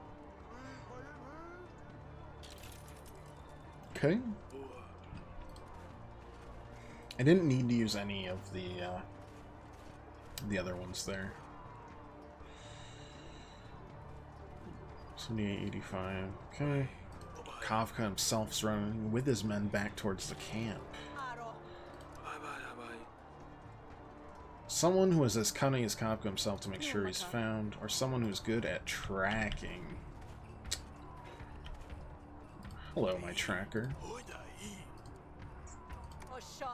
Okay. I didn't need to use any of the other ones there. 7885. Okay. Kafka himself is running with his men back towards the camp. Someone who is as cunning as Kafka himself to make sure he's found, or someone who's good at tracking. Hello, my tracker. Speak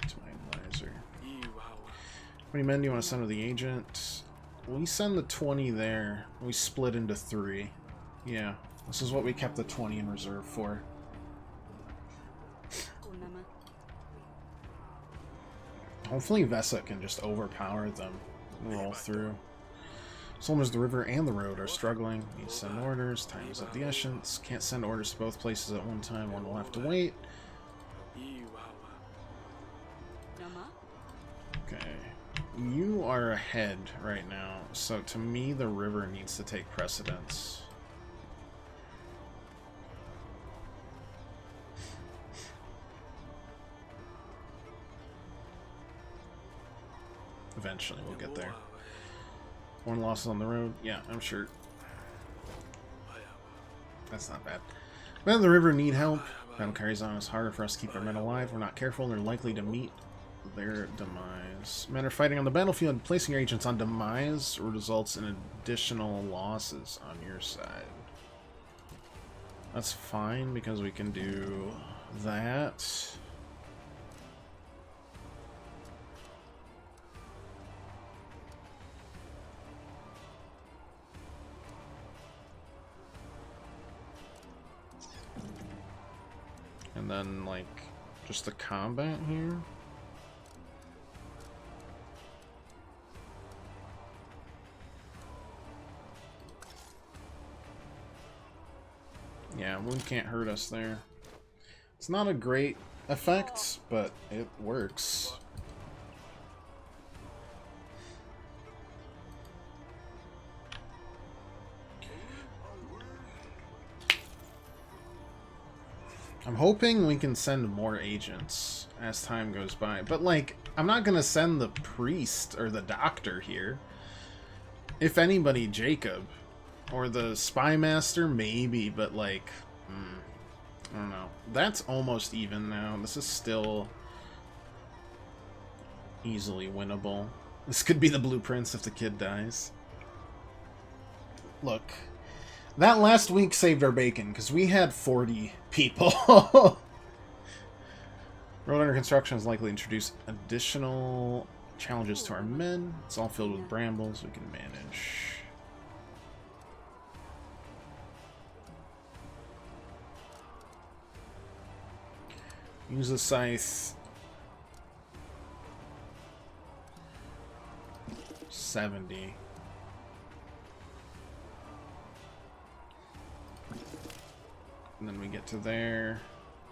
to my advisor. How many men do you want to send to the agent? We send the 20 there. We split into 3. Yeah, this is what we kept the 20 in reserve for. Hopefully Vesa can just overpower them and roll through. Soldiers of the river and the road are struggling. Need to send orders. Time is of the essence. Can't send orders to both places at one time. One will have to wait. Okay. You are ahead right now. So to me, the river needs to take precedence. Eventually, we'll get there. One loss on the road. Yeah, I'm sure. That's not bad. Men of the river need help. Battle carries on. It's harder for us to keep our men alive. We're not careful. They're likely to meet their demise. Men are fighting on the battlefield. Placing your agents on demise results in additional losses on your side. That's fine because we can do that. And then, like, just the combat here. Yeah, wound can't hurt us there. It's not a great effect, but it works. I'm hoping we can send more agents as time goes by. But, like, I'm not going to send the priest or the doctor here. If anybody, Jacob. Or the spy master, maybe. But, like, I don't know. That's almost even now. This is still easily winnable. This could be the blueprints if the kid dies. Look. That last week saved our bacon, because we had 40 people. Road under construction is likely to introduce additional challenges to our men. It's all filled with brambles we can manage. Use the scythe 70. And then we get to there.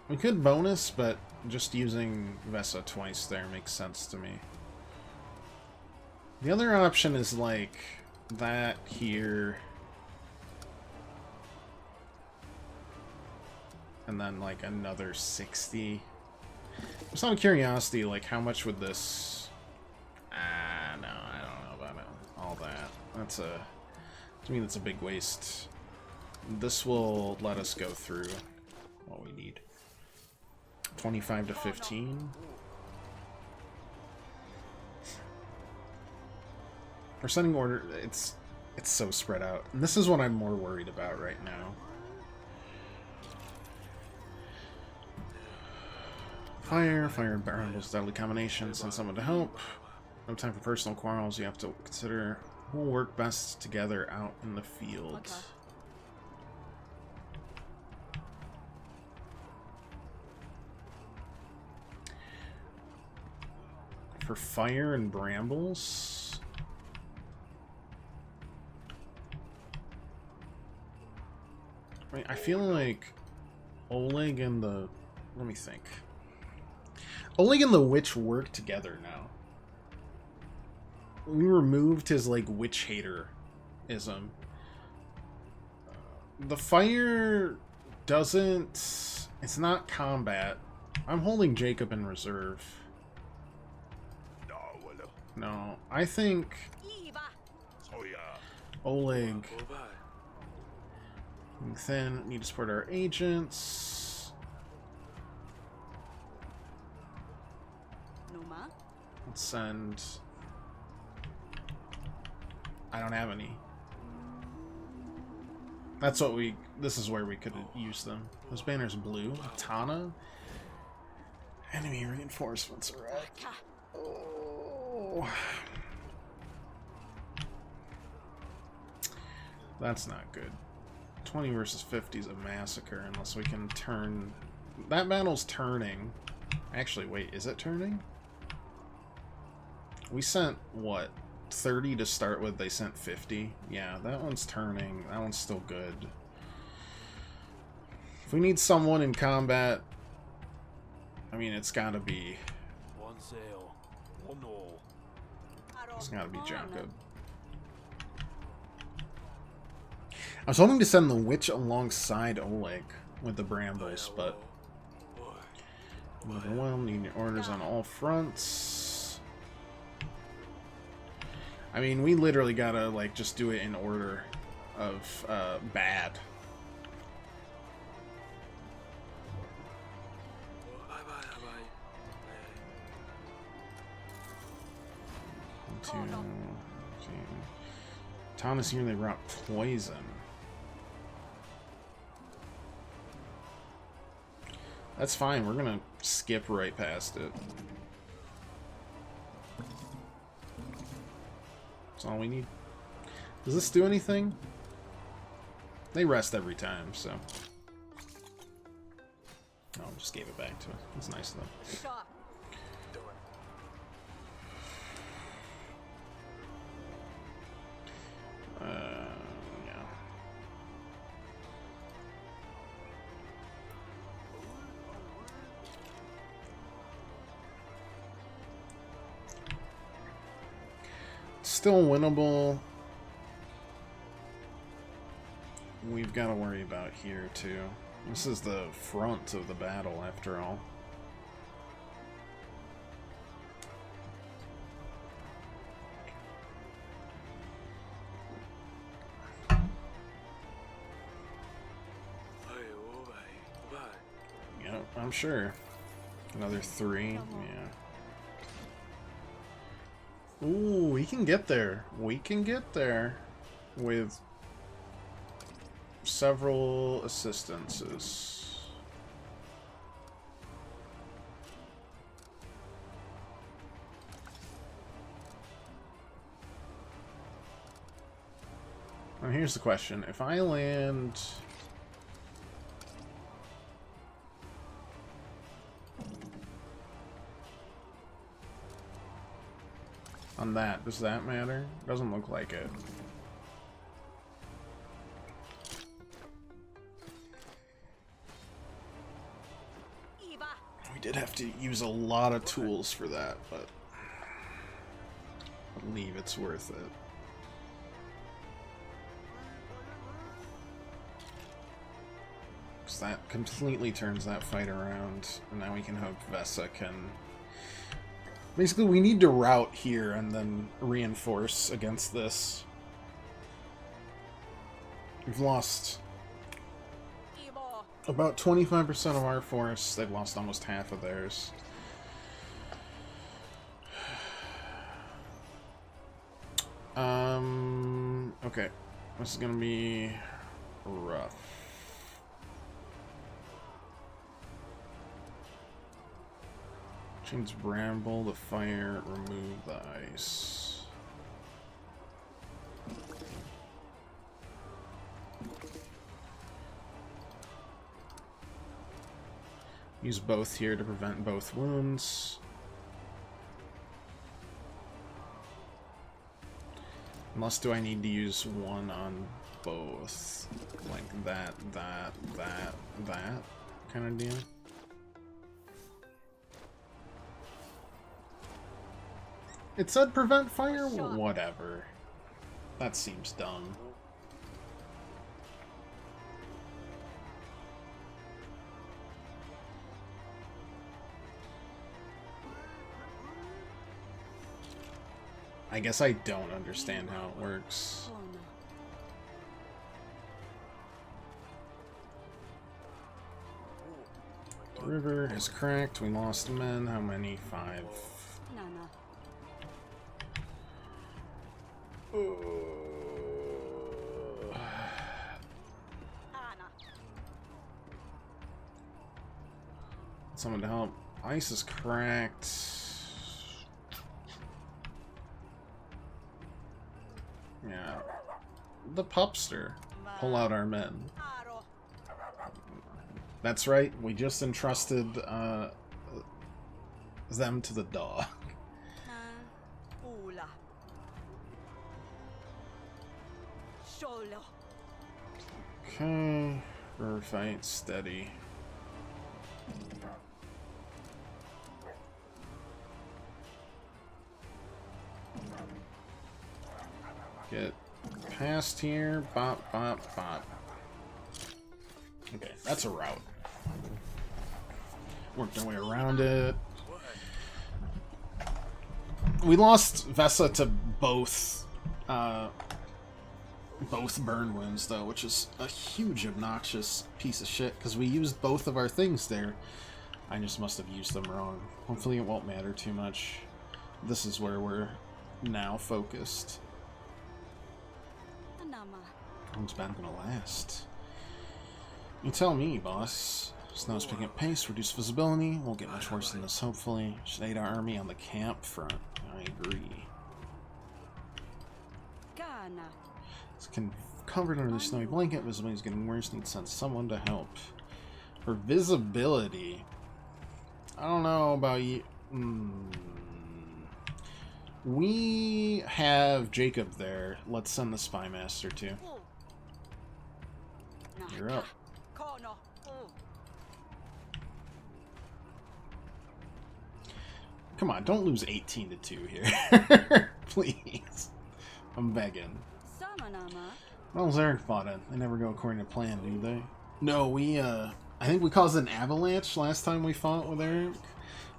We could bonus, but just using Vesa twice there makes sense to me. The other option is like that here. And then like another 60. Just out of curiosity, like how much would this... no, I don't know about it. All that. That's a... To me, that's a big waste. This will let us go through what we need. 25 to 15. Our sending order, it's so spread out. And this is what I'm more worried about right now. Fire and barrels, deadly combination, send someone to help. No time for personal quarrels, you have to consider who will work best together out in the field. Okay. For fire and brambles... I feel like Oleg and the... Let me think. Oleg and the witch work together now. We removed his, like, witch hater-ism. The fire doesn't... It's not combat. I'm holding Jacob in reserve. No, I think... Oleg... Thin, need to support our agents. Let's send... I don't have any. That's what we... This is where we could use them. Those banners blue. Tana. Enemy reinforcements are at. Oh. That's not good. 20 versus 50 is a massacre unless we can turn... That battle's turning. Actually, wait, is it turning? We sent, what, 30 to start with, they sent 50? Yeah, that one's turning. That one's still good. If we need someone in combat, I mean, it's gotta be... It's gotta be Jacob. I was hoping to send the witch alongside Oleg with the brambles, but... Overwhelmed, needing orders on all fronts. I mean, we literally gotta, like, just do it in order of, bad. Thomas here, they brought poison. That's fine, we're gonna skip right past it. That's all we need. Does this do anything? They rest every time, so... Oh, just gave it back to us. That's nice though. Yeah. Still winnable. We've got to worry about here too. This is the front of the battle after all. Yep, I'm sure. Another 3, yeah. Ooh, we can get there. We can get there with several assistances. Now here's the question. If I land... On that, does that matter? Doesn't look like it. We did have to use a lot of tools for that, but I believe it's worth it. Because that completely turns that fight around, and now we can hope Vesa can... Basically, we need to route here and then reinforce against this. We've lost about 25% of our force. They've lost almost half of theirs. Okay. This is gonna be rough. Change bramble to fire, remove the ice. Use both here to prevent both wounds. Unless do I need to use one on both? Like that kind of deal? It said prevent fire? Whatever. That seems dumb. I guess I don't understand how it works. The river has cracked. We lost men. How many? 5. Someone to help. Ice is cracked. Yeah. The pupster. Pull out our men. That's right. We just entrusted them to the dog. Okay. River fight steady. Get past here. Bop, bop, bop. Okay, that's a route. Worked our way around it. We lost Vesa to both burn wounds, though, which is a huge, obnoxious piece of shit, because we used both of our things there. I just must have used them wrong. Hopefully it won't matter too much. This is where we're now focused. How long's bad gonna last? You tell me, boss. Snow's picking up pace, reduce visibility. Won't get much worse than this, hopefully. Should aid our army on the camp front. I agree. It's covered under the snowy blanket. Visibility is getting worse. Need to send someone to help. For visibility, I don't know about you. We have Jacob there. Let's send the Spy Master too. You're up. Come on, don't lose 18-2 here. Please. I'm begging. Well, Zarek fought it. They never go according to plan, do they? No, I think we caused an avalanche last time we fought with Eric.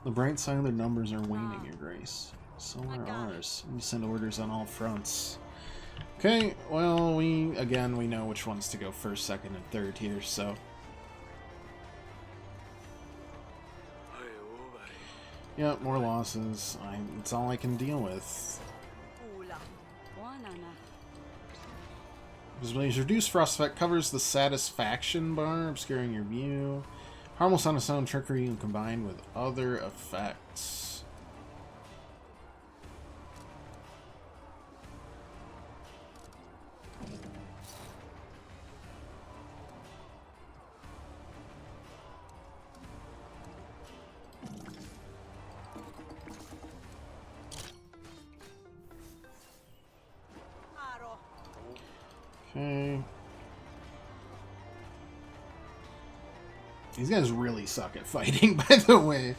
The bright side of their numbers are waning, Your Grace. So are ours. We send orders on all fronts. Okay, well, we know which ones to go first, second, and third here, so... Yep, more losses. It's all I can deal with. Visibility's reduced. Frost effect covers the satisfaction bar, obscuring your view. Harmless on its own, trickery when combined with other effects. These guys really suck at fighting, by the way.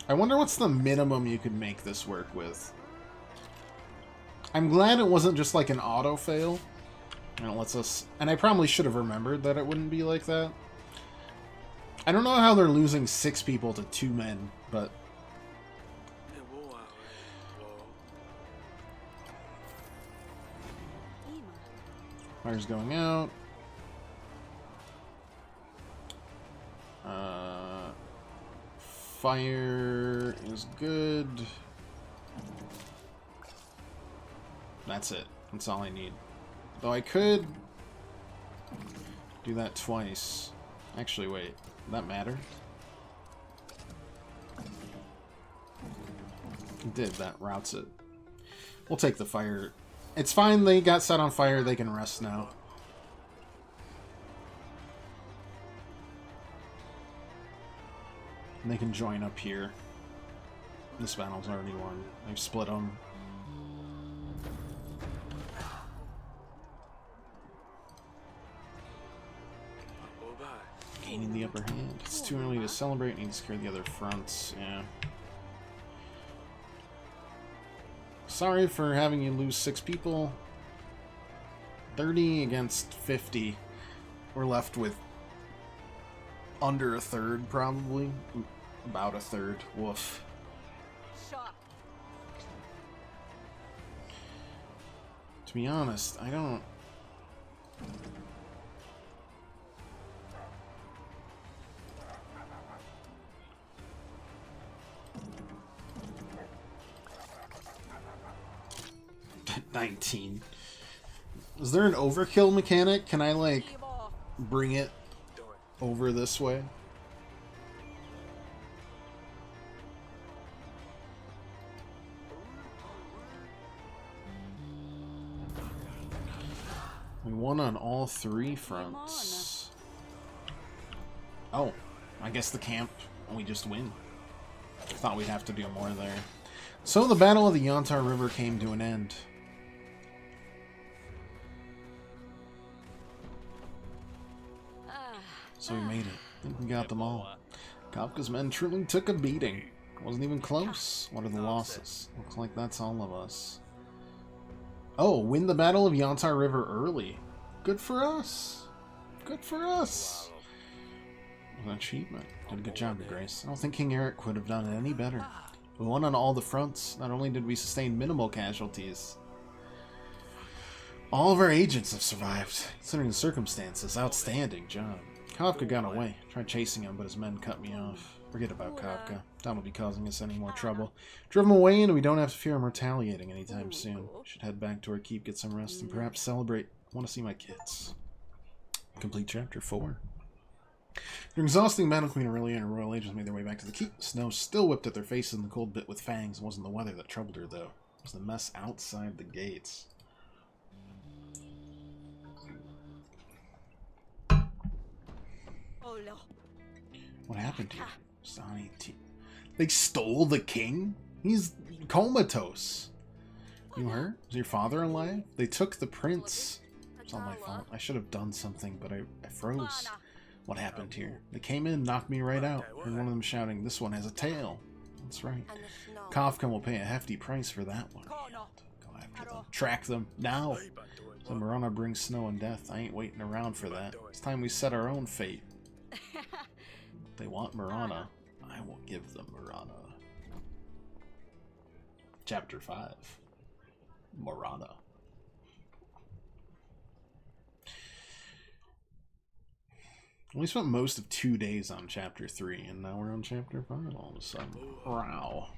I wonder what's the minimum you could make this work with. I'm glad it wasn't just like an auto-fail. And it lets us... And I probably should have remembered that it wouldn't be like that. I don't know how they're losing 6 people to 2 men, but... Fire's going out. Fire is good. That's it. That's all I need. Though I could do that twice. Actually, wait. Does that matter? It did. That routes it. We'll take the fire. It's fine. They got set on fire. They can rest now. And they can join up here. This battle's already won. They've split them. Gaining the upper hand. It's too early to celebrate. Need to secure the other fronts. Yeah. Sorry for having you lose 6 people. 30 against 50. We're left with under a third, probably. About a third. Woof. To be honest, I don't... $19. Is there an overkill mechanic? Can I, like, bring it over this way? We won on all 3 fronts. Oh, I guess the camp, we just win. I thought we'd have to do more there. So the Battle of the Yontar River came to an end. So we made it. I think we got them all. Kafka's men truly took a beating. Wasn't even close. What are the losses? Looks like that's all of us. Oh, win the Battle of Yontar River early. Good for us. Good for us. An achievement. Did a good job, Grace. I don't think King Eric could have done it any better. We won on all the fronts. Not only did we sustain minimal casualties, all of our agents have survived. Considering the circumstances, outstanding job. Kafka got away. Tried chasing him, but his men cut me off. Forget about Kafka. That won't be causing us any more trouble. Drove him away, and we don't have to fear him retaliating anytime soon. Should head back to our keep, get some rest, and perhaps celebrate. I want to see my kids. Complete chapter 4. During exhausting battle, Queen Aurelia and her royal agents made their way back to the keep. The snow still whipped at their faces, and the cold bit with fangs. It wasn't the weather that troubled her, though. It was the mess outside the gates. What happened here? They stole the king? He's comatose. You hurt? Is your father alive? They took the prince. It's all my fault. I should have done something, but I froze. What happened here? They came in, knocked me right out. Heard one of them shouting, "This one has a tail." That's right. Kafka will pay a hefty price for that one. Go after them. Track them. Now! So Marana brings snow and death. I ain't waiting around for that. It's time we set our own fate. They want Marana. I will give them Marana. Chapter 5. Marana. We spent most of 2 days on Chapter 3, and now we're on Chapter 5 all of a sudden. Wow.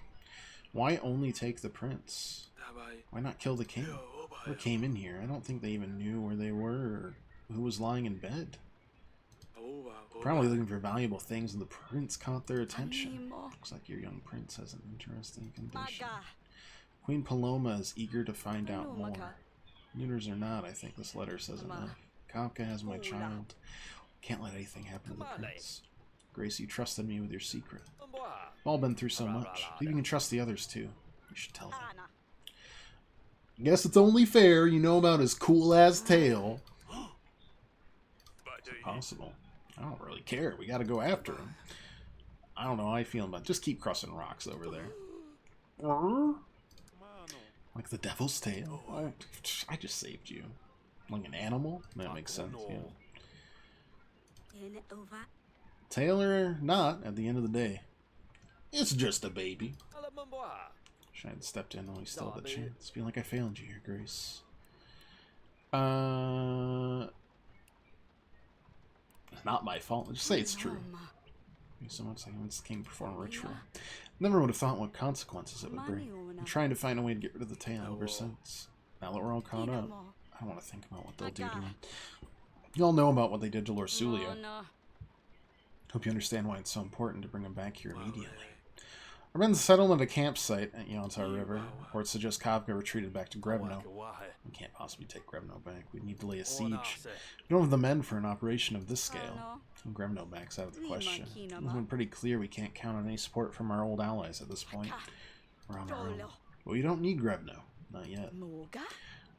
Why only take the prince? Why not kill the king? Who came in here? I don't think they even knew where they were or who was lying in bed. Probably looking for valuable things, and the prince caught their attention. Looks like your young prince has an interesting condition. Queen Paloma is eager to find out more. Neuters or not, I think this letter says enough. Kafka has my child. Can't let anything happen to the prince. Grace, you trusted me with your secret. We've all been through so much. I think you can trust the others too. You should tell them. Guess it's only fair you know about his cool-ass tail. Possible. I don't really care. We gotta go after him. I don't know how I feel about it. Just keep crossing rocks over there. Like the devil's tail. I just saved you. Like an animal? That makes sense, yeah. Tail or not, at the end of the day, it's just a baby. Wish I had stepped in when we still had the chance. Feel like I failed you here, Grace. It's not my fault. Just say it's true. Thank you so much. I once came to perform a ritual. Never would have thought what consequences it would bring. I'm trying to find a way to get rid of the tail ever since. Now that we're all caught up, I don't want to think about what they'll do to him. You all know about what they did to Lorsulia. Hope you understand why it's so important to bring him back here immediately. Our men settled at a campsite at Yontar River. Reports suggest Kafka retreated back to Grevno. We can't possibly take Grevno back. We need to lay a siege. We don't have the men for an operation of this scale. Grevno back's out of the question. It's been pretty clear we can't count on any support from our old allies at this point. We're on our own. But we don't need Grevno. Not yet.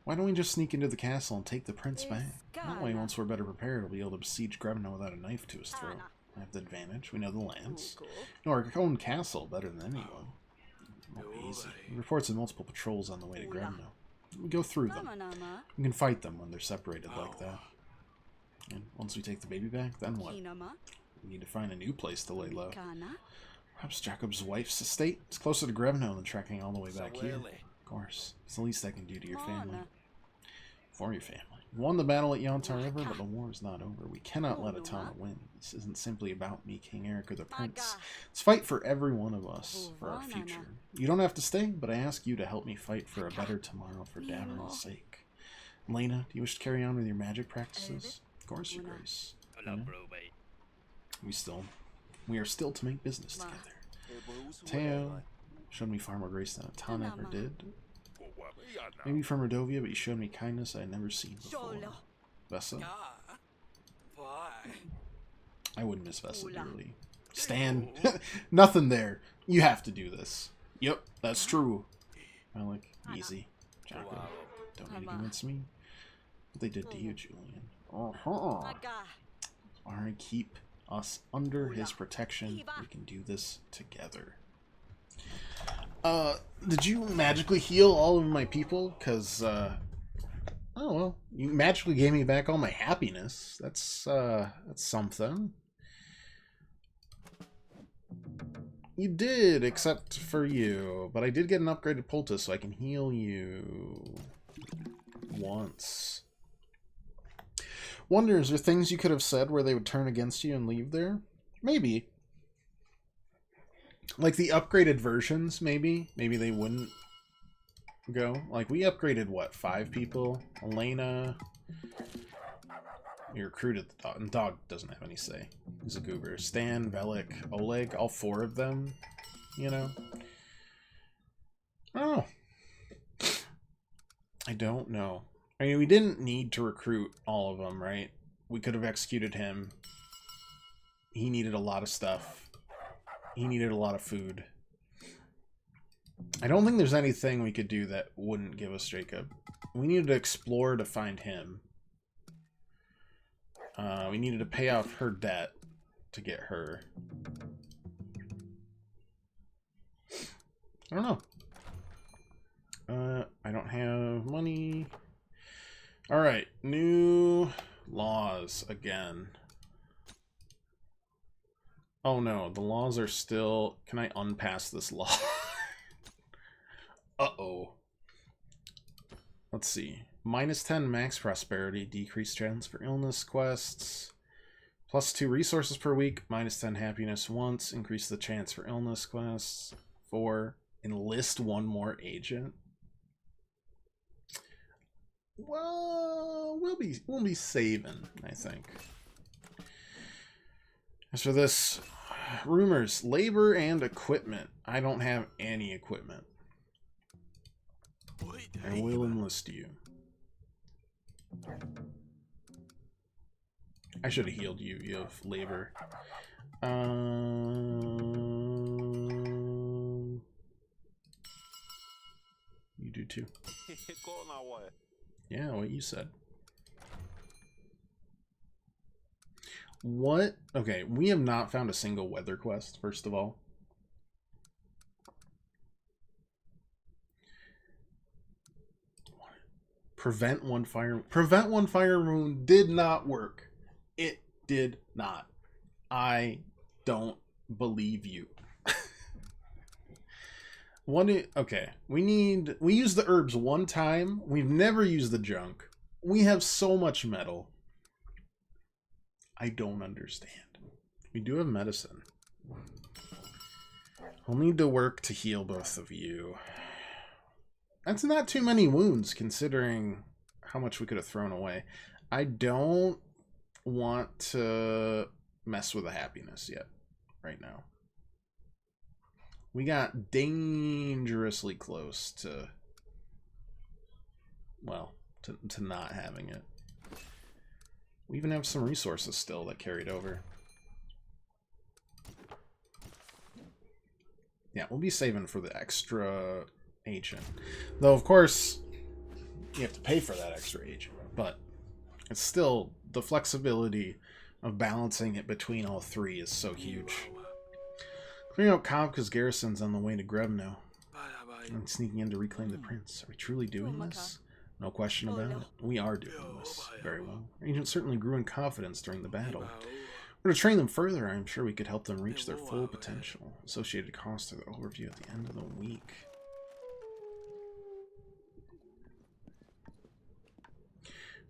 Why don't we just sneak into the castle and take the prince back? That way, once we're better prepared, we'll be able to besiege Grevno without a knife to his throat. I have the advantage. We know the lands. We know our own castle better than anyone. It won't be easy. Reports of multiple patrols on the way to Grevno. We go through them. We can fight them when they're separated like that. And once we take the baby back, then what? We need to find a new place to lay low. Perhaps Jacob's wife's estate? It's closer to Grevno than trekking all the way back here. Of course. It's the least I can do to your family. For your family. We won the battle at Yontar River, but the war is not over. We cannot let Atana win. This isn't simply about me, King Eric, or the Prince. It's fight for every one of us, for our future. You don't have to stay, but I ask you to help me fight for a better tomorrow for Daveron's sake. Lena, do you wish to carry on with your magic practices? Of course, Your Grace. We are still to make business together. Teo showed me far more grace than Atana ever did. Maybe from Rodovia, but you showed me kindness I had never seen before. Vessa? I wouldn't miss Vessa dearly. Stan! Nothing there. You have to do this. Yep, that's true. I like easy. Jacob, don't need to convince me. What they did to you, Julian. Alright, keep us under his protection. We can do this together. Did you magically heal all of my people? Because, oh well, you magically gave me back all my happiness. That's something. You did, except for you. But I did get an upgraded poultice, so I can heal you once. Wonder, is there things you could have said where they would turn against you and leave there? Maybe. Like the upgraded versions, maybe? Maybe they wouldn't go. Like, we upgraded, what, 5 people? Elena. We recruited the dog. And dog doesn't have any say. He's a goober. Stan, Velik, Oleg, all 4 of them. You know? Oh. I don't know. I mean, we didn't need to recruit all of them, right? We could have executed him. He needed a lot of stuff. He needed a lot of food. I don't think there's anything we could do that wouldn't give us Jacob. We needed to explore to find him. We needed to pay off her debt to get her. I don't know. I don't have money. Alright, new laws again. Oh no, the laws are still... Can I unpass this law? Uh-oh. Let's see. -10 max prosperity, decreased chance for illness quests. +2 resources per week, -10 happiness once, increase the chance for illness quests. 4, enlist 1 more agent. Well, we'll be saving, I think. As for this, rumors, labor and equipment. I don't have any equipment. I will enlist you. I should have healed you. You have labor. You do too. Yeah, what you said. What? Okay, we have not found a single weather quest, first of all. Prevent one fire wound did not work. It did not. I don't believe you. Okay, we use the herbs one time. We've never used the junk. We have so much metal. I don't understand. We do have medicine. We'll need to work to heal both of you. That's not too many wounds considering how much we could have thrown away. I don't want to mess with the happiness yet, right now. We got dangerously close to, well, to not having it. We even have some resources still that carried over. Yeah, we'll be saving for the extra agent. Though, of course, you have to pay for that extra agent. But it's still, the flexibility of balancing it between all three is so huge. Clearing out Kafka's garrison's on the way to Grevno. And sneaking in to reclaim the prince. Are we truly doing this? No question about it. We are doing this. Very well. Our agent certainly grew in confidence during the battle. We're to train them further. I'm sure we could help them reach their full potential. Associated costs are the overview at the end of the week.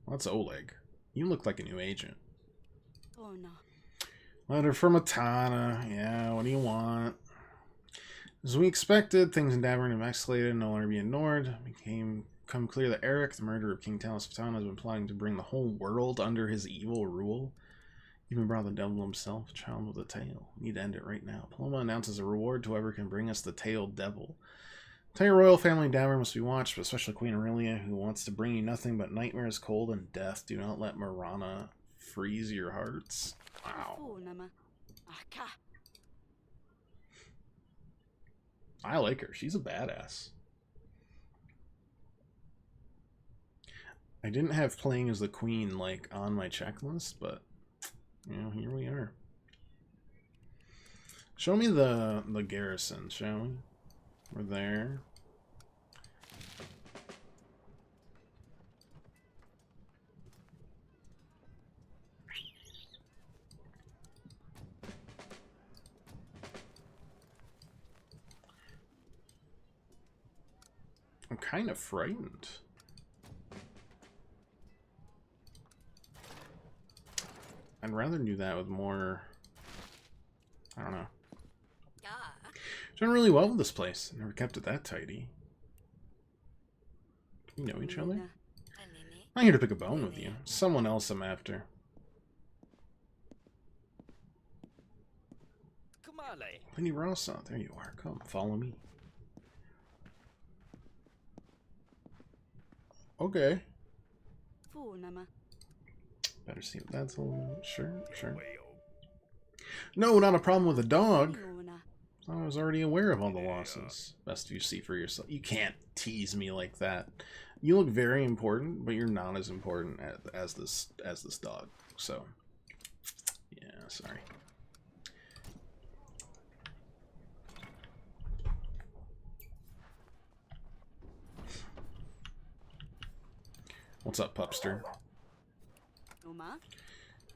Well, that's Oleg. You look like a new agent. Oh no. Letter from Atana. Yeah, what do you want? As we expected, things in Davern have escalated and no longer be ignored. Come clear that Eric, the murderer of King Talos of Atana, has been plotting to bring the whole world under his evil rule. Even brought the devil himself, child with a tail. We need to end it right now. Paloma announces a reward to whoever can bring us the tailed devil. The entire royal family in Davern must be watched, but especially Queen Aurelia, who wants to bring you nothing but nightmares, cold, and death. Do not let Marana freeze your hearts. Wow. I like her. She's a badass. I didn't have playing as the queen like on my checklist, but you know, here we are. Show me the garrison, shall we? We're there. I'm kind of frightened. I'd rather do that with more, I don't know. Done really well with this place. Never kept it that tidy. You know each other? I'm not here to pick a bone with you. Someone else I'm after. Lenny Rossa, there you are. Come, follow me. Okay. Better see what that's all. Sure. No, not a problem with the dog. I was already aware of all the losses. Best you see for yourself. You can't tease me like that. You look very important, but you're not as important as this dog. So, yeah, sorry. What's up, Pupster?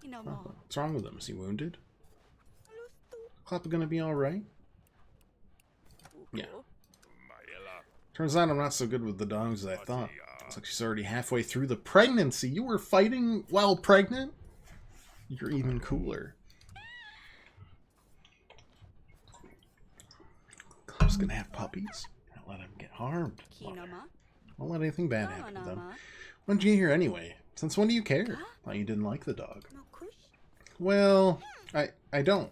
What's wrong with him? Is he wounded? Klappa gonna be alright? Yeah. Turns out I'm not so good with the dogs as I thought. Looks like she's already halfway through the pregnancy. You were fighting while pregnant? You're even cooler. Klappa's gonna have puppies. Don't let him get harmed. Won't let anything bad happen to them. When did you get here anyway? Since when do you care? Thought you didn't like the dog. Well, I don't.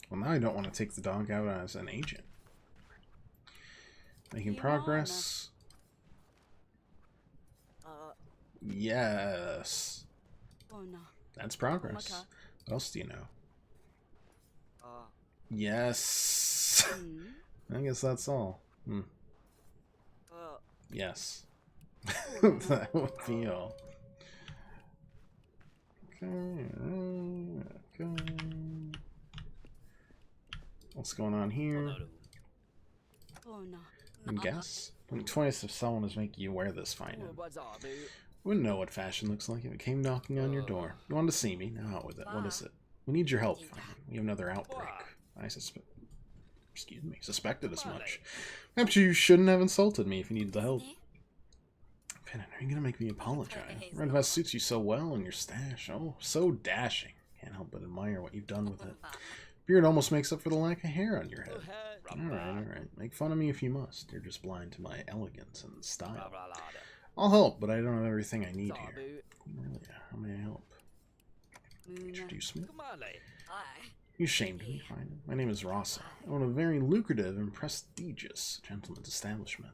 Well, now I don't want to take the dog out as an agent. Making progress. Yes. That's progress. What else do you know? Yes. I guess that's all. Yes. That would be all. Okay. What's going on here? Oh no. I guess. Blink twice if someone is making you wear this fine. Wouldn't know what fashion looks like if it came knocking on your door. You wanted to see me? Now out with it. What is it? We need your help, fine. We have another outbreak. I suspected as much. Perhaps you shouldn't have insulted me if you needed the help. Pinnon, are you gonna make me apologize? Red vest suits you so well, and your stash, oh, so dashing. Can't help but admire what you've done with it. Beard almost makes up for the lack of hair on your head. Alright. Make fun of me if you must. You're just blind to my elegance and style. I'll help, but I don't have everything I need here. Really? How may I help? Introduce me? You shamed me, fine. My name is Rasa. I own a very lucrative and prestigious gentleman's establishment.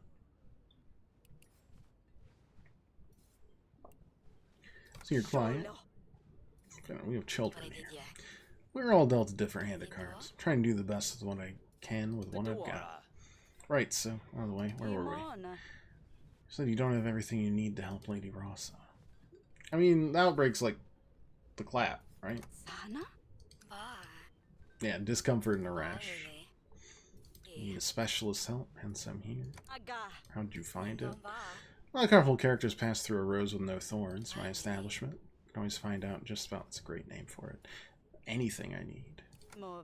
So your client? We have children here. We're all dealt a different hand of cards. I'm trying to do the best with what I can with what I've got. Right, so, by the way, where were we? You said you don't have everything you need to help Lady Rasa. I mean, the outbreak's like the clap, right? Yeah, discomfort and a rash. You need a specialist help, hence I'm here. How did you find it? A lot of colorful characters pass through a rose with no thorns. My establishment. You can always find out just about. It's a great name for it. Anything I need. If you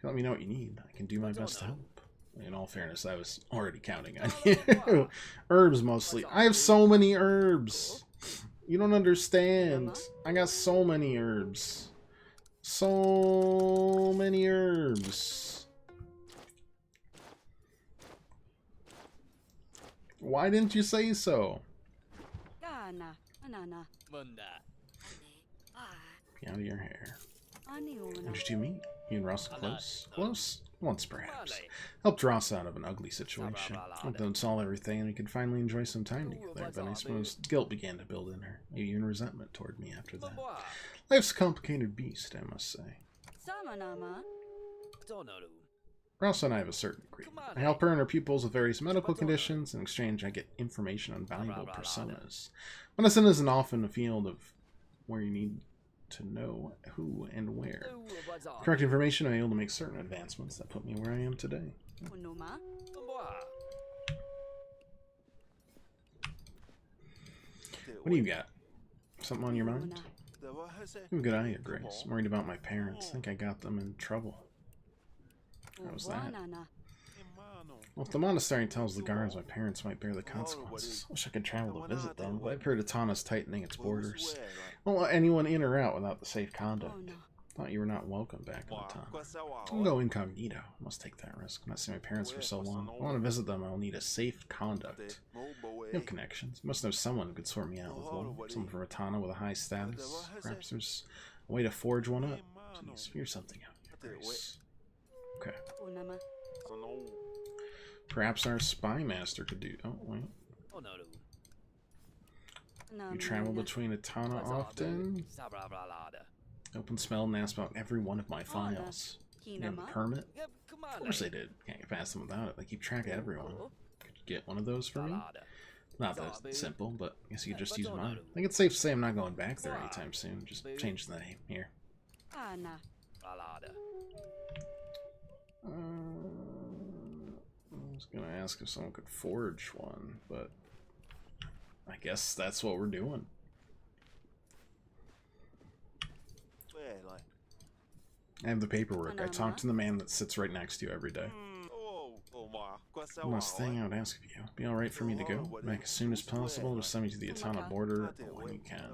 let me know what you need, I can do my best to help. In all fairness, I was already counting on you. Herbs mostly. I have so many herbs. You don't understand. I got so many herbs. So many herbs. Why didn't you say so? Get out of your hair. How did you two meet? You and Ross close? Close? Once, perhaps. Helped Ross out of an ugly situation. Helped them solve everything, and we could finally enjoy some time together, but I suppose guilt began to build in her. Maybe even resentment toward me after that. Life's a complicated beast, I must say. Ross and I have a certain agreement. I help her and her pupils with various medical conditions. In exchange, I get information on valuable personas. Medicine isn't often a field of where you need to know who and where. Correct information, I'm able to make certain advancements that put me where I am today. What do you got? Something on your mind? You have a good eye, Grace. I'm worried about my parents. I think I got them in trouble. How's that? Well, if the monastery tells the guards my parents might bear the consequences, I wish I could travel to visit them, but I've heard Atana's tightening its borders. Won't let anyone in or out without the safe conduct. Thought you were not welcome back in Atana. I'll go incognito. I must take that risk. I've not seen my parents for so long. If I want to visit them, I'll need a safe conduct. You have connections. You must know someone who could sort me out with one. Someone from Atana with a high status. Perhaps there's a way to forge one up. Please, figure something out, Grace. Okay. Perhaps our spy master could do. Oh, wait. You travel between Atana often? Open smell and ask about every one of my files. You have a permit? Of course I did. Can't get past them without it. I keep track of everyone. Could you get one of those for me? Not that simple, but I guess you could just use mine. I think it's safe to say I'm not going back there anytime soon. Just change the name. Here. I was gonna ask if someone could forge one, but I guess that's what we're doing. I have the paperwork. I talk to the man that sits right next to you every day. One last thing I would ask of you. Be alright for me to go? Back as soon as possible. Just send me to the Atana border when you can.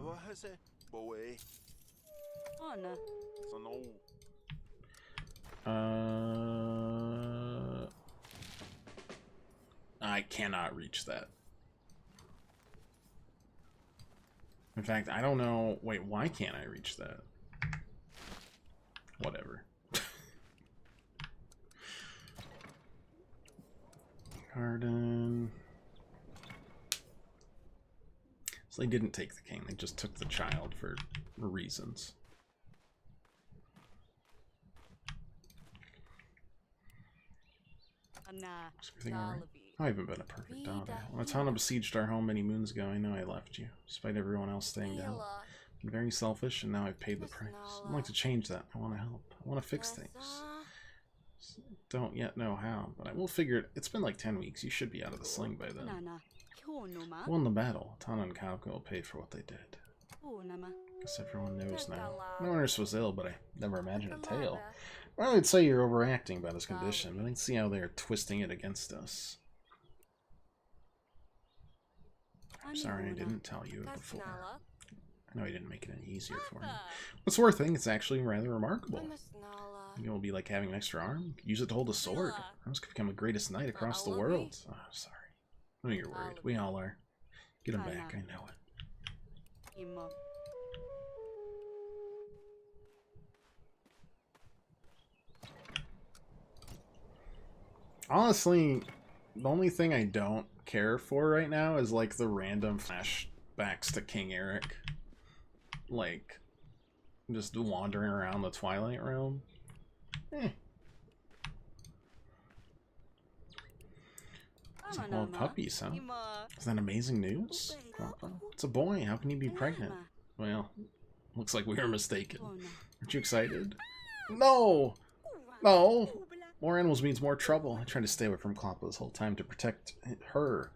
I cannot reach that. In fact, I don't know. Wait, why can't I reach that? Whatever. Garden. So they didn't take the king, they just took the child for reasons. Is everything alright? I haven't been a perfect daughter. When Atana besieged our home many moons ago, I know I left you, despite everyone else staying down. I've been very selfish, and now I've paid the price. I'd like to change that. I want to help. I want to fix things. Don't yet know how, but I will figure it. It's been like 10 weeks. You should be out of the sling by then. Won the battle. Tana and Kauka will pay for what they did. Guess everyone knows now. No one else was ill, but I never imagined a tale. Well, I'd say you're overacting about his condition, but I can see how they're twisting it against us. I'm sorry I didn't tell you before. I know I didn't make it any easier for you. What's worth it? It's actually rather remarkable. Maybe it'll be like having an extra arm. Use it to hold a sword. I was going to become the greatest knight across the world. Oh, sorry. I know you're worried. We all are. Get him back. I know it. Honestly, the only thing I don't care for right now is like the random flashbacks to King Eric. Like, just wandering around the Twilight Realm. It's like, well, puppies, huh? Is that amazing news? It's a boy. How can he be pregnant? Well, looks like we were mistaken. Aren't you excited? No! No! More animals means more trouble. I tried to stay away from Kloppa this whole time to protect her.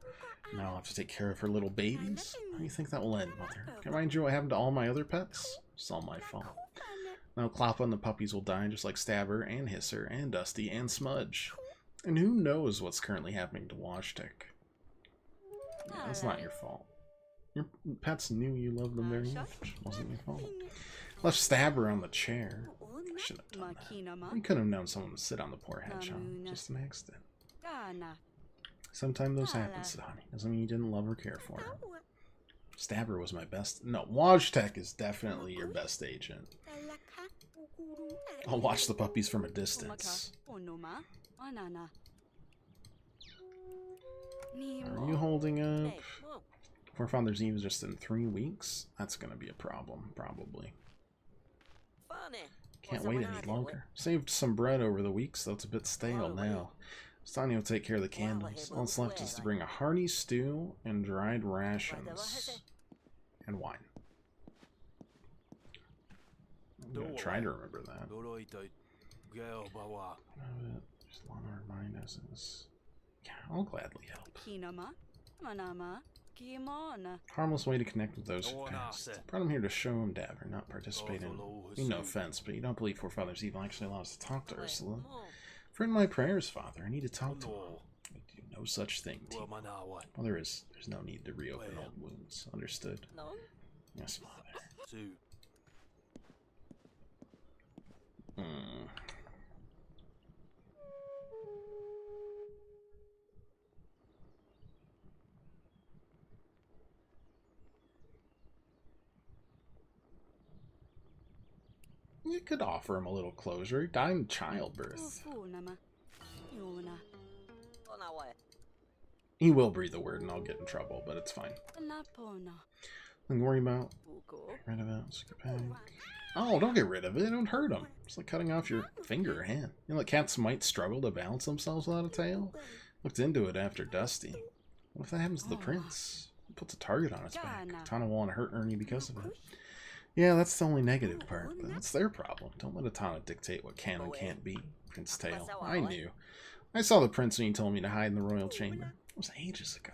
Now I'll have to take care of her little babies. How do you think that will end, Mother? Can I remind you what happened to all my other pets? It's all my fault. Now Kloppa and the puppies will die just like Stabber and Hisser and Dusty and Smudge. And who knows what's currently happening to Washtick. Yeah, that's not your fault. Your pets knew you loved them very much. It wasn't your fault. Left Stabber on the chair. I shouldn't have done that. We could have known someone would sit on the poor hedgehog. Just an accident. Sometimes those happen, Sadani. Doesn't mean you didn't love or care for her. Stabber was my best. No, Washtek is definitely your best agent. I'll watch the puppies from a distance. Are you holding up? Forefather's Eve is just in 3 weeks? That's gonna be a problem, probably. Can't wait any longer. Saved some bread over the weeks, though it's a bit stale now. Stani will take care of the candles. All that's left is to bring a hearty stew and dried rations. And wine. I'm gonna try to remember that. Just want to remind us of this. Yeah, I'll gladly help. Harmless way to connect with those who passed. Brought him here to show him Dabber, not participate in. Mean no offense, but you don't believe Forefather's Evil actually allows us to talk to Ursula. Friend my prayers, Father. I need to talk to him. I do no such thing, Timo. Well, there's no need to reopen old wounds. Understood? Yes, Father. You could offer him a little closure. He died in childbirth. He will breathe a word and I'll get in trouble, but it's fine. Nothing to worry about. Get rid of it. Skip back. Oh, don't get rid of it. Don't hurt him. It's like cutting off your finger or hand. You know that cats might struggle to balance themselves without a tail? Looked into it after Dusty. What if that happens to the prince? It puts a target on its back. Tana will want to hurt Ernie because of it. Yeah, that's the only negative part, but that's their problem. Don't let Atana dictate what can and can't be. Prince Tail. I knew. I saw the prince when he told me to hide in the royal chamber. It was ages ago.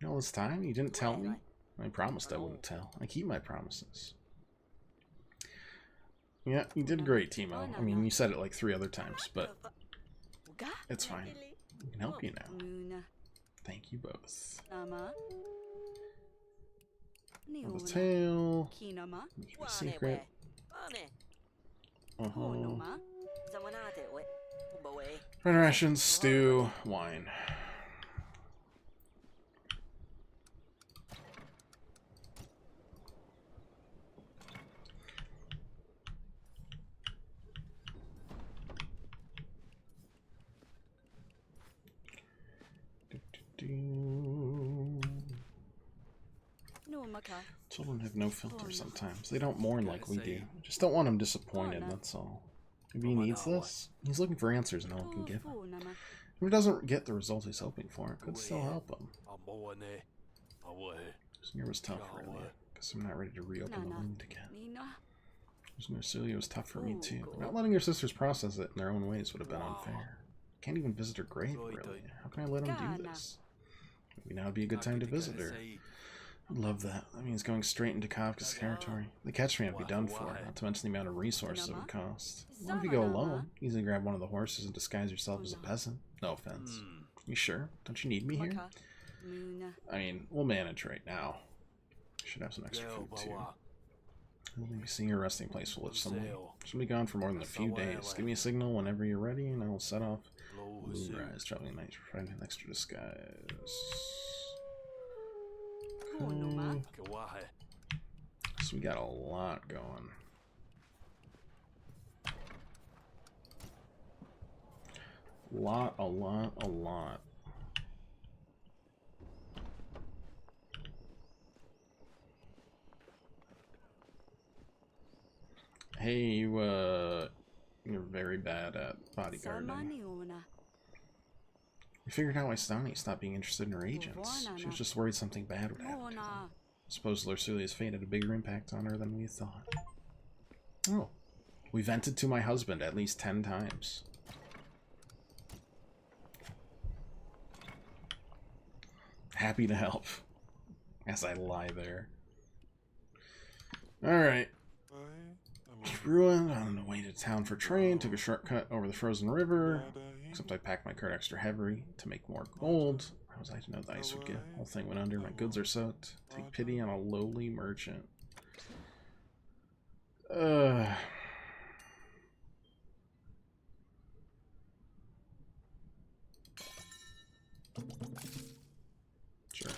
You know, all this time, you didn't tell me? I promised I wouldn't tell. I keep my promises. Yeah, you did great, Timo. I mean, you said it like 3 other times, but it's fine. I can help you now. Thank you both. The tail. Keep a secret. Bread rations, stew, wine. Children have no filter sometimes. They don't mourn like we do. Just don't want him disappointed, that's all. Maybe he needs this? He's looking for answers and no one can give him. If he doesn't get the result he's hoping for, it could still help him. This year was tough, really. Guess I'm not ready to reopen the wound again. Celia was tough for me too, but not letting your sisters process it in their own ways would have been unfair. I can't even visit her grave, really. How can I let him do this? Maybe now would be a good time to visit her. I'd love that. That means going straight into Kafka's territory. If they catch me, I'd be done for, not to mention the amount of resources it would cost. What if you go alone? Easily grab one of the horses and disguise yourself as a peasant. No offense. You sure? Don't you need me here? I mean, we'll manage right now. Should have some extra food too. We'll maybe seeing your resting place will live somewhere. She'll be gone for more than a few days. Give me a signal whenever you're ready, and I will set off. Moonrise, traveling night, providing an extra disguise. Okay. So we got a lot going. A lot. Hey, you're very bad at bodyguarding. We figured out why Stani stopped being interested in her agents. She was just worried something bad would happen to them. I suppose Lursilia's fate had a bigger impact on her than we thought. Oh. We vented to my husband at least 10 times. Happy to help. As I lie there. Alright. Ruined on the way to town for train, took a shortcut over the frozen river, except I packed my cart extra heavy to make more gold. How was I to know the ice would get? The whole thing went under, my goods are soaked. Take pity on a lowly merchant. Sure.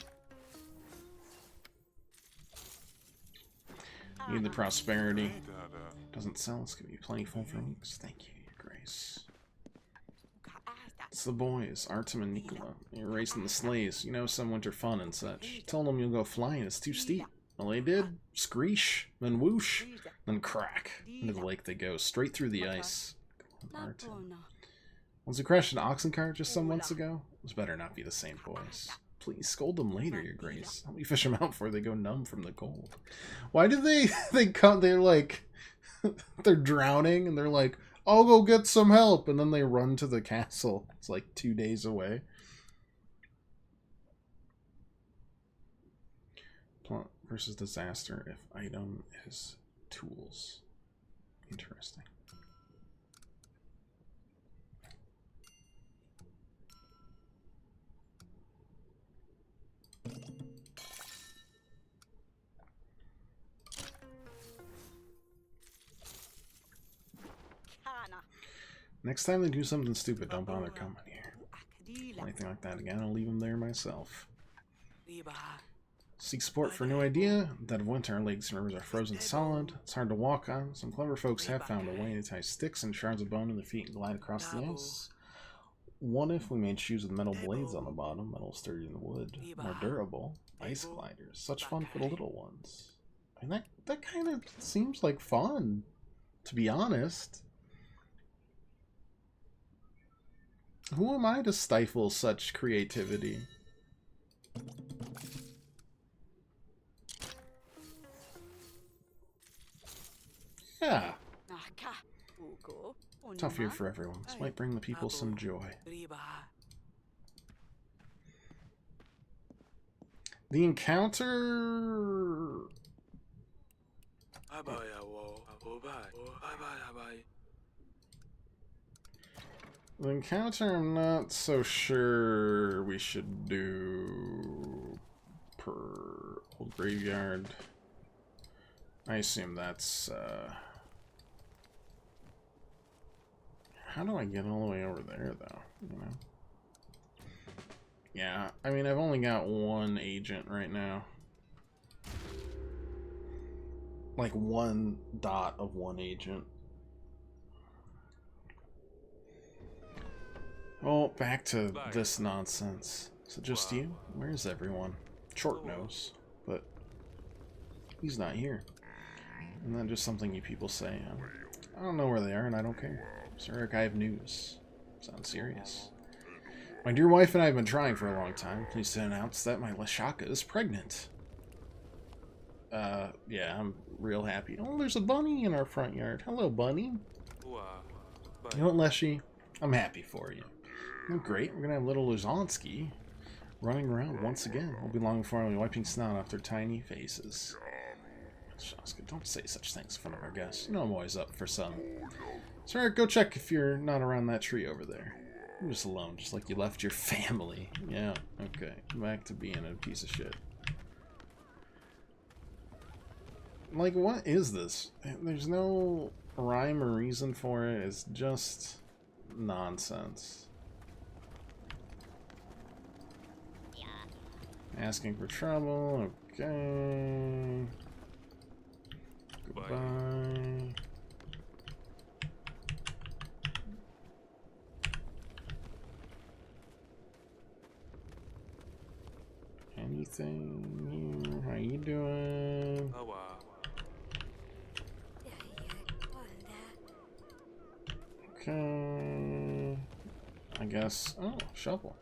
Need the prosperity. Doesn't sell. It's gonna be plentiful for weeks. Thank you, Your Grace. It's the boys, Artem and Nikola. You're racing the sleighs. You know, some winter fun and such. Told them you'll go flying. It's too steep. Well, they did. Screesh, then whoosh, then crack. Into the lake they go, straight through the ice. Artem. Once we crashed an oxen cart just some months ago, it was better not be the same boys. Please scold them later, Your Grace. Help me fish them out before they go numb from the cold. Why did they're like, they're drowning and they're like, I'll go get some help, and then they run to the castle. It's like 2 days away. Plot versus disaster if item is tools. Interesting. Next time they do something stupid, don't bother coming here. Or anything like that again, I'll leave them there myself. Seek support for a new idea. Dead of winter, lakes and rivers are frozen solid. It's hard to walk on. Some clever folks have found a way to tie sticks and shards of bone to their feet and glide across the ice. What if we made shoes with metal blades on the bottom, metal sturdy in the wood, more durable? Ice gliders, such fun for the little ones. I mean, that kind of seems like fun, to be honest. Who am I to stifle such creativity? Yeah. Tough year for everyone. This might bring the people some joy. The encounter... The encounter, I'm not so sure we should do per old graveyard. I assume that's, how do I get all the way over there, though? You know? Yeah, I mean, I've only got one agent right now. Like, one dot of one agent. Oh, back to this nonsense. So just you? Where's everyone? Short nose, but he's not here. Isn't that just something you people say? I don't know where they are, and I don't care. Sir Eric, I have news. Sounds serious. My dear wife and I have been trying for a long time. Pleased to announce that my Lashaka is pregnant. Yeah, I'm real happy. Oh, there's a bunny in our front yard. Hello, bunny. You know what, Leshy? I'm happy for you. Oh, great. We're gonna have little Luzonsky running around once again. Won't be long before I'll be wiping snot off their tiny faces. Shaska, don't say such things in front of our guests. You know I'm always up for some. Sir, go check if you're not around that tree over there. You're just alone, just like you left your family. Yeah, okay. Back to being a piece of shit. Like, what is this? There's no rhyme or reason for it. It's just nonsense. Asking for trouble. Okay. Goodbye. Anything here? How you doing? Okay. I guess. Oh, shovel.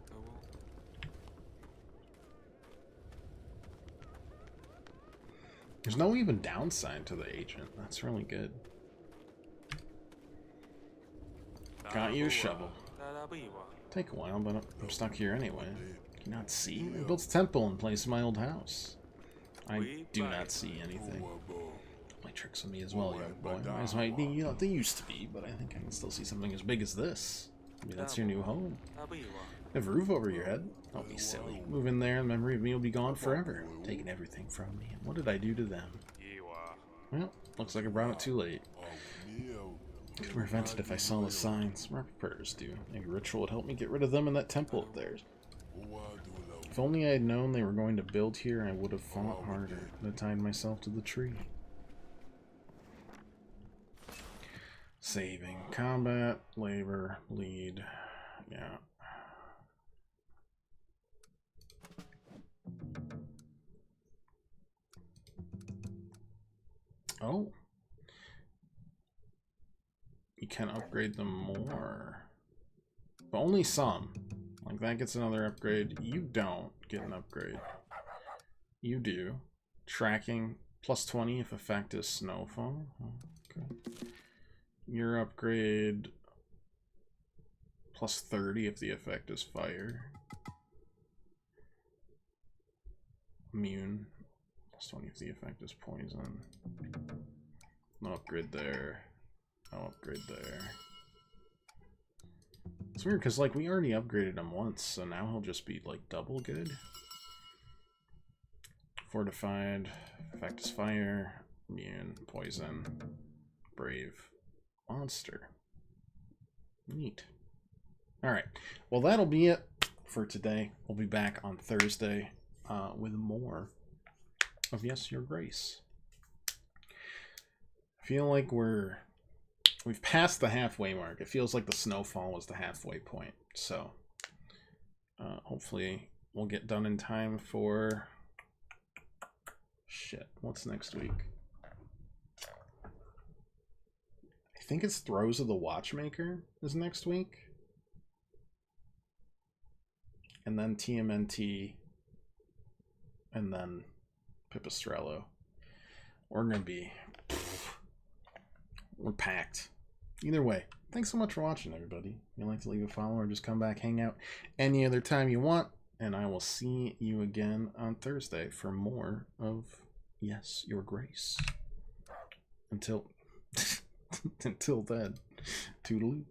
There's no even downside to the agent. That's really good. Got you a shovel. Take a while, but I'm stuck here anyway. Can you not see? I built a temple in place of my old house. I do not see anything. Play tricks with me as well, young boy. As might be, you know, they used to be, but I think I can still see something as big as this. Maybe that's your new home. Have a roof over your head? Don't be silly. Move in there, and the memory of me will be gone forever. Taking everything from me. What did I do to them? Well, looks like I brought it too late. Could prevent it if I saw the signs. My prayers do. Maybe ritual would help me get rid of them in that temple up there. If only I had known they were going to build here, I would have fought harder and tied myself to the tree. Saving. Combat. Labor. Lead. Yeah. Oh. You can upgrade them more. But only some. Like, that gets another upgrade. You don't get an upgrade. You do. Tracking. Plus 20 if effect is Snowfall. Okay. Your upgrade. Plus 30 if the effect is Fire. Immune. Plus 20 if the effect is Poison. No upgrade there. No upgrade there. It's weird because, like, we already upgraded him once, so now he'll just be, like, double good. Fortified. Effect is Fire. Immune. Poison. Brave. Monster. Neat. Alright. Well, that'll be it for today. We'll be back on Thursday with more of Yes, Your Grace. I feel like we've passed the halfway mark. It feels like the Snowfall was the halfway point. So hopefully we'll get done in time for... Shit, what's next week? I think it's Throes of the Watchmaker is next week. And then TMNT. And then Pipistrello. We're going to be... We're packed. Either way, thanks so much for watching, everybody. If you'd like to leave a follow or just come back, hang out any other time you want. And I will see you again on Thursday for more of Yes, Your Grace. Until then, toodaloo.